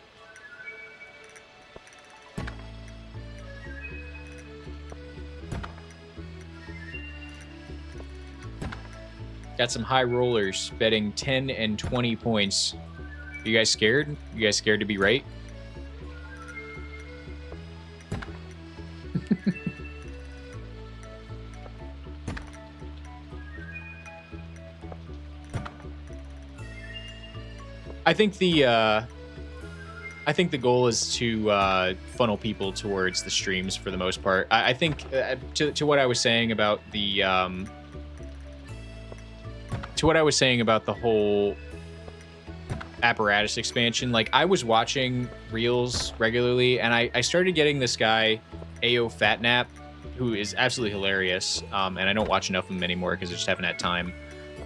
Got some high rollers betting 10 and 20 points. You guys scared? You guys scared to be right? I think the goal is to funnel people towards the streams for the most part. I think to what I was saying about the whole apparatus expansion. Like, I was watching Reels regularly, and I started getting this guy AO Fatnap, who is absolutely hilarious. And I don't watch enough of him anymore because I just haven't had time.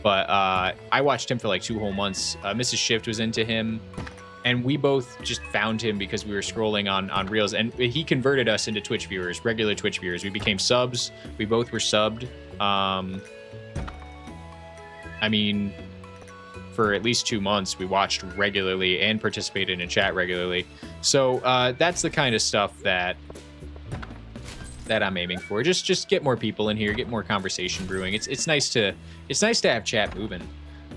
But I watched him for like 2 whole months. Mrs. Shift was into him, and we both just found him because we were scrolling on Reels, and he converted us into Twitch viewers, regular Twitch viewers. We became subs. We both were subbed. I mean, for at least 2 months, we watched regularly and participated in chat regularly. So that's the kind of stuff that I'm aiming for. Just get more people in here, get more conversation brewing. It's nice to have chat moving.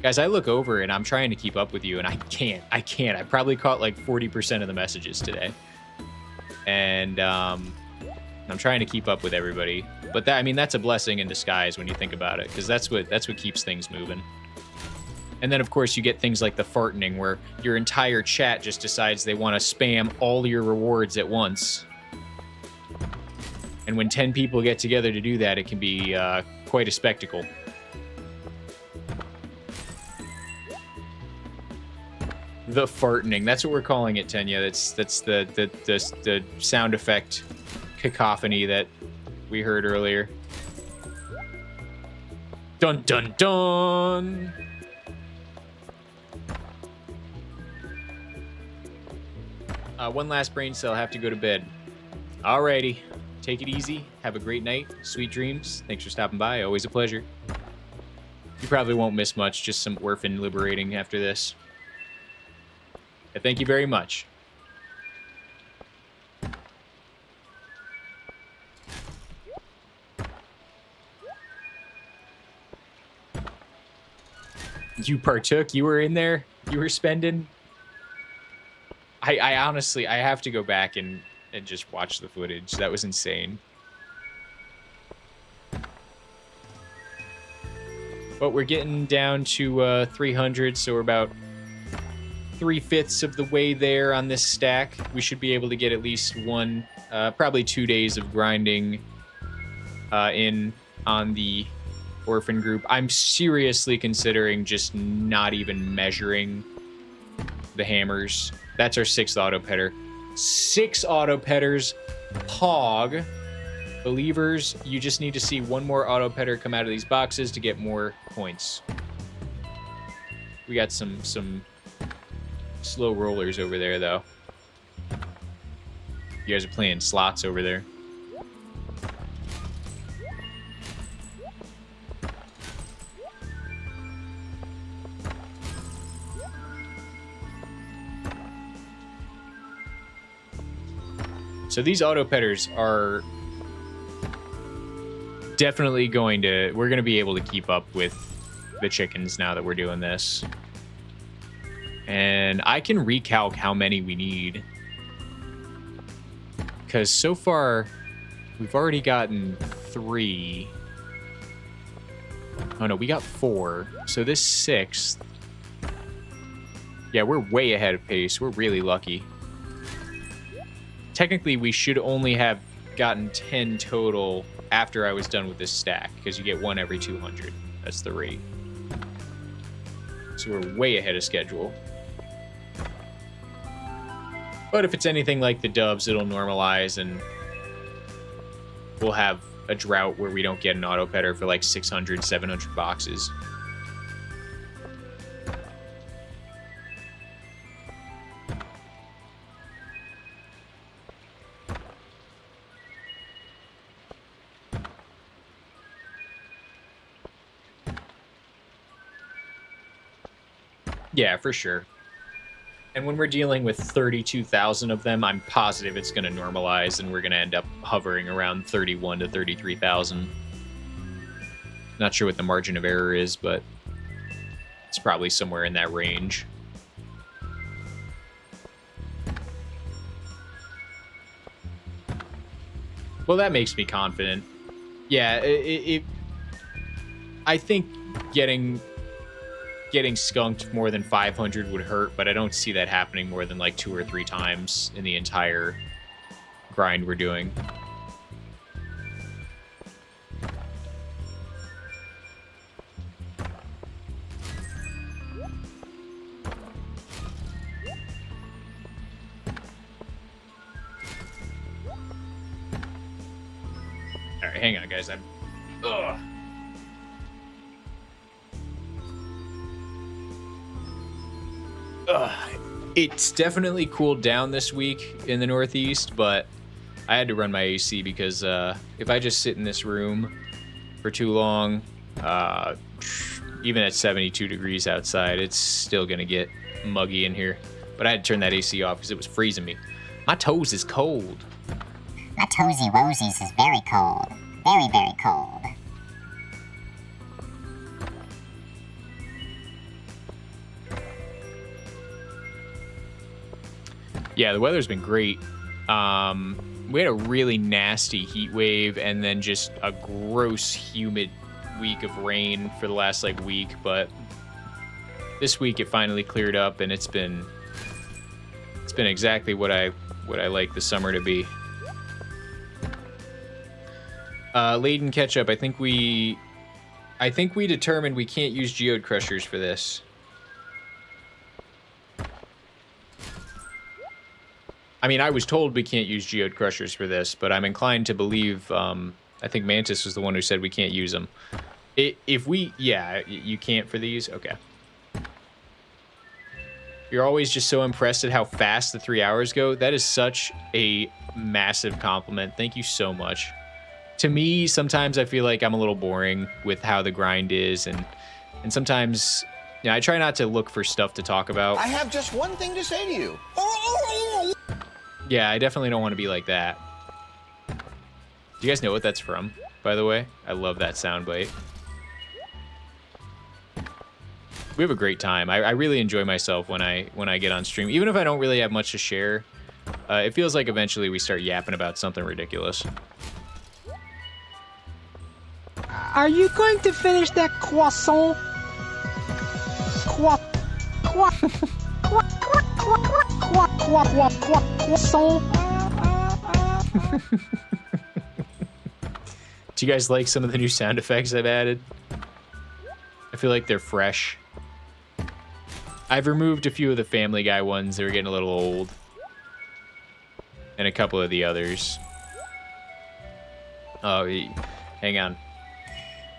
Guys, I look over and I'm trying to keep up with you, and I can't. I probably caught like 40% of the messages today. And I'm trying to keep up with everybody. But that's a blessing in disguise when you think about it, because that's what keeps things moving. And then, of course, you get things like the fartening, where your entire chat just decides they want to spam all your rewards at once. And when 10 people get together to do that, it can be quite a spectacle. The fartening. That's what we're calling it, Tenya. That's the sound effect cacophony that we heard earlier. Dun dun dun. One last brain cell. Have to go to bed. Alrighty. Take it easy. Have a great night. Sweet dreams. Thanks for stopping by. Always a pleasure. You probably won't miss much. Just some orphan liberating after this. Thank you very much. You partook? You were in there? You were spending? I honestly, I have to go back and and just watch the footage. That was insane. But we're getting down to 300, so we're about 3/5 of the way there on this stack. We should be able to get at least one, probably 2 days of grinding in on the orphan group. I'm seriously considering just not even measuring the hammers. That's our 6th auto petter. 6 auto petters. Pog. Believers, you just need to see one more auto petter come out of these boxes to get more points. We got some slow rollers over there, though. You guys are playing slots over there. So these auto petters are definitely we're going to be able to keep up with the chickens now that we're doing this. And I can recalc how many we need. Because so far, we've already gotten 3. Oh no, we got 4. So this 6th. Yeah, we're way ahead of pace. We're really lucky. Technically, we should only have gotten 10 total after I was done with this stack, because you get 1 every 200. That's the rate. So we're way ahead of schedule. But if it's anything like the dubs, it'll normalize and we'll have a drought where we don't get an auto petter for like 600, 700 boxes. Yeah, for sure. And when we're dealing with 32,000 of them, I'm positive it's going to normalize and we're going to end up hovering around 31 to 33,000. Not sure what the margin of error is, but it's probably somewhere in that range. Well, that makes me confident. Yeah, I think getting skunked more than 500 would hurt, but I don't see that happening more than like 2 or 3 times in the entire grind we're doing. All right, hang on, guys. Ugh. It's definitely cooled down this week in the Northeast, but I had to run my AC because if I just sit in this room for too long, even at 72 degrees outside, it's still gonna get muggy in here. But I had to turn that AC off because it was freezing me. My toes is cold. My toesy woesies is very cold. Very, very cold. Yeah, the weather's been great. We had a really nasty heat wave and then just a gross, humid week of rain for the last week, but this week it finally cleared up and it's been exactly what I like the summer to be. Laden Ketchup, I think we determined we can't use geode crushers for this. I mean, I was told we can't use geode crushers for this, but I'm inclined to believe, I think Mantis was the one who said we can't use them. Yeah, you can't for these? Okay. You're always just so impressed at how fast the 3 hours go. That is such a massive compliment. Thank you so much. To me, sometimes I feel like I'm a little boring with how the grind is, and sometimes, you know, I try not to look for stuff to talk about. I have just one thing to say to you. Yeah, I definitely don't want to be like that. Do you guys know what that's from, by the way? I love that soundbite. We have a great time. I really enjoy myself when I get on stream. Even if I don't really have much to share, It feels like eventually we start yapping about something ridiculous. Are you going to finish that croissant? Croissant. Do you guys like some of the new sound effects I've added? I feel like they're fresh. I've removed a few of the Family Guy ones. They were getting a little old. And a couple of the others. Oh, hang on.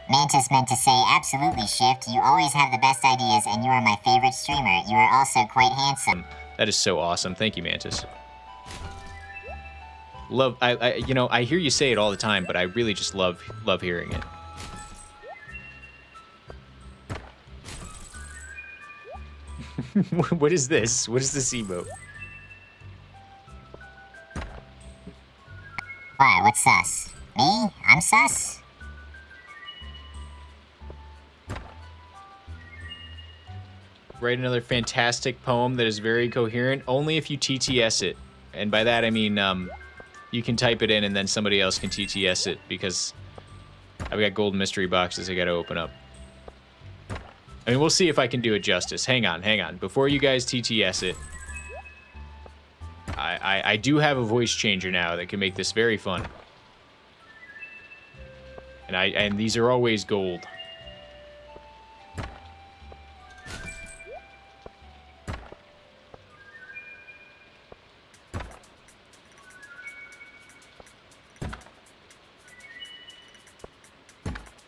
Mantis meant to say, absolutely, Shift. You always have the best ideas, and you are my favorite streamer. You are also quite handsome. That is so awesome. Thank you, Mantis. Love, you know, I hear you say it all the time, but I really just love hearing it. What is this? What is this emote? What? What's sus? Me? I'm sus? Write another fantastic poem that is very coherent, only if you TTS it. And by that I mean, you can type it in and then somebody else can TTS it, because I've got gold mystery boxes I gotta open up. I mean, we'll see if I can do it justice. Hang on. Before you guys TTS it, I do have a voice changer now that can make this very fun. And these are always gold.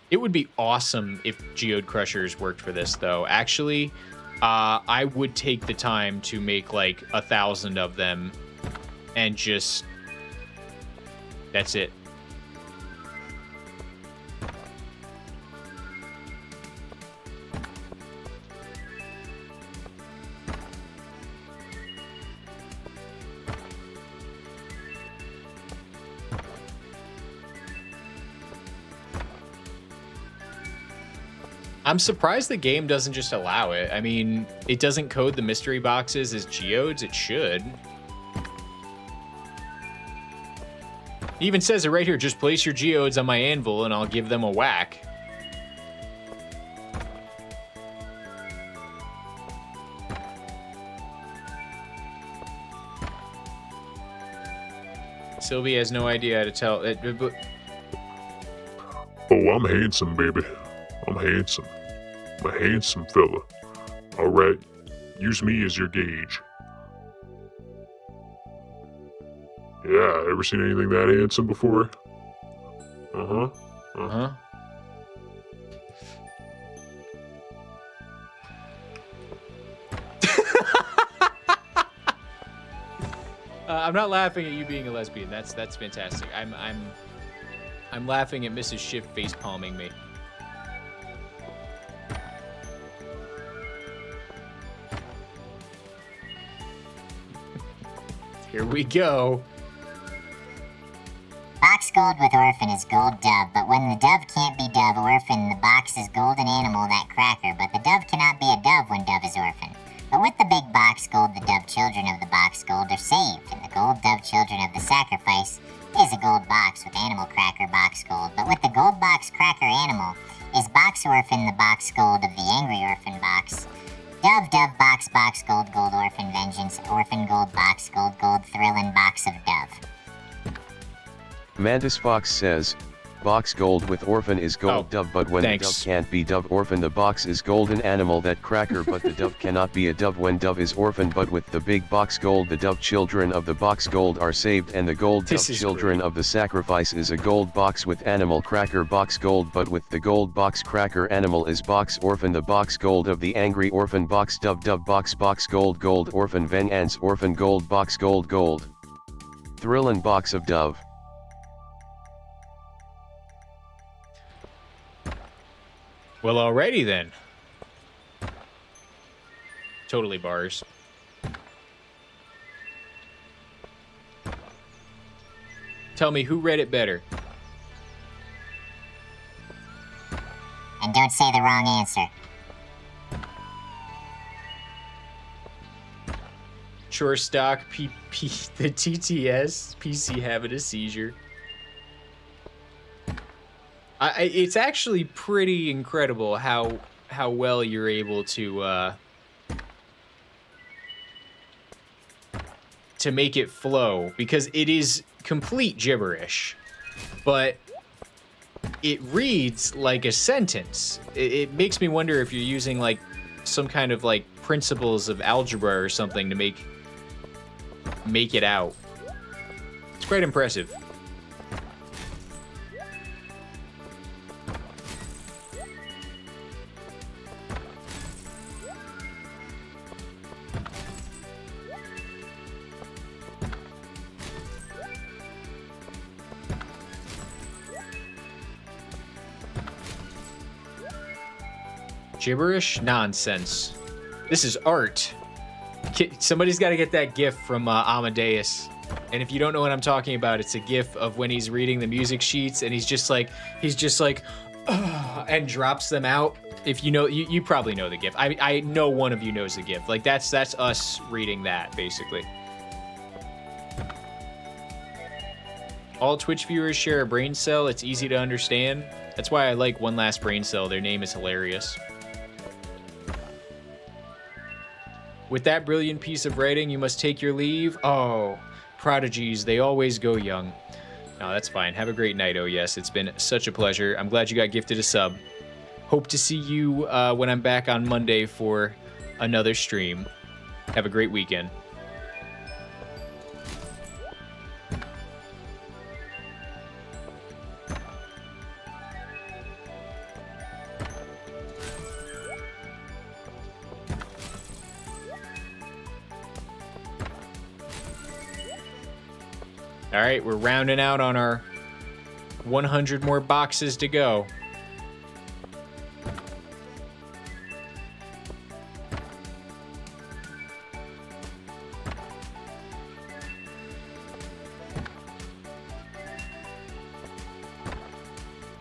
It would be awesome if Geode Crushers worked for this, though. Actually, I would take the time to make like 1,000 of them and just... That's it. I'm surprised the game doesn't just allow it. I mean, it doesn't code the mystery boxes as geodes. It should. It even says it right here. Just place your geodes on my anvil and I'll give them a whack. Sylvie has no idea how to tell. Oh, I'm handsome, baby. I'm handsome. I'm a handsome fella. Alright, use me as your gauge. Yeah, ever seen anything that handsome before? Uh-huh. Uh-huh. I'm not laughing at you being a lesbian. That's fantastic. I'm laughing at Mrs. Shift face palming me. Here we go. Box gold with orphan is gold dove, but when the dove can't be dove orphan, the box is golden animal, that cracker, but the dove cannot be a dove when dove is orphan. But with the big box gold, the dove children of the box gold are saved, and the gold dove children of the sacrifice is a gold box with animal cracker box gold. But with the gold box cracker animal is box orphan the box gold of the angry orphan box. Dove box gold orphan vengeance orphan gold box gold thrillin' box of dove. Mantis Fox says, box gold with orphan is gold dove, but when the dove can't be dove orphan, the box is golden animal, that cracker, but the dove cannot be a dove when dove is orphan. But with the big box gold, the dove children of the box gold are saved, and the gold dove children of the sacrifice is a gold box with animal cracker box gold. But with the gold box cracker animal is box orphan the box gold of the angry orphan box dove box gold orphan vengeance orphan gold box gold thrillin' box of dove. Well, alrighty then. Totally bars. Tell me, who read it better? And don't say the wrong answer. Chore stock, the TTS, PC having a seizure. It's actually pretty incredible how well you're able to make it flow, because it is complete gibberish, but it reads like a sentence. It makes me wonder if you're using like some kind of like principles of algebra or something to make it out. It's quite impressive. Gibberish nonsense. This is art. Somebody's got to get that gif from Amadeus. And if you don't know what I'm talking about, it's a gif of when he's reading the music sheets and he's just like and drops them out. If you know, you probably know the gif. I know one of you knows the gif. Like that's us reading that basically. All Twitch viewers share a brain cell. It's easy to understand. That's why I like One Last Brain Cell. Their name is hilarious. With that brilliant piece of writing, you must take your leave. Oh, prodigies, they always go young. No, that's fine. Have a great night, oh yes. It's been such a pleasure. I'm glad you got gifted a sub. Hope to see you when I'm back on Monday for another stream. Have a great weekend. All right, we're rounding out on our 100 more boxes to go.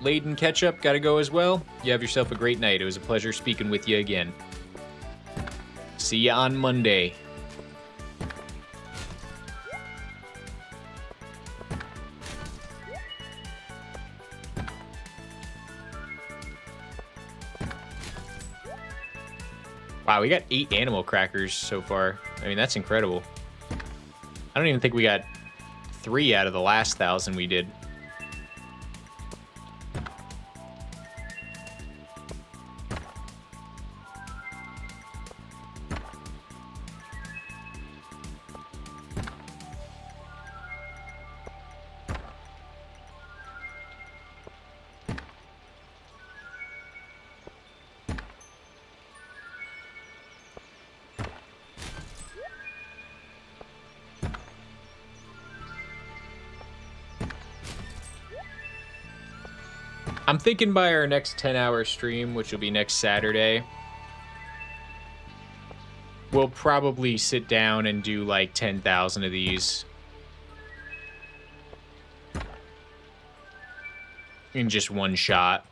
Laden Ketchup, gotta go as well. You have yourself a great night. It was a pleasure speaking with you again. See you on Monday. Wow, we got 8 animal crackers so far. I mean, that's incredible. I don't even think we got 3 out of the last 1,000 we did. I'm thinking by our next 10-hour stream, which will be next Saturday, we'll probably sit down and do like 10,000 of these. In just one shot.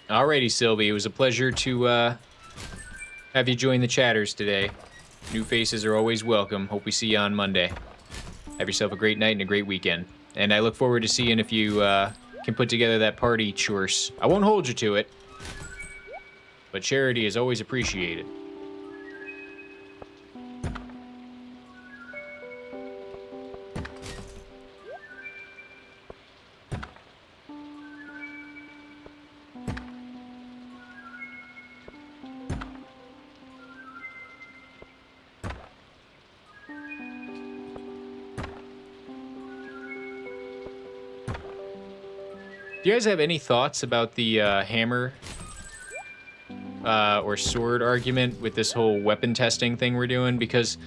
Alrighty, Sylvie. It was a pleasure to have you join the chatters today. New faces are always welcome. Hope we see you on Monday. Have yourself a great night and a great weekend. And I look forward to seeing if you can put together that party chores. I won't hold you to it, but charity is always appreciated. Do you guys have any thoughts about the hammer or sword argument with this whole weapon testing thing we're doing? Because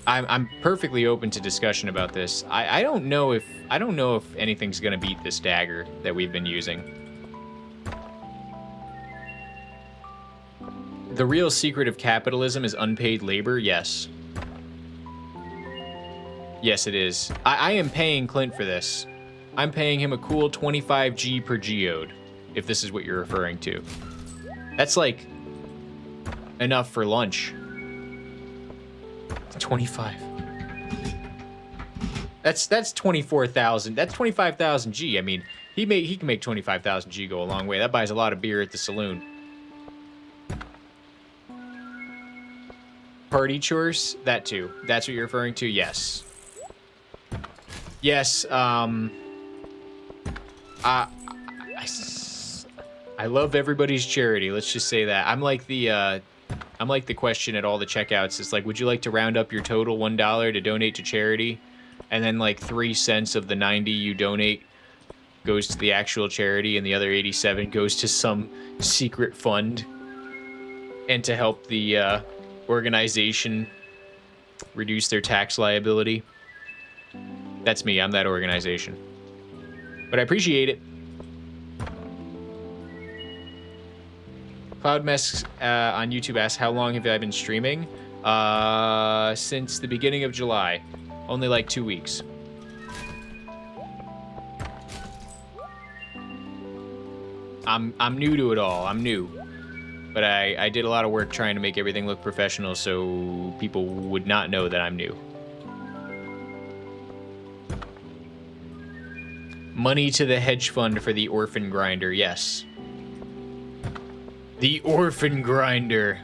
I'm perfectly open to discussion about this. I don't know if anything's gonna beat this dagger that we've been using. The real secret of capitalism is unpaid labor. Yes. Yes, it is. I am paying Clint for this. I'm paying him a cool 25G per geode, if this is what you're referring to. That's like enough for lunch. 25. That's 24,000. That's 25,000 G. I mean, he can make 25,000 G go a long way. That buys a lot of beer at the saloon. Party chores, that too. That's what you're referring to. Yes. Yes. I love everybody's charity. Let's just say that. I'm like the question at all the checkouts. It's like, would you like to round up your total $1 to donate to charity? And then like 3 cents of the 90 you donate goes to the actual charity, and the other 87 goes to some secret fund and to help the organization reduce their tax liability. That's me. I'm that organization. But I appreciate it. Cloudmess on YouTube asks, how long have I been streaming? Since the beginning of July. Only like 2 weeks. I'm new to it all. I'm new. But I did a lot of work trying to make everything look professional so people would not know that I'm new. Money to the hedge fund for the orphan grinder, yes. The orphan grinder.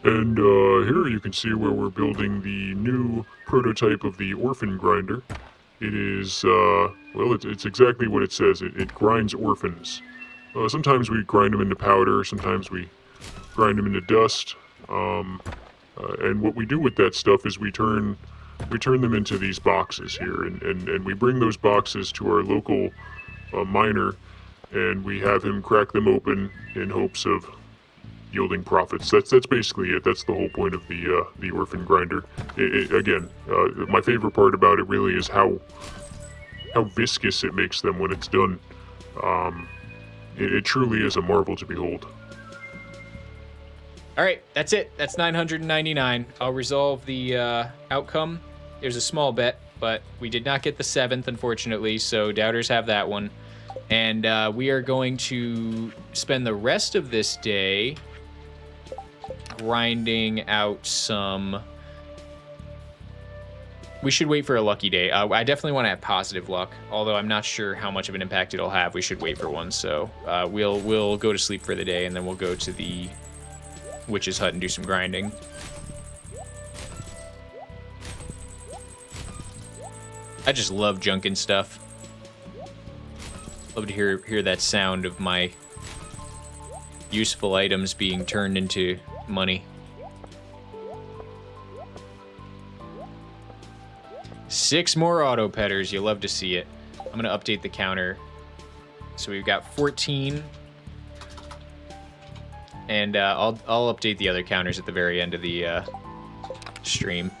And here you can see where we're building the new prototype of the orphan grinder. It is, well, it's exactly what it says. It grinds orphans. Sometimes we grind them into powder, sometimes we grind them into dust. And what we do with that stuff is we turn them into these boxes here, and we bring those boxes to our local miner, and we have him crack them open in hopes of yielding profits. That's basically it. That's the whole point of the orphan grinder. Again, my favorite part about it really is how viscous it makes them when it's done. It truly is a marvel to behold. All right, that's it. That's 999. I'll resolve the outcome. There's a small bet, but we did not get the 7th, unfortunately, so doubters have that one. And we are going to spend the rest of this day grinding out some... We should wait for a lucky day. I definitely want to have positive luck, although I'm not sure how much of an impact it'll have. We should wait for one, so we'll go to sleep for the day, and then we'll go to the witch's hut and do some grinding. I just love junking stuff. Love to hear that sound of my useful items being turned into money. 6 more auto petters. You love to see it. I'm gonna update the counter. So we've got 14. And I'll update the other counters at the very end of the stream.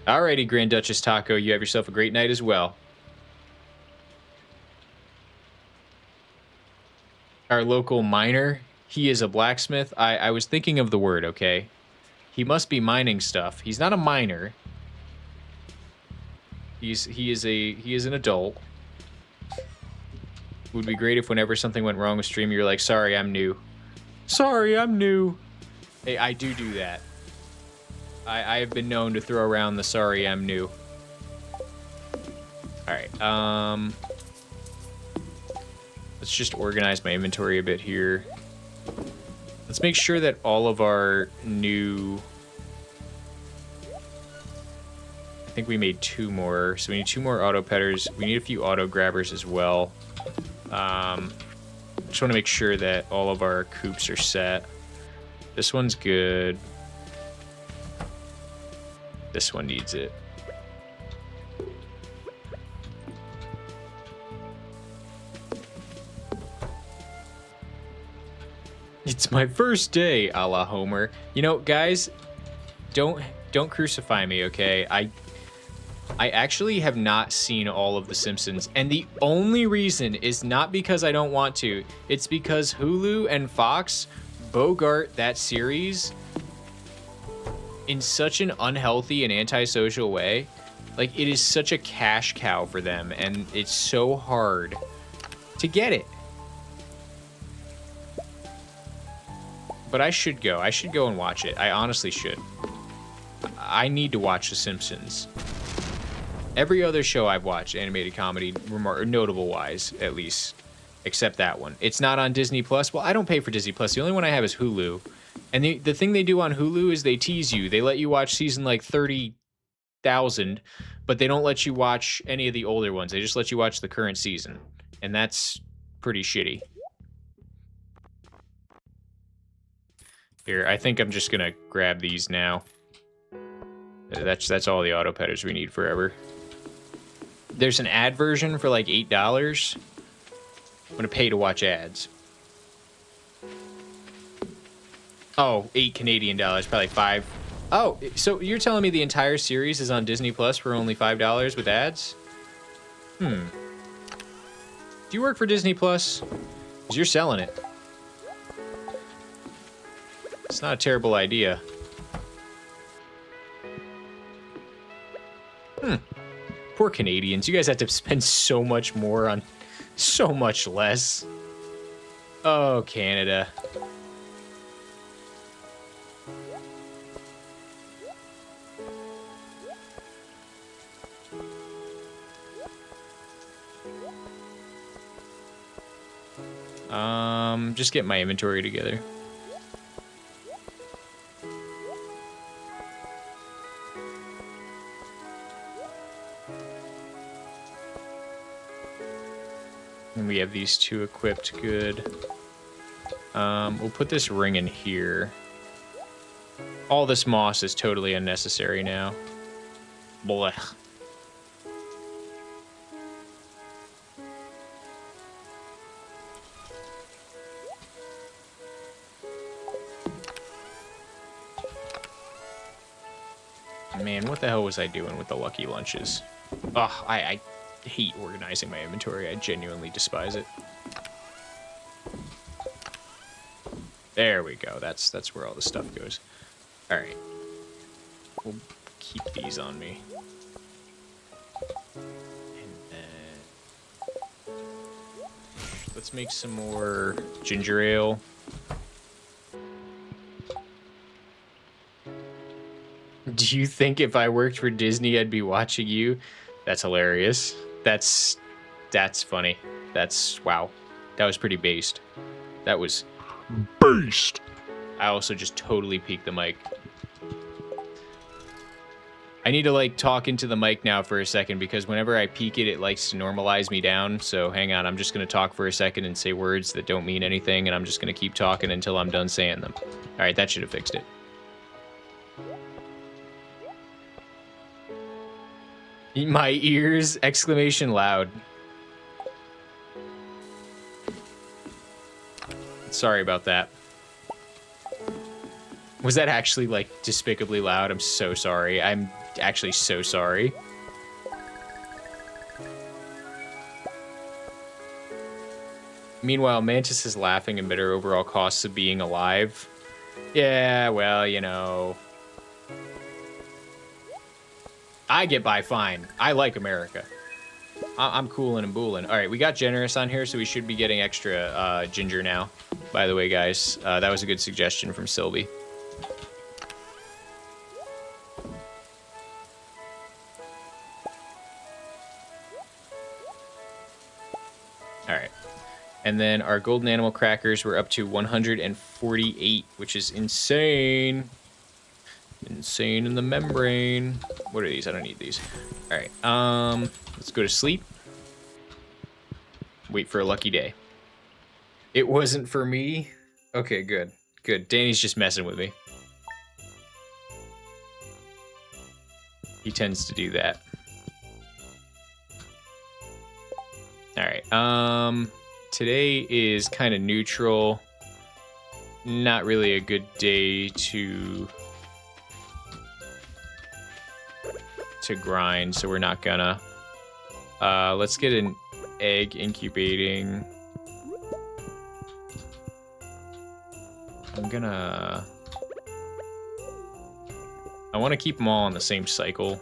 Alrighty, Grand Duchess Taco, you have yourself a great night as well. Our local miner, he is a blacksmith. I was thinking of the word, okay? He must be mining stuff. He's not a miner. He is an adult. It would be great if whenever something went wrong with stream, you're like, sorry, I'm new. Sorry, I'm new. Hey, I do that. I have been known to throw around the sorry, I'm new. Alright, let's just organize my inventory a bit here. Let's make sure that all of our new... I think we made 2 more, so we need 2 more auto petters. We need a few auto grabbers as well. Just want to make sure that all of our coops are set. This one's good. This one needs it. It's my first day, a la Homer. You know, guys, don't crucify me, okay? I actually have not seen all of The Simpsons, and the only reason is not because I don't want to. It's because Hulu and Fox bogart that series in such an unhealthy and antisocial way. Like, it is such a cash cow for them, and it's so hard to get it. But I should go. I should go and watch it. I honestly should. I need to watch The Simpsons. Every other show I've watched, animated comedy, notable-wise, at least, except that one. It's not on Disney+. Well, I don't pay for Disney+. The only one I have is Hulu. And the thing they do on Hulu is they tease you. They let you watch season, like, 30,000, but they don't let you watch any of the older ones. They just let you watch the current season. And that's pretty shitty. Here, I think I'm just gonna grab these now. That's all the auto petters we need forever. There's an ad version for like $8. I'm gonna pay to watch ads. Oh, $8 Canadian, probably 5. Oh, so you're telling me the entire series is on Disney Plus for only $5 with ads? Do you work for Disney Plus? 'Cause you're selling it. It's not a terrible idea. Poor Canadians. You guys have to spend so much more on so much less. Oh, Canada. Just get my inventory together. And we have these two equipped, good. We'll put this ring in here. All this moss is totally unnecessary now. Blech. Man, what the hell was I doing with the lucky lunches? Ugh, I hate organizing my inventory. I genuinely despise it. There we go. That's where all the stuff goes. All right. We'll keep these on me. And then let's make some more ginger ale. Do you think if I worked for Disney, I'd be watching you? That's hilarious. That's funny. Wow. That was pretty based. That was based. I also just totally peeked the mic. I need to like talk into the mic now for a second because whenever I peek it, it likes to normalize me down. So hang on, I'm just gonna talk for a second and say words that don't mean anything, and I'm just gonna keep talking until I'm done saying them. All right, that should have fixed it. My ears! Exclamation loud. Sorry about that. Was that actually, like, despicably loud? I'm so sorry. I'm actually so sorry. Meanwhile, Mantis is laughing amid her overall costs of being alive. Yeah, well, you know. I get by fine. I like America. I'm coolin' and boolin'. All right, we got generous on here, so we should be getting extra ginger now. By the way, guys, that was a good suggestion from Sylvie. All right. And then our golden animal crackers were up to 148, which is insane. Insane in the membrane. What are these? I don't need these. All right. Let's go to sleep. Wait for a lucky day. It wasn't for me. Okay, good. Good. Danny's just messing with me. He tends to do that. All right. Today is kind of neutral. Not really a good day to grind, so we're not gonna. Let's get an egg incubating. I'm gonna I want to keep them all on the same cycle.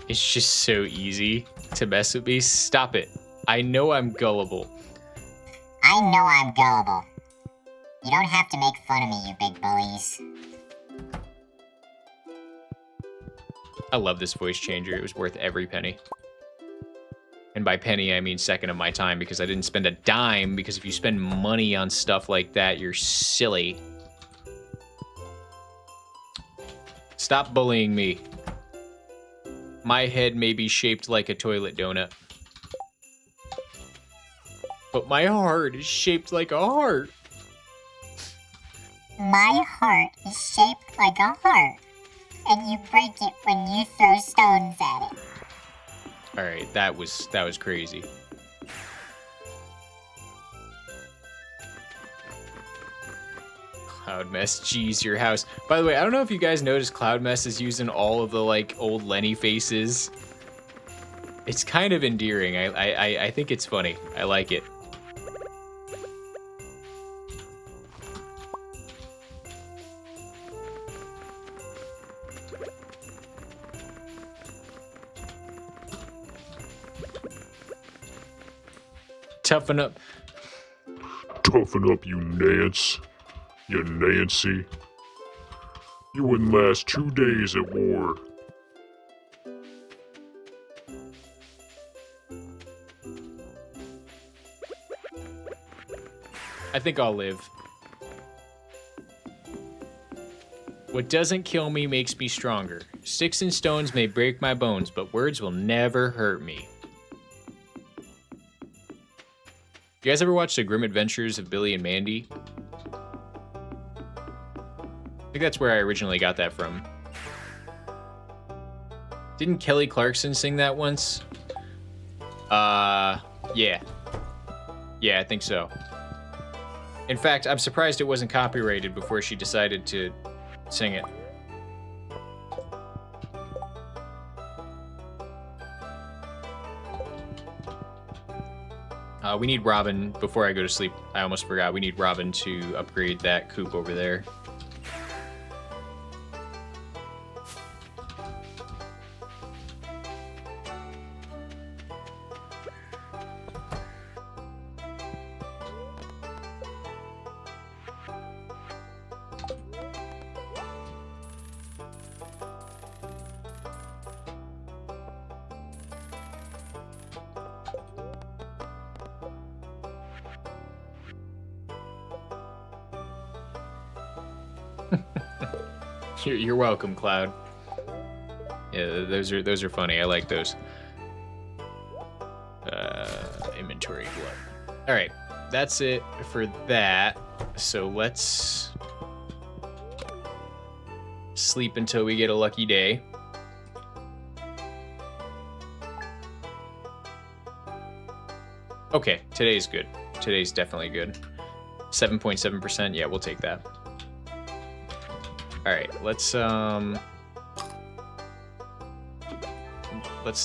It's just so easy to mess with me. Stop it. I know I'm gullible. I know I'm gullible. You don't have to make fun of me, you big bullies. I love this voice changer. It was worth every penny. And by penny, I mean second of my time, because I didn't spend a dime, because if you spend money on stuff like that, you're silly. Stop bullying me. My head may be shaped like a toilet donut, but my heart is shaped like a heart. My heart is shaped like a heart, and you break it when you throw stones at it. All right, that was crazy. Cloud Mess, geez, your house. By the way, I don't know if you guys noticed Cloud Mess is using all of the like old Lenny faces. It's kind of endearing. I think it's funny. I like it. Toughen up. Toughen up, you Nance. You Nancy. You wouldn't last 2 days at war. I think I'll live. What doesn't kill me makes me stronger. Sticks and stones may break my bones, but words will never hurt me. You guys ever watch The Grim Adventures of Billy and Mandy? I think that's where I originally got that from. Didn't Kelly Clarkson sing that once? Yeah. Yeah, I think so. In fact, I'm surprised it wasn't copyrighted before she decided to sing it. We need Robin, before I go to sleep, I almost forgot, we need Robin to upgrade that coop over there. You're welcome, Cloud. Yeah, those are funny. I like those. Inventory blood. All right, that's it for that. So let's sleep until we get a lucky day. Okay, today's good. Today's definitely good. 7.7%. Yeah, we'll take that. All right, let's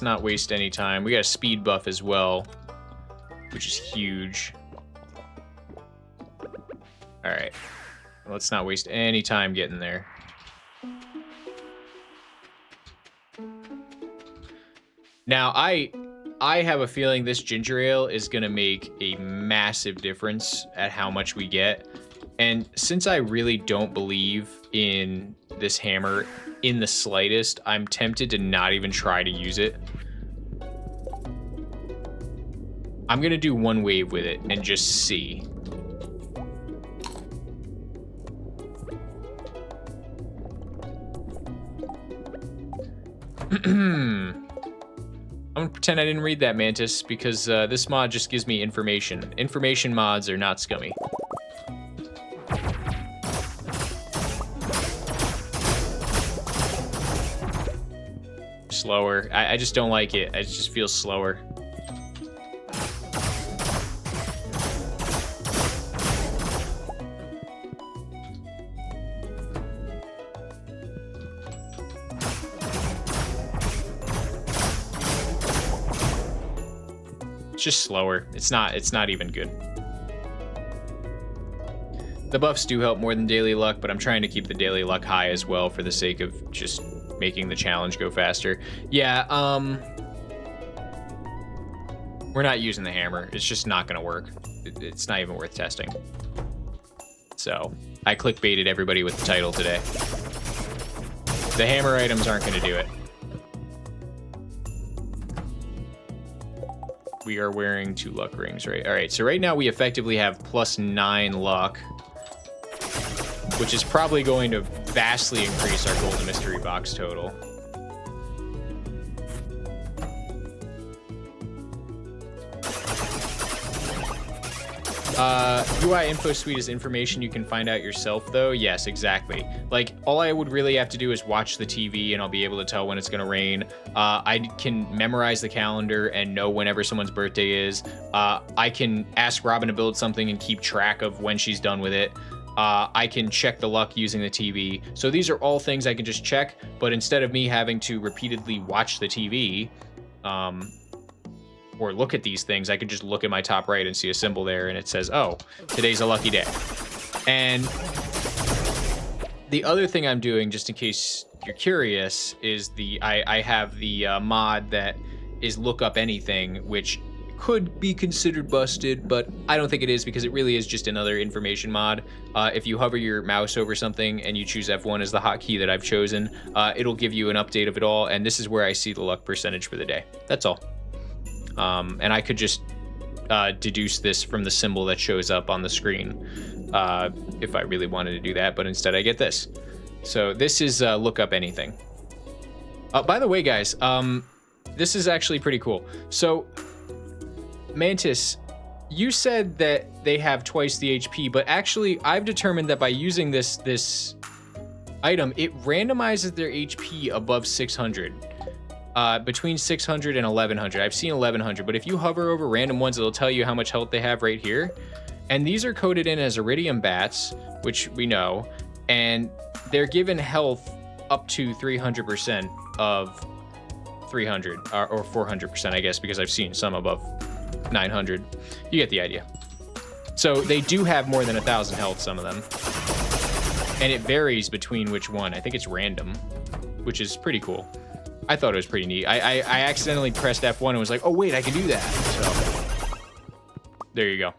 not waste any time. We got a speed buff as well, which is huge. All right, let's not waste any time getting there. Now, I have a feeling this ginger ale is gonna make a massive difference at how much we get. And since I really don't believe in this hammer in the slightest, I'm tempted to not even try to use it. I'm gonna do one wave with it and just see. I'm gonna pretend I didn't read that, Mantis, because this mod just gives me information. Information mods are not scummy. Slower. I just don't like it. It just feels slower. It's just slower. It's not even good. The buffs do help more than daily luck, but I'm trying to keep the daily luck high as well for the sake of just making the challenge go faster. Yeah, we're not using the hammer. It's just not gonna work. It's not even worth testing. So, I clickbaited everybody with the title today. The hammer items aren't gonna do it. We are wearing 2 luck rings, right? All right, so right now we effectively have +9 luck, which is probably going to vastly increase our golden mystery box total. UI info suite is information you can find out yourself, though. Yes, exactly. Like, all I would really have to do is watch the TV, and I'll be able to tell when it's going to rain. I can memorize the calendar and know whenever someone's birthday is. I can ask Robin to build something and keep track of when she's done with it. I can check the luck using the TV. So these are all things I can just check, but instead of me having to repeatedly watch the TV, or look at these things, I could just look at my top right and see a symbol there, and it says, oh, today's a lucky day. And the other thing I'm doing, just in case you're curious, is I have the mod that is look up anything, which could be considered busted, but I don't think it is, because it really is just another information mod. If you hover your mouse over something and you choose F1 as the hotkey that I've chosen, it'll give you an update of it all, and this is where I see the luck percentage for the day. That's all. And I could just deduce this from the symbol that shows up on the screen if I really wanted to do that, but instead I get this. So this is look up anything. By the way, guys, this is actually pretty cool. So Mantis, you said that they have twice the HP, but actually I've determined that by using this item, it randomizes their HP above 600. Between 600 and 1100. I've seen 1100, but if you hover over random ones, it'll tell you how much health they have right here. And these are coded in as iridium bats, which we know, and they're given health up to 300% of 300, or 400%, I guess, because I've seen some above 900. You get the idea. So they do have more than 1,000 health, some of them. And it varies between which one. I think it's random, which is pretty cool. I thought it was pretty neat. I accidentally pressed F1 and was like, oh wait, I can do that. So there you go.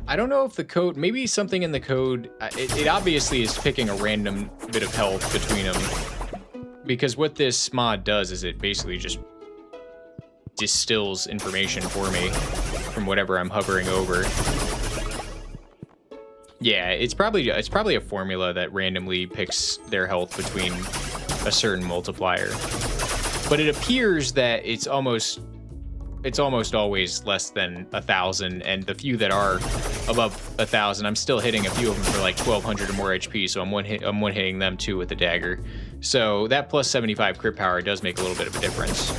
I don't know if the code, maybe something in the code, it obviously is picking a random bit of health between them, because what this mod does is it basically just distills information for me from whatever I'm hovering over. Yeah, it's probably a formula that randomly picks their health between a certain multiplier. But it appears that it's almost always less than 1,000, and the few that are above 1,000, I'm still hitting a few of them for like 1,200 or more HP, so I'm one hitting them too with the dagger. So that plus 75 crit power does make a little bit of a difference.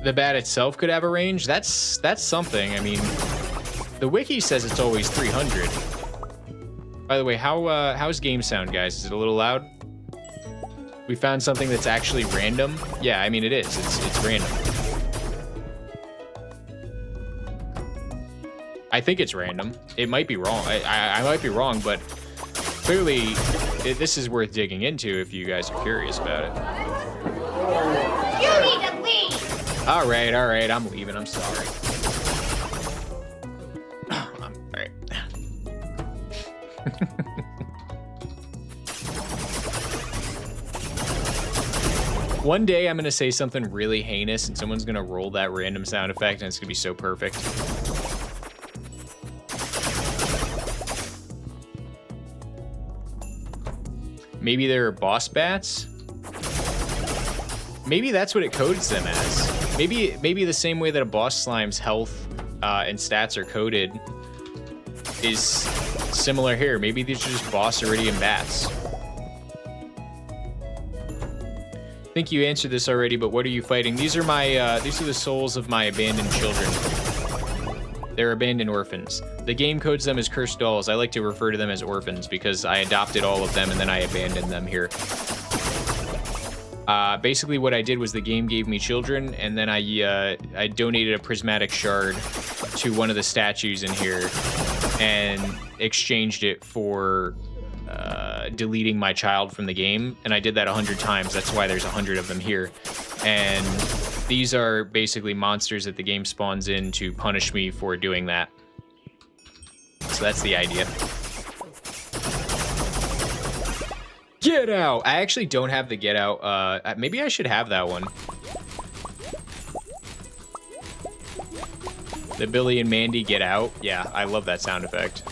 The bat itself could have a range. That's something. I mean, the wiki says it's always 300. By the way, how's game sound, guys? Is it a little loud? We found something that's actually random. Yeah, I mean it is. It's random. I think it's random. It might be wrong. I might be wrong, but clearly this is worth digging into if you guys are curious about it. You need to leave. All right, I'm leaving. I'm sorry. All right. One day I'm gonna say something really heinous and someone's gonna roll that random sound effect and it's gonna be so perfect. Maybe they're boss bats? Maybe that's what it codes them as. Maybe the same way that a boss slime's health and stats are coded is similar here. Maybe these are just boss iridium bats. I think you answered this already, but what are you fighting? These are my these are the souls of my abandoned children. They're abandoned orphans. The game codes them as cursed dolls. I like to refer to them as orphans because I adopted all of them and then I abandoned them here. Basically what I did was the game gave me children, and then I donated a prismatic shard to one of the statues in here and exchanged it for deleting my child from the game, and I did that 100 times. That's why there's 100 of them here. And these are basically monsters that the game spawns in to punish me for doing that. So that's the idea. Get out! I actually don't have the get out. Maybe I should have that one. The Billy and Mandy get out. Yeah, I love that sound effect.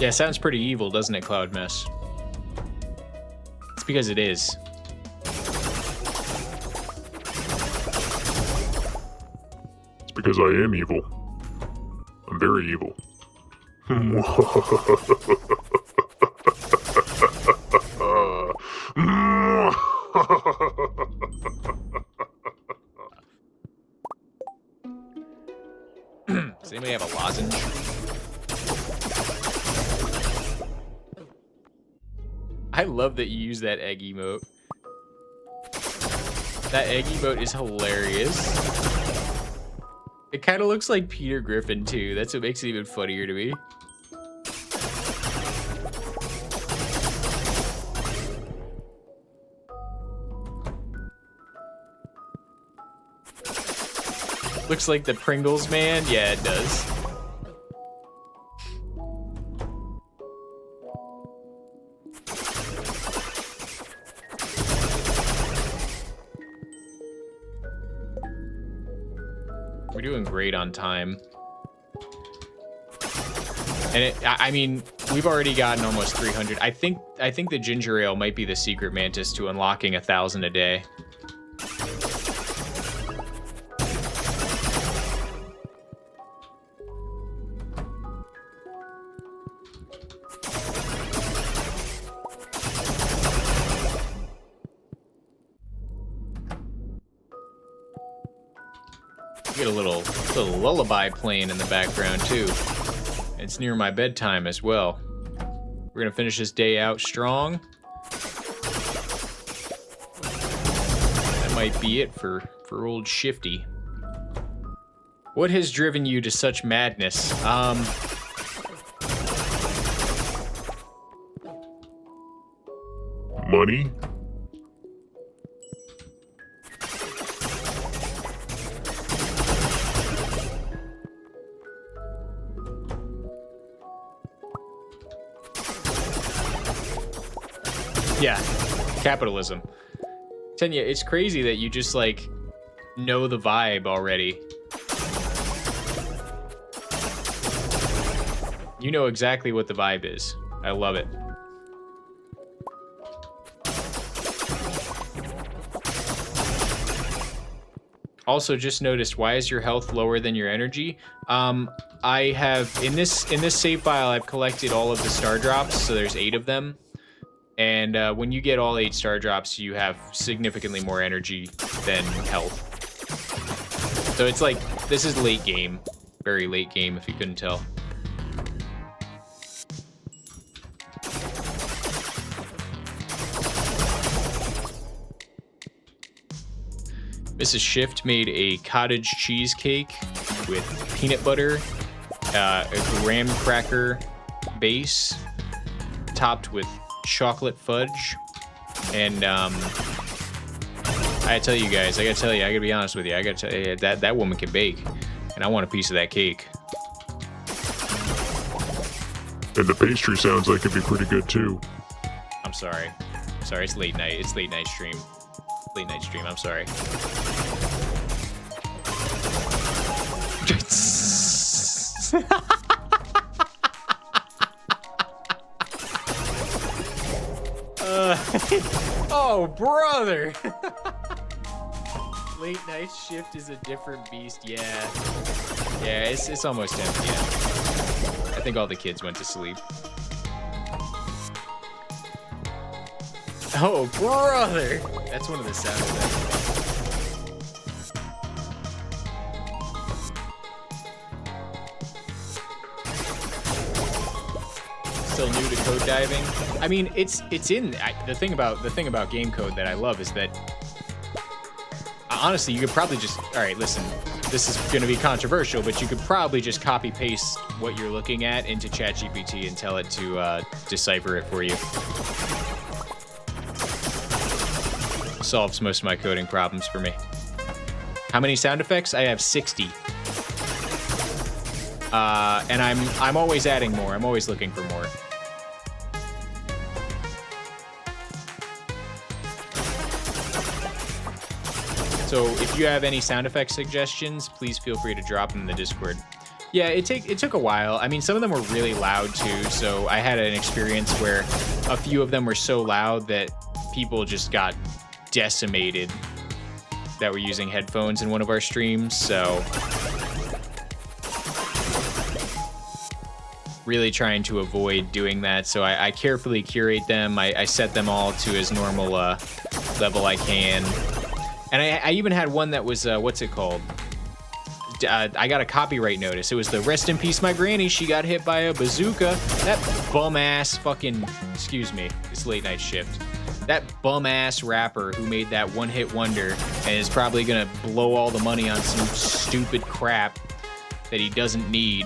Yeah, sounds pretty evil, doesn't it, Cloud Mess? It's because it is. It's because I am evil. I'm very evil. Does anybody have a lozenge? I love that you use that egg emote. That egg emote is hilarious. It kind of looks like Peter Griffin too. That's what makes it even funnier to me. Looks like the Pringles man. Yeah, it does. We're doing great on time. And I mean, we've already gotten almost 300. I think the ginger ale might be the secret mantis to unlocking 1,000 a day. Get a little lullaby playing in the background too. It's near my bedtime as well. We're gonna finish this day out strong. That might be it for old Shifty. What has driven you to such madness? Money? Yeah, capitalism. Tenya, it's crazy that you just like know the vibe already. You know exactly what the vibe is. I love it. Also, just noticed, why is your health lower than your energy? I have in this save file, I've collected all of the star drops, so there's 8 of them. And when you get all 8 star drops, you have significantly more energy than health. So it's like, this is late game. Very late game, if you couldn't tell. Mrs. Shift made a cottage cheesecake with peanut butter, a graham cracker base, topped with chocolate fudge, and I tell you guys, I gotta be honest with you. I gotta tell you, that woman can bake, and I want a piece of that cake. And the pastry sounds like it'd be pretty good too. I'm sorry. Sorry, it's late night. It's late night stream. Late night stream, I'm sorry. Oh, brother! Late night shift is a different beast. Yeah, it's almost empty. Yeah. I think all the kids went to sleep. Oh, brother! That's one of the sound effects. Still new to code diving. I mean, it's in the thing about game code that I love is that honestly, you could probably just, all right, listen, this is going to be controversial, but you could probably just copy paste what you're looking at into ChatGPT and tell it to decipher it for you. Solves most of my coding problems for me. How many sound effects? I have 60. And I'm always adding more. I'm always looking for more. So if you have any sound effect suggestions, please feel free to drop them in the Discord. Yeah, it took a while. I mean, some of them were really loud too, so I had an experience where a few of them were so loud that people just got decimated that were using headphones in one of our streams, so really trying to avoid doing that. So I carefully curate them. I set them all to as normal level I can. And I even had one that was, what's it called? I got a copyright notice. It was the rest in peace my granny. She got hit by a bazooka. That bum ass fucking, excuse me, it's late night shift. That bum ass rapper who made that one hit wonder and is probably gonna blow all the money on some stupid crap that he doesn't need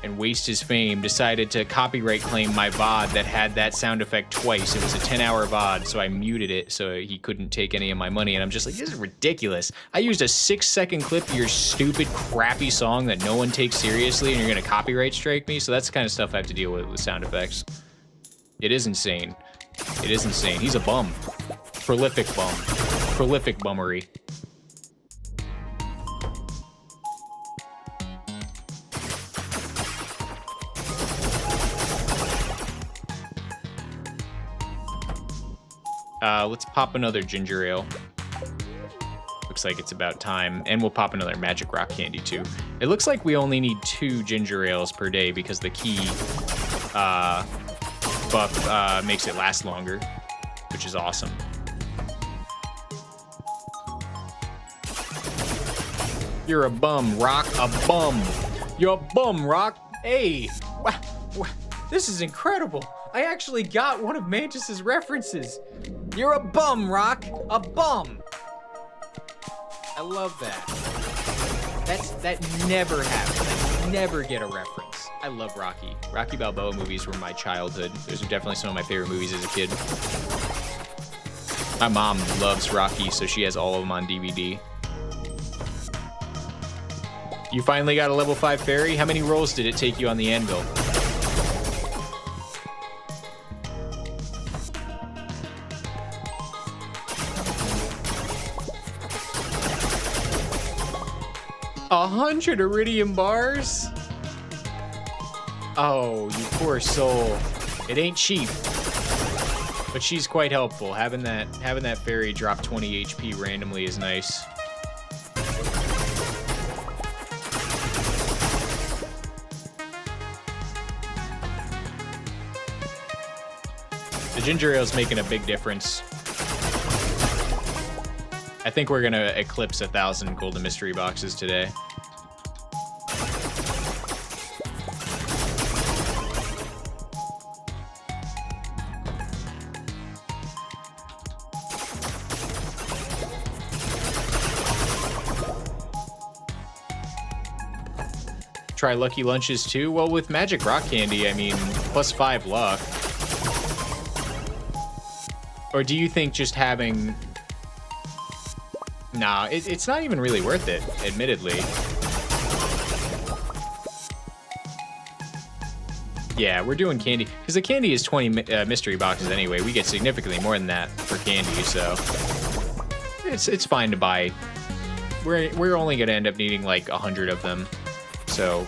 and waste his fame, decided to copyright claim my VOD that had that sound effect twice. It was a 10-hour VOD, so I muted it so he couldn't take any of my money. And I'm just like, this is ridiculous. I used a 6-second clip of your stupid, crappy song that no one takes seriously, and you're gonna copyright strike me? So that's the kind of stuff I have to deal with sound effects. It is insane. It is insane. He's a bum. Prolific bum. Prolific bummery. Let's pop another ginger ale. Looks like it's about time. And we'll pop another magic rock candy too. It looks like we only need 2 ginger ales per day because the key buff makes it last longer, which is awesome. You're a bum, Rock. A bum. You're a bum, Rock. Hey, wow, this is incredible. I actually got one of Mantis's references. You're a bum, Rock. A bum. I love that. That never happens. I never get a reference. I love Rocky. Rocky Balboa movies were my childhood. Those are definitely some of my favorite movies as a kid. My mom loves Rocky, so she has all of them on DVD. You finally got a level 5 fairy? How many rolls did it take you on the anvil? A 100 iridium bars? Oh, you poor soul. It ain't cheap, but she's quite helpful. Having that fairy drop 20 HP randomly is nice. The ginger ale's making a big difference. I think we're gonna eclipse 1,000 golden mystery boxes today. Try lucky lunches too? Well, with magic rock candy, I mean, +5 luck. Or do you think just having Nah, it's not even really worth it, admittedly. Yeah, we're doing candy. Because the candy is 20 mystery boxes anyway. We get significantly more than that for candy, so... It's fine to buy. We're only going to end up needing like 100 of them. So...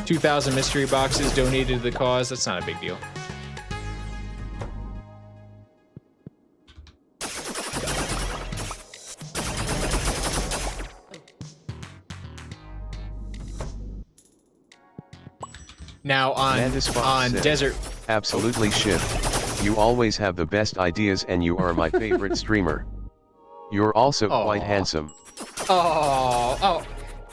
2,000 mystery boxes donated to the cause. That's not a big deal. Now on desert. Absolutely shift. You always have the best ideas and you are my favorite streamer. You're also quite handsome. Oh.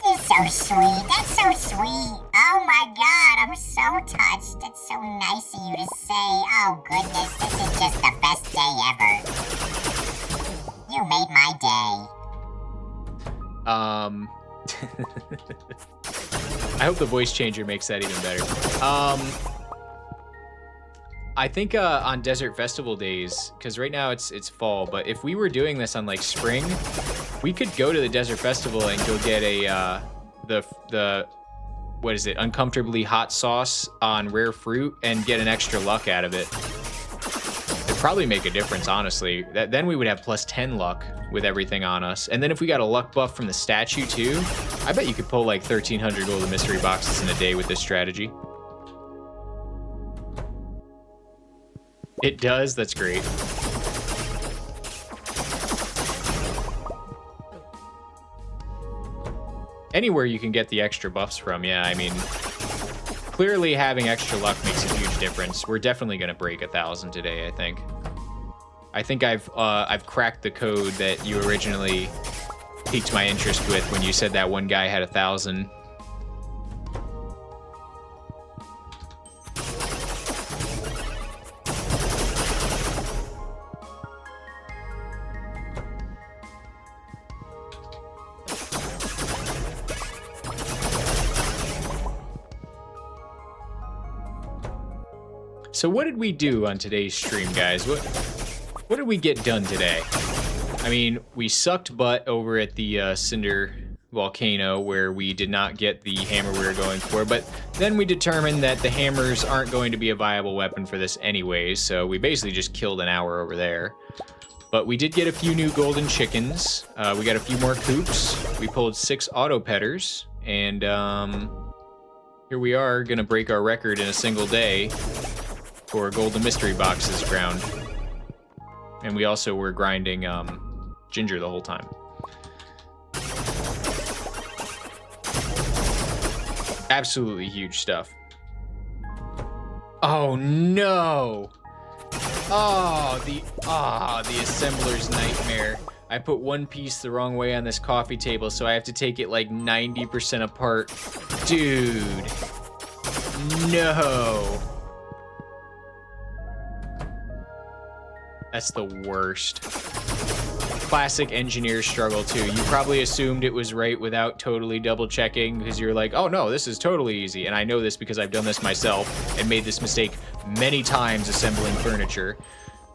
You're so sweet. That's so sweet. Oh my god, I'm so touched. That's so nice of you to say. Oh goodness, this is just the best day ever. You made my day. I hope the voice changer makes that even better. I think on Desert Festival days, because right now it's fall, but if we were doing this on like spring, we could go to the Desert Festival and go get a the what is it, uncomfortably hot sauce on rare fruit and get an extra luck out of it. It'd probably make a difference, honestly. Then we would have plus 10 luck with everything on us. And then if we got a luck buff from the statue too, I bet you could pull like 1,300 golden mystery boxes in a day with this strategy. It does, that's great. Anywhere you can get the extra buffs from, yeah, I mean, clearly having extra luck makes a huge difference. We're definitely gonna break 1,000 today, I think. I think I've cracked the code that you originally piqued my interest with when you said that one guy had 1,000. So what did we do on today's stream, guys? What did we get done today? I mean, we sucked butt over at the Cinder Volcano where we did not get the hammer we were going for, but then we determined that the hammers aren't going to be a viable weapon for this anyways, so we basically just killed an hour over there. But we did get a few new golden chickens. We got a few more coops. We pulled 6 auto petters, and here we are gonna break our record in a single day for golden mystery boxes ground. And we also were grinding ginger the whole time. Absolutely huge stuff. Oh no! Oh, the assembler's nightmare. I put one piece the wrong way on this coffee table, so I have to take it like 90% apart. Dude. No. That's the worst. Classic engineer struggle too. You probably assumed it was right without totally double checking because you're like, oh no, this is totally easy. And I know this because I've done this myself and made this mistake many times assembling furniture.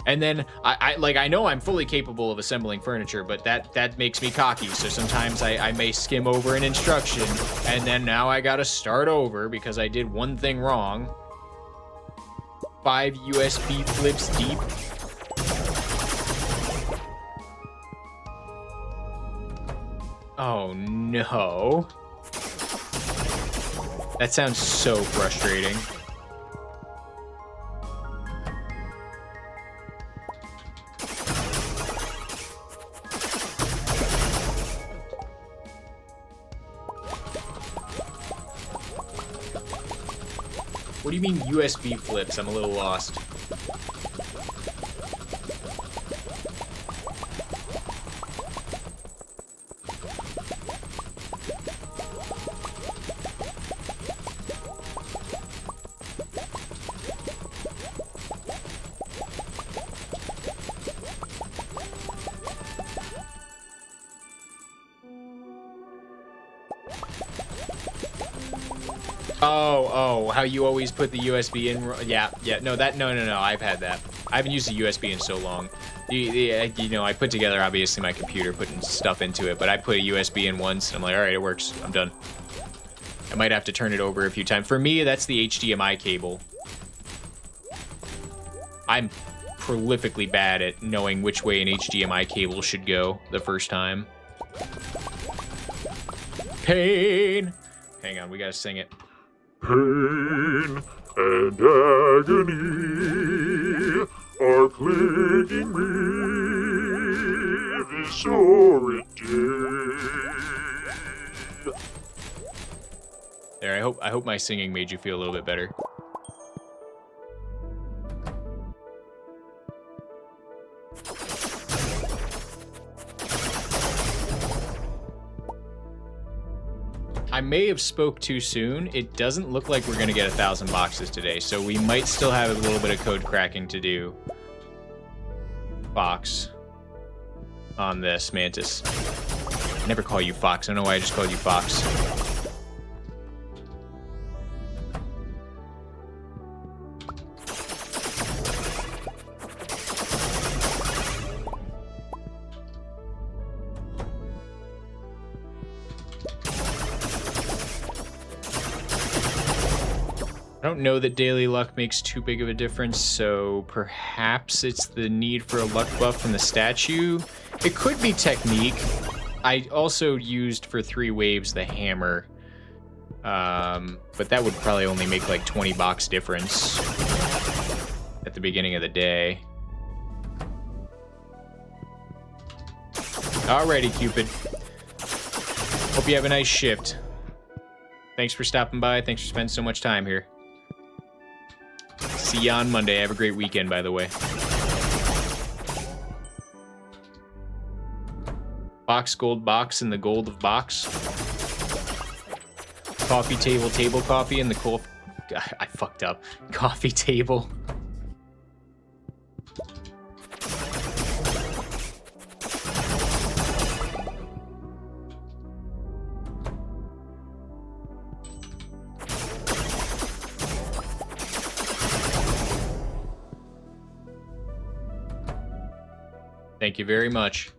And then I know I'm fully capable of assembling furniture, but that makes me cocky. So sometimes I may skim over an instruction and then now I gotta start over because I did one thing wrong. 5 USB flips deep. Oh no. That sounds so frustrating. What do you mean USB flips? I'm a little lost. Oh, how you always put the USB in? Yeah, no, I've had that. I haven't used a USB in so long. You know, I put together, obviously, my computer, putting stuff into it, but I put a USB in once, and I'm like, all right, it works. I'm done. I might have to turn it over a few times. For me, that's the HDMI cable. I'm prolifically bad at knowing which way an HDMI cable should go the first time. Pain! Hang on, we gotta sing it. Pain and agony are plaguing me this horrid day. There, I hope my singing made you feel a little bit better. I may have spoke too soon. It doesn't look like we're gonna get 1,000 boxes today, so we might still have a little bit of code cracking to do. Fox. On this, Mantis. I never call you Fox. I don't know why I just called you Fox. I don't know that daily luck makes too big of a difference, so perhaps it's the need for a luck buff from the statue. It could be technique. I also used for 3 waves the hammer, but that would probably only make like 20 box difference at the beginning of the day. Alrighty, Cupid. Hope you have a nice shift. Thanks for stopping by. Thanks for spending so much time here. See you on Monday. Have a great weekend, by the way. Box, gold box, and the gold of box. Coffee table, table coffee, and the cool... I fucked up. Coffee table. Thank you very much.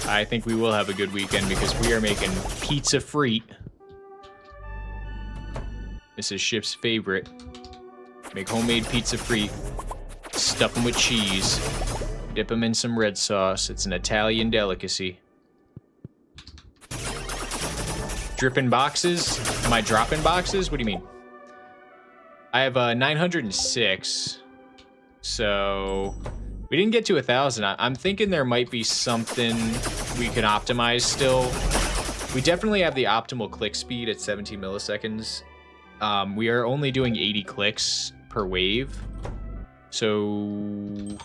I think we will have a good weekend because we are making pizza frite. This is Ship's favorite. Make homemade pizza frite. Stuff them with cheese. Dip them in some red sauce. It's an Italian delicacy. Dripping boxes? Am I dropping boxes? What do you mean? I have 906. So... we didn't get to 1,000. I'm thinking there might be something we can optimize still. We definitely have the optimal click speed at 17 milliseconds. We are only doing 80 clicks per wave. So...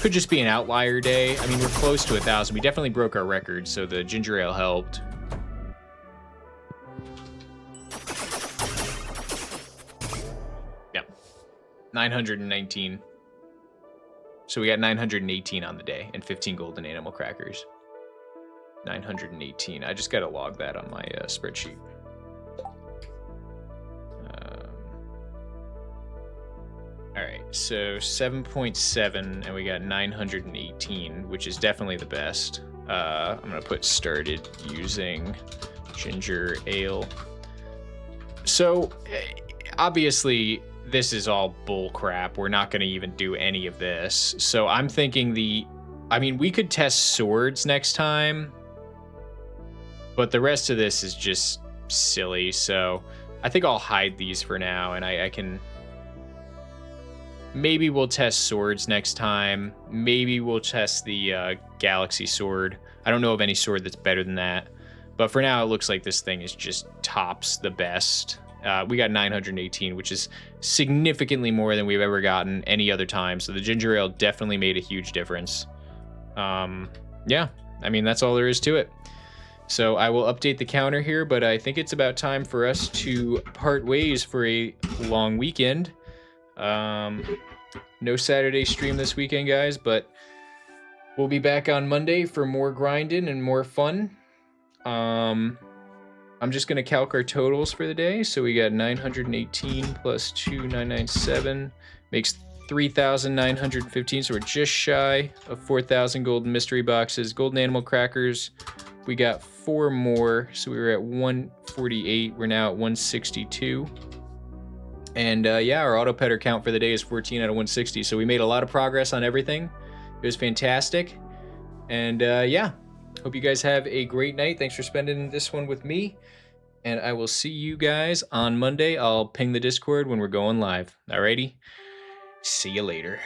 could just be an outlier day. I mean, we're close to 1,000. We definitely broke our record, so the ginger ale helped. Yeah. 919. So we got 918 on the day and 15 golden animal crackers. 918. I just got to log that on my spreadsheet. All right, so 7.7 and we got 918, which is definitely the best. I'm going to put started using ginger ale. So obviously... this is all bull crap. We're not going to even do any of this. So I'm thinking I mean, we could test swords next time, but the rest of this is just silly. So I think I'll hide these for now, and I can... maybe we'll test swords next time. Maybe we'll test the galaxy sword. I don't know of any sword that's better than that. But for now, it looks like this thing is just tops the best. We got 918, which is significantly more than we've ever gotten any other time. So the ginger ale definitely made a huge difference. Yeah, I mean, that's all there is to it. So I will update the counter here, but I think it's about time for us to part ways for a long weekend. No Saturday stream this weekend, guys, but we'll be back on Monday for more grinding and more fun. I'm just going to calc our totals for the day. So we got 918 plus 2,997 makes 3,915. So we're just shy of 4,000 golden mystery boxes. Golden animal crackers, we got 4 more. So we were at 148. We're now at 162. And yeah, our auto petter count for the day is 14 out of 160. So we made a lot of progress on everything. It was fantastic. And yeah, hope you guys have a great night. Thanks for spending this one with me. And I will see you guys on Monday. I'll ping the Discord when we're going live. Alrighty? See you later.